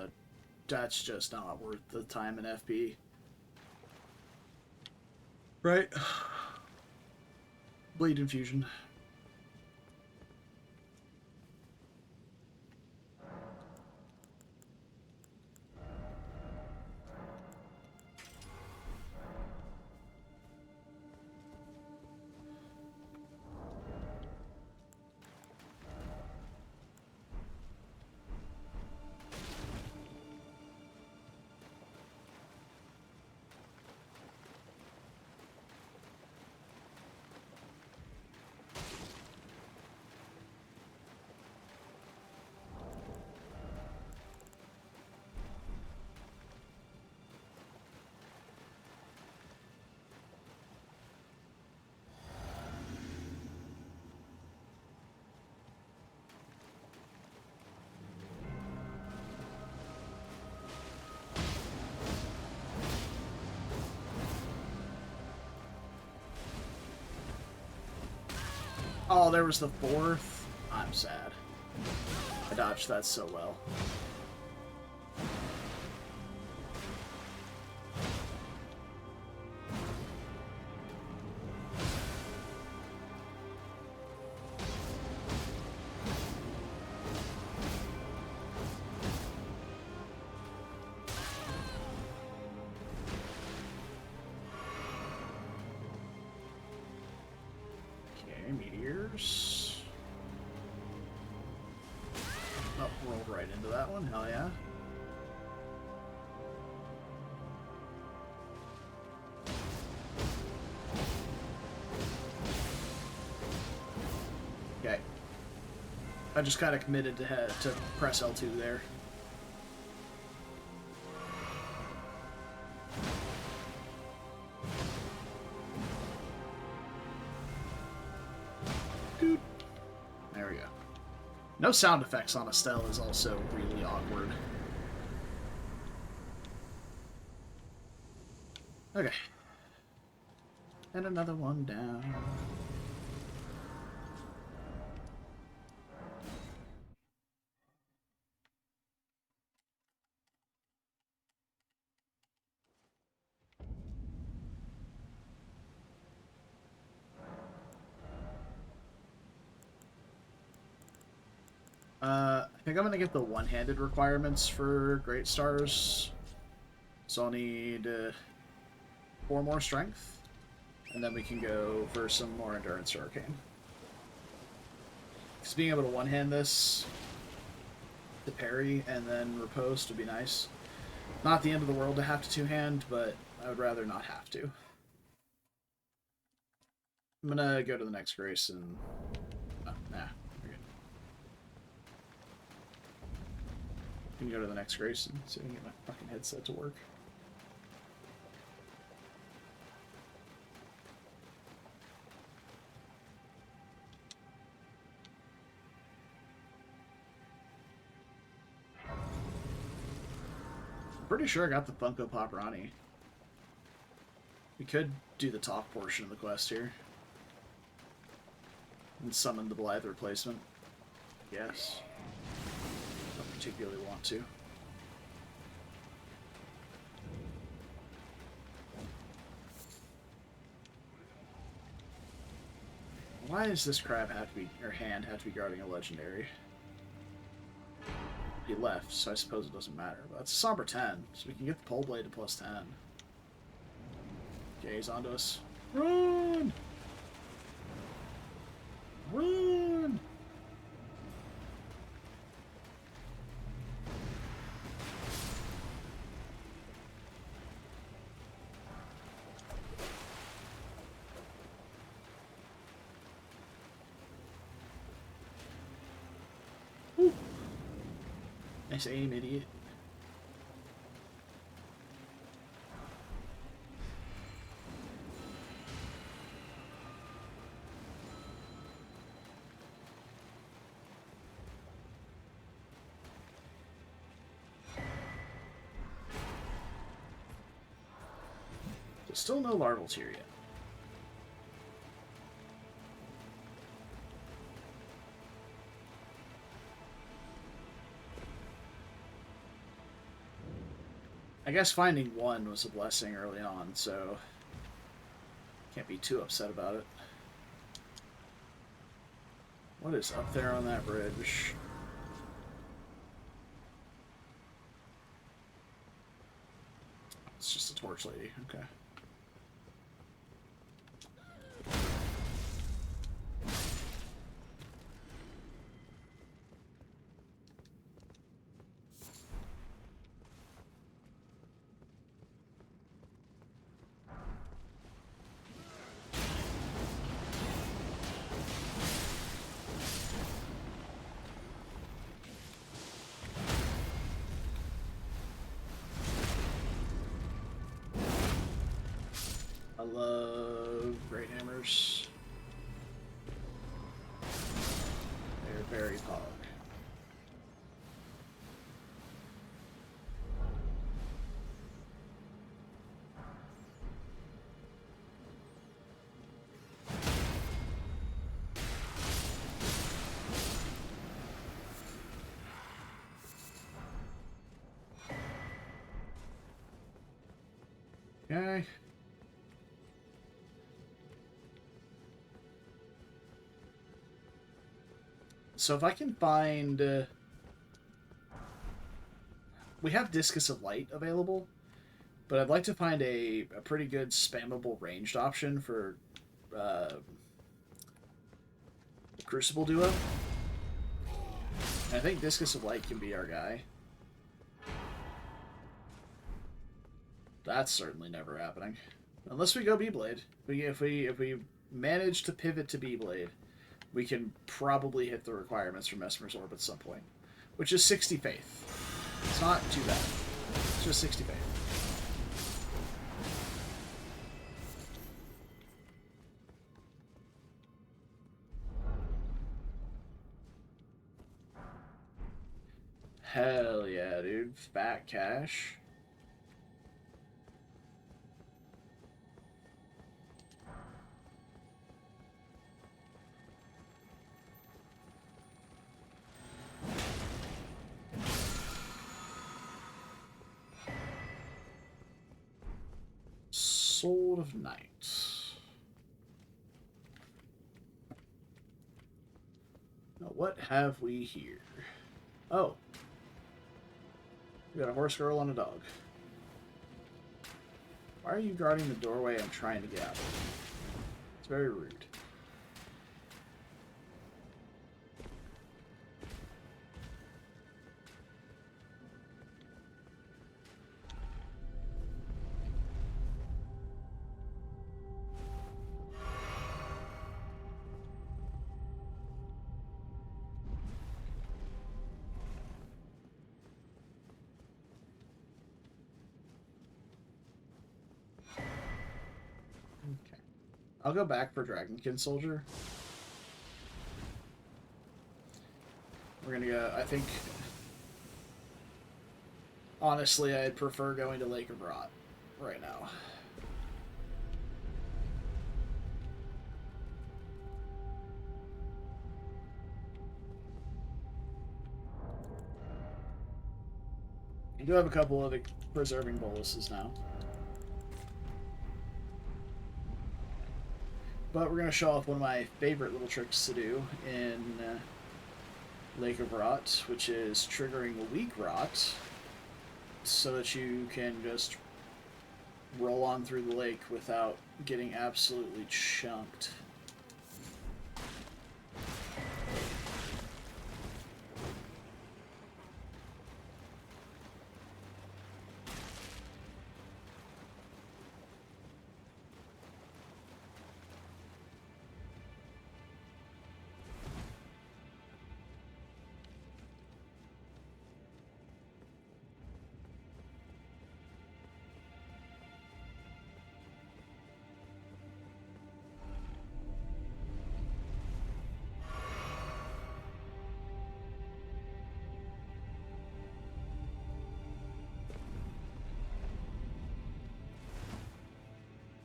just not worth the time in FP. Right? Bleed Infusion. Oh, there was the fourth. I'm sad. I dodged that so well. Meteors. Oh, rolled right into that one. Hell yeah. Okay. I just kind of committed to press L2 there. There we go. No sound effects on Estelle is also really awkward. Okay. And another one down. I think I'm gonna get the one-handed requirements for Great Stars. So I'll need 4 more strength, and then we can go for some more endurance or arcane. Because being able to one-hand this, the parry, and then riposte would be nice. Not the end of the world to have to two-hand, but I would rather not have to. I'm gonna go to the next grace and... Oh, nah. We're good. I can go to the next grace and see if I can get my fucking headset to work. I'm pretty sure I got the Funko Pop Ronnie. We could do the talk portion of the quest here. And summon the Blythe replacement. Yes. Don't particularly want to. Why does this crab have to be, or hand have to be guarding a legendary? He left, so I suppose it doesn't matter. But it's a somber 10, so we can get the pole blade to plus 10. Okay, he's onto us. Run! Run! Woo. Nice aim, idiot. Still no larvals here yet. I guess finding one was a blessing early on, so can't be too upset about it. What is up there on that bridge? It's just a torch lady, okay. I love great hammers. They're very pog. Okay. So if I can find... we have Discus of Light available, but I'd like to find a pretty good spammable ranged option for the Crucible duo. And I think Discus of Light can be our guy. That's certainly never happening. Unless we go Beyblade. If we manage to pivot to Beyblade, we can probably hit the requirements for Messmer's Orb at some point. Which is 60 faith. It's not too bad. It's just 60 faith. Hell yeah, dude. Fat cash. Sword of Night. Now, what have we here? Oh. We got a horse girl and a dog. Why are you guarding the doorway I'm trying to get out of? It's very rude. Okay. I'll go back for Dragonkin Soldier. We're gonna go, I think... Honestly, I'd prefer going to Lake of Rot right now. I do have a couple of preserving boluses now. But we're going to show off one of my favorite little tricks to do in Lake of Rot, which is triggering weak rot so that you can just roll on through the lake without getting absolutely chunked.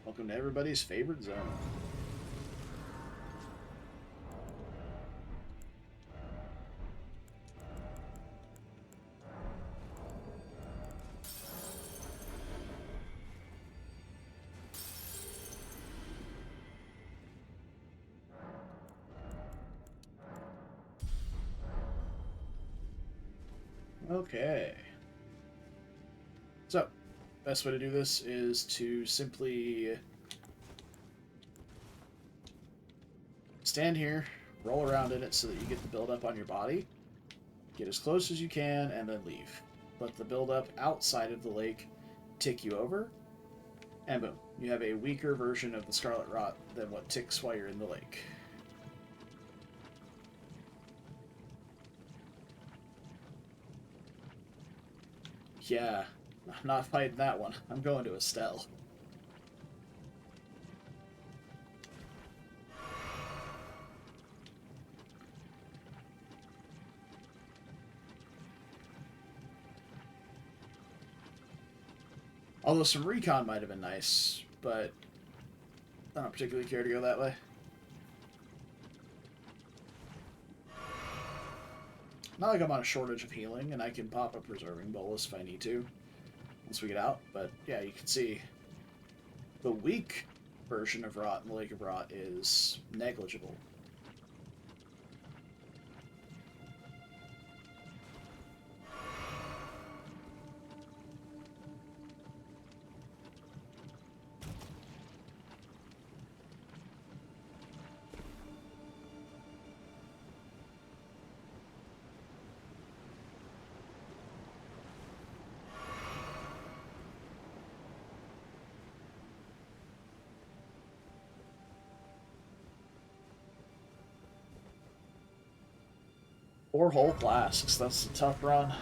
Welcome to everybody's favorite zone. Okay. So, best way to do this is to simply stand here, roll around in it so that you get the buildup on your body, get as close as you can, and then leave. Let the buildup outside of the lake tick you over, and boom. You have a weaker version of the Scarlet Rot than what ticks while you're in the lake. Yeah, I'm not fighting that one. I'm going to Estelle. Although some recon might have been nice, but I don't particularly care to go that way. Not like I'm on a shortage of healing, and I can pop a Preserving Bolus if I need to once we get out. But yeah, you can see the weak version of Rot in the Lake of Rot is negligible. Four whole flasks. That's a tough run.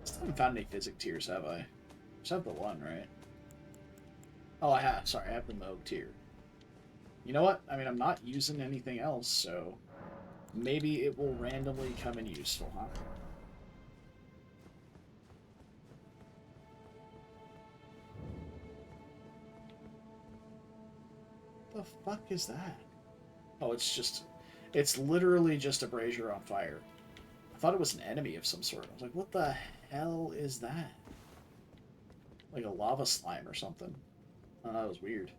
Still haven't found any Physic Tears, have I? Just have the one, right? Oh, I have. Sorry, I have the Moog Tier. You know what? I mean, I'm not using anything else, so maybe it will randomly come in useful, huh? The fuck is that? Oh, it's literally just a brazier on fire. I thought it was an enemy of some sort. I was like, what the hell is that? Like a lava slime or something. Oh, that was weird.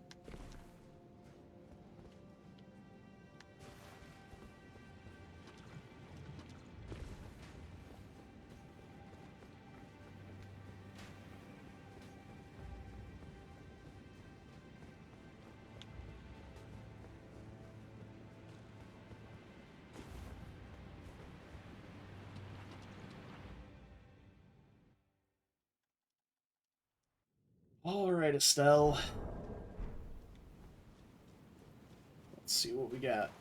All right, Estelle. Let's see what we got.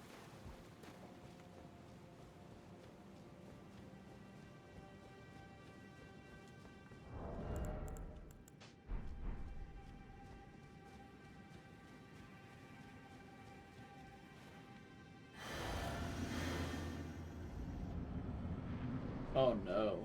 Oh no.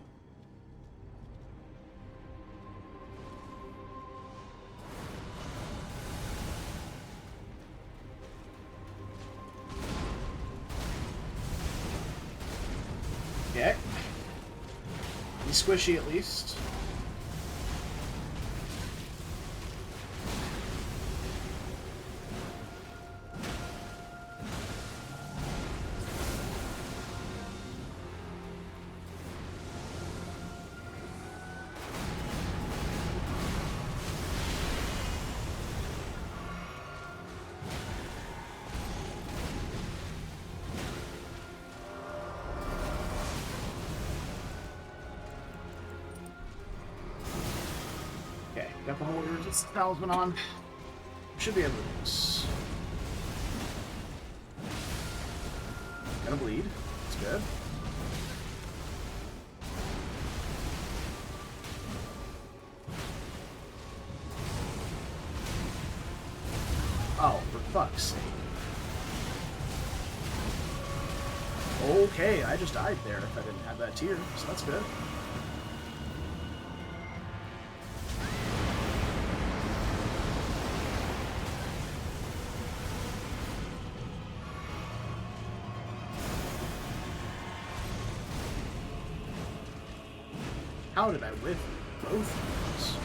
Okay. He's squishy at least. Okay, got the whole resistance talisman on. Should be able to do this. Gonna bleed. That's good. Oh, for fuck's sake. Okay, I just died there if I didn't have that tier, so that's good. How did I whiff both of those?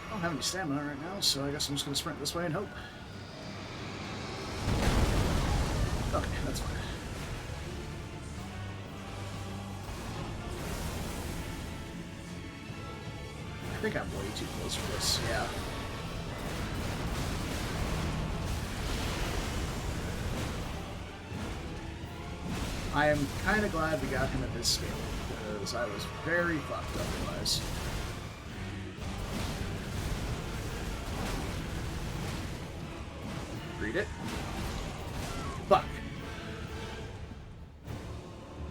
I don't have any stamina right now, so I guess I'm just going to sprint this way and hope. Okay, that's fine. I think I'm way too close for this, yeah. I am kind of glad we got him at this scale, because I was very fucked otherwise. Read it. Fuck.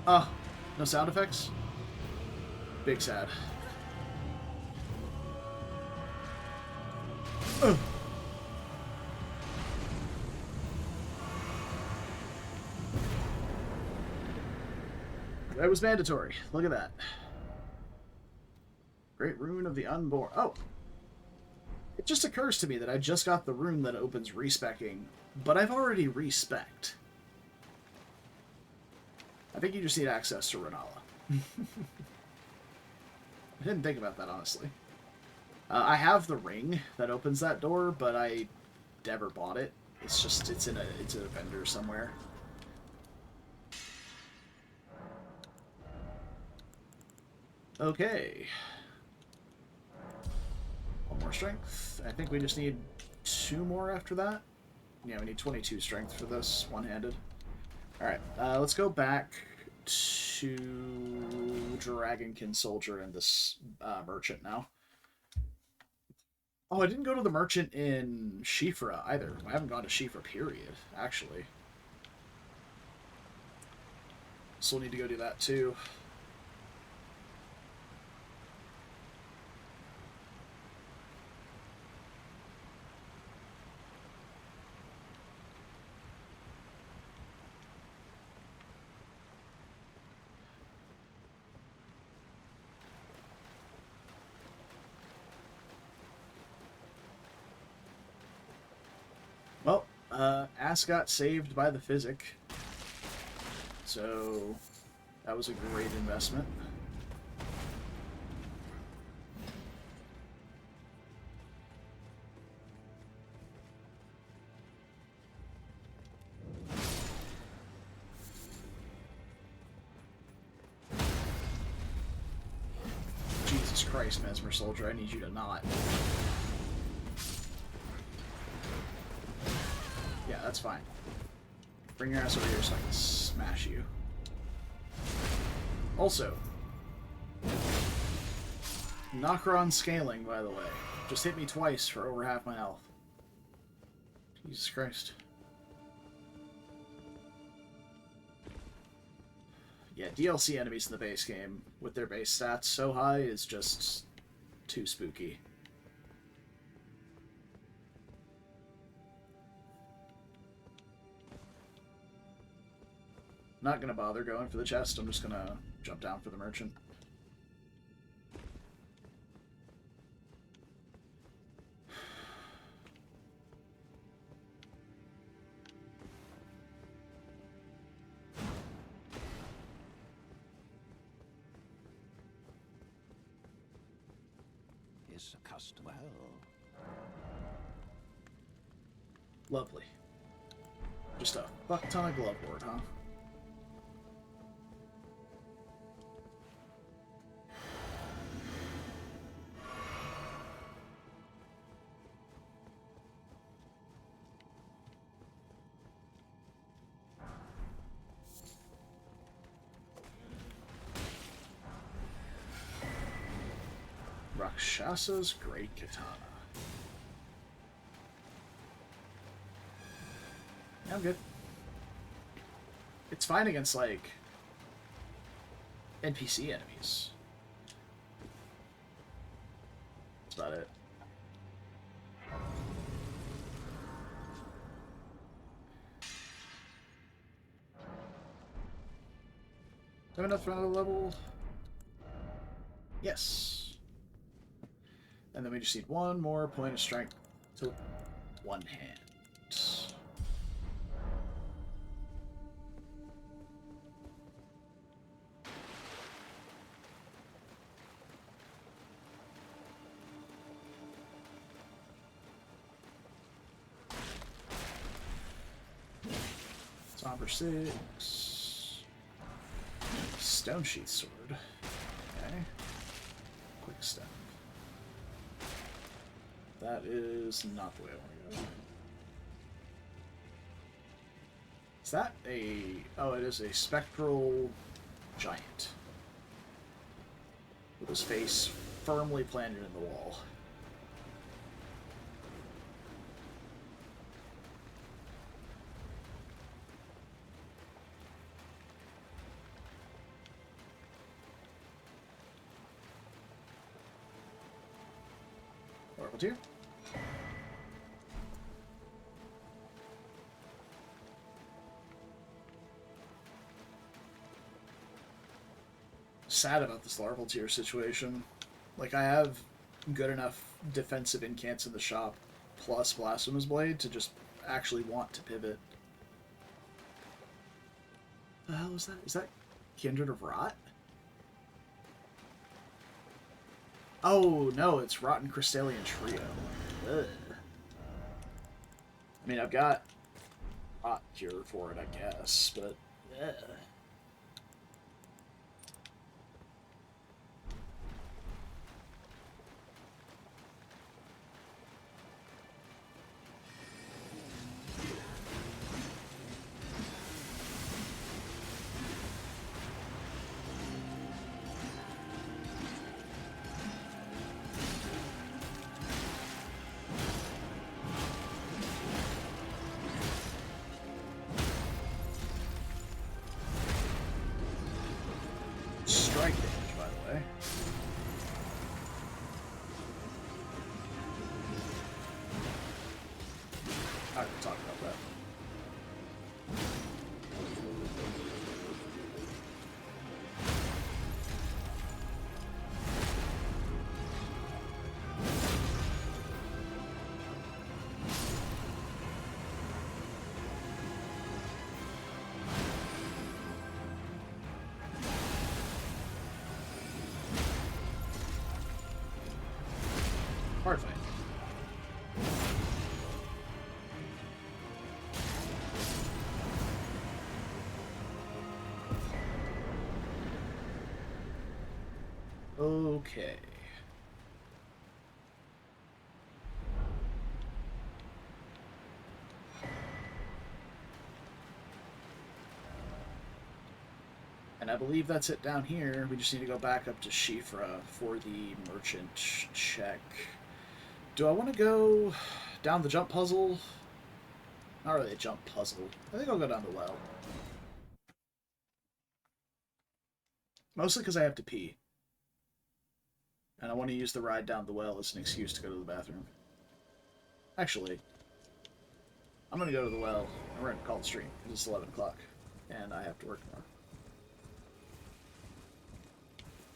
Oh, no sound effects? Big sad. Ugh. That was mandatory. Look at that. Great Rune of the Unborn. Oh! It just occurs to me that I just got the rune that opens respecking, but I've already respect. I think you just need access to Renala. I didn't think about that, honestly. I have the ring that opens that door, but I never bought it. It's just, it's in a vendor somewhere. Okay. One more strength. I think we just need 2 more after that. Yeah, we need 22 strength for this, one-handed. Alright, let's go back to Dragonkin Soldier and this merchant now. Oh, I didn't go to the merchant in Shifra either. I haven't gone to Shifra, period, actually. Still need to go do that too. Ass got saved by the physic. So that was a great investment. Jesus Christ, Messmer Soldier, I need you to not. Yeah, that's fine. Bring your ass over here so I can smash you. Also, Nocron scaling, by the way. Just hit me twice for over half my health. Jesus Christ. Yeah, DLC enemies in the base game, with their base stats so high, is just too spooky. Not gonna bother going for the chest, I'm just gonna jump down for the merchant. Is a custom. Well, Lovely. Just a fuck ton of glove board, huh? Rakshasa's Great Katana. Yeah, I'm good. It's fine against, like, NPC enemies. That's about it. Do I have enough for another level? Yes. And then we just need one more point of strength to one hand. Somber 6. Stone Sheath Sword. Okay. Quick step. That is not the way I want to go. Is that a... Oh, it is a spectral giant. With his face firmly planted in the wall. Level 2. Sad about this larval tier situation. Like, I have good enough defensive incants in the shop plus Blasphemous Blade to just actually want to pivot. The hell is that? Is that Kindred of Rot? Oh, no, it's Rotten Crystallian Trio. Ugh. I mean, I've got Hot Cure for it, I guess, but... Ugh. Hard fight. Okay. And I believe that's it down here. We just need to go back up to Shifra for the merchant check. Do I want to go down the jump puzzle? Not really a jump puzzle. I think I'll go down the well. Mostly because I have to pee. And I want to use the ride down the well as an excuse to go to the bathroom. Actually, I'm going to go to the well, and we're going to call the stream, because it's 11 o'clock, and I have to work tomorrow.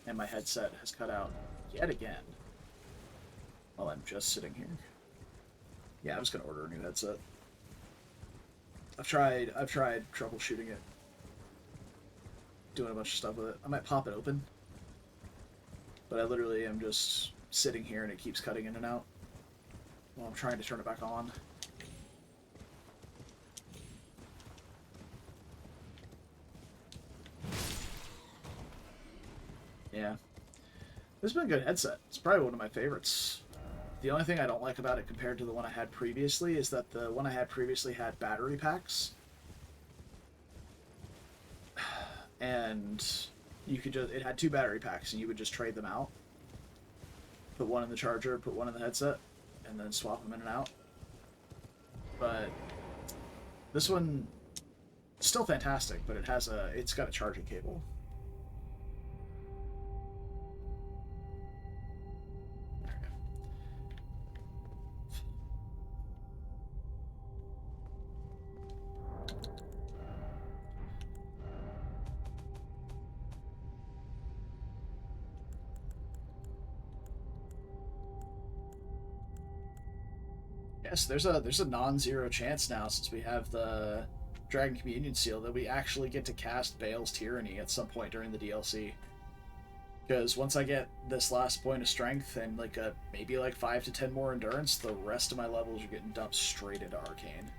And my headset has cut out yet again while I'm just sitting here. Yeah, I'm just going to order a new headset. I've tried troubleshooting it, doing a bunch of stuff with it. I might pop it open, but I literally am just sitting here and it keeps cutting in and out while I'm trying to turn it back on. Yeah. This has been a good headset. It's probably one of my favorites. The only thing I don't like about it compared to the one I had previously is that the one I had previously had battery packs. And you could just, it had 2 battery packs and you would just trade them out. Put one in the charger, put one in the headset, and then swap them in and out. But this one, still fantastic, but it's got a charging cable. Yes, there's a non-zero chance now, since we have the Dragon Communion Seal, that we actually get to cast Bale's Tyranny at some point during the DLC. Because once I get this last point of strength and maybe 5 to 10 more endurance, the rest of my levels are getting dumped straight into Arcane.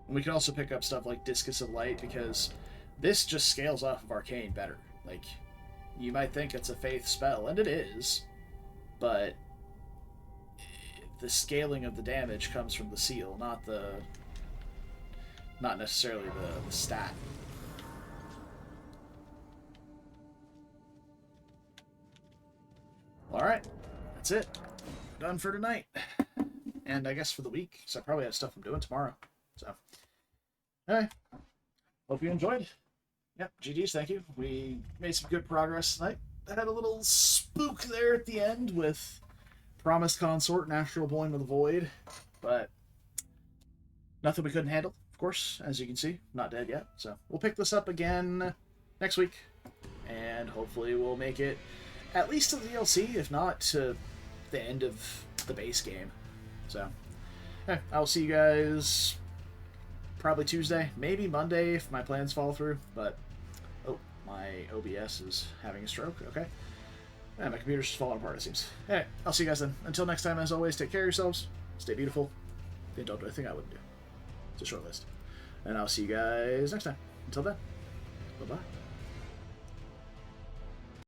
And we can also pick up stuff like Discus of Light, because this just scales off of Arcane better. You might think it's a faith spell, and it is, but the scaling of the damage comes from the seal, not necessarily the stat. Alright, that's it. Done for tonight. And I guess for the week, because I probably have stuff I'm doing tomorrow. So, alright. Hope you enjoyed. Yep, GG's, thank you. We made some good progress tonight. I had a little spook there at the end with Promised Consort, Natural Born of the Void, but nothing we couldn't handle, of course, as you can see. Not dead yet, so we'll pick this up again next week, and hopefully we'll make it at least to the DLC, if not to the end of the base game. So, I'll see you guys probably Tuesday, maybe Monday if my plans fall through, but oh, my OBS is having a stroke, okay. And my computer's just falling apart, it seems. Alright, I'll see you guys then. Until next time, as always, take care of yourselves, stay beautiful, and don't do anything I wouldn't do. It's a short list. And I'll see you guys next time. Until then, bye-bye.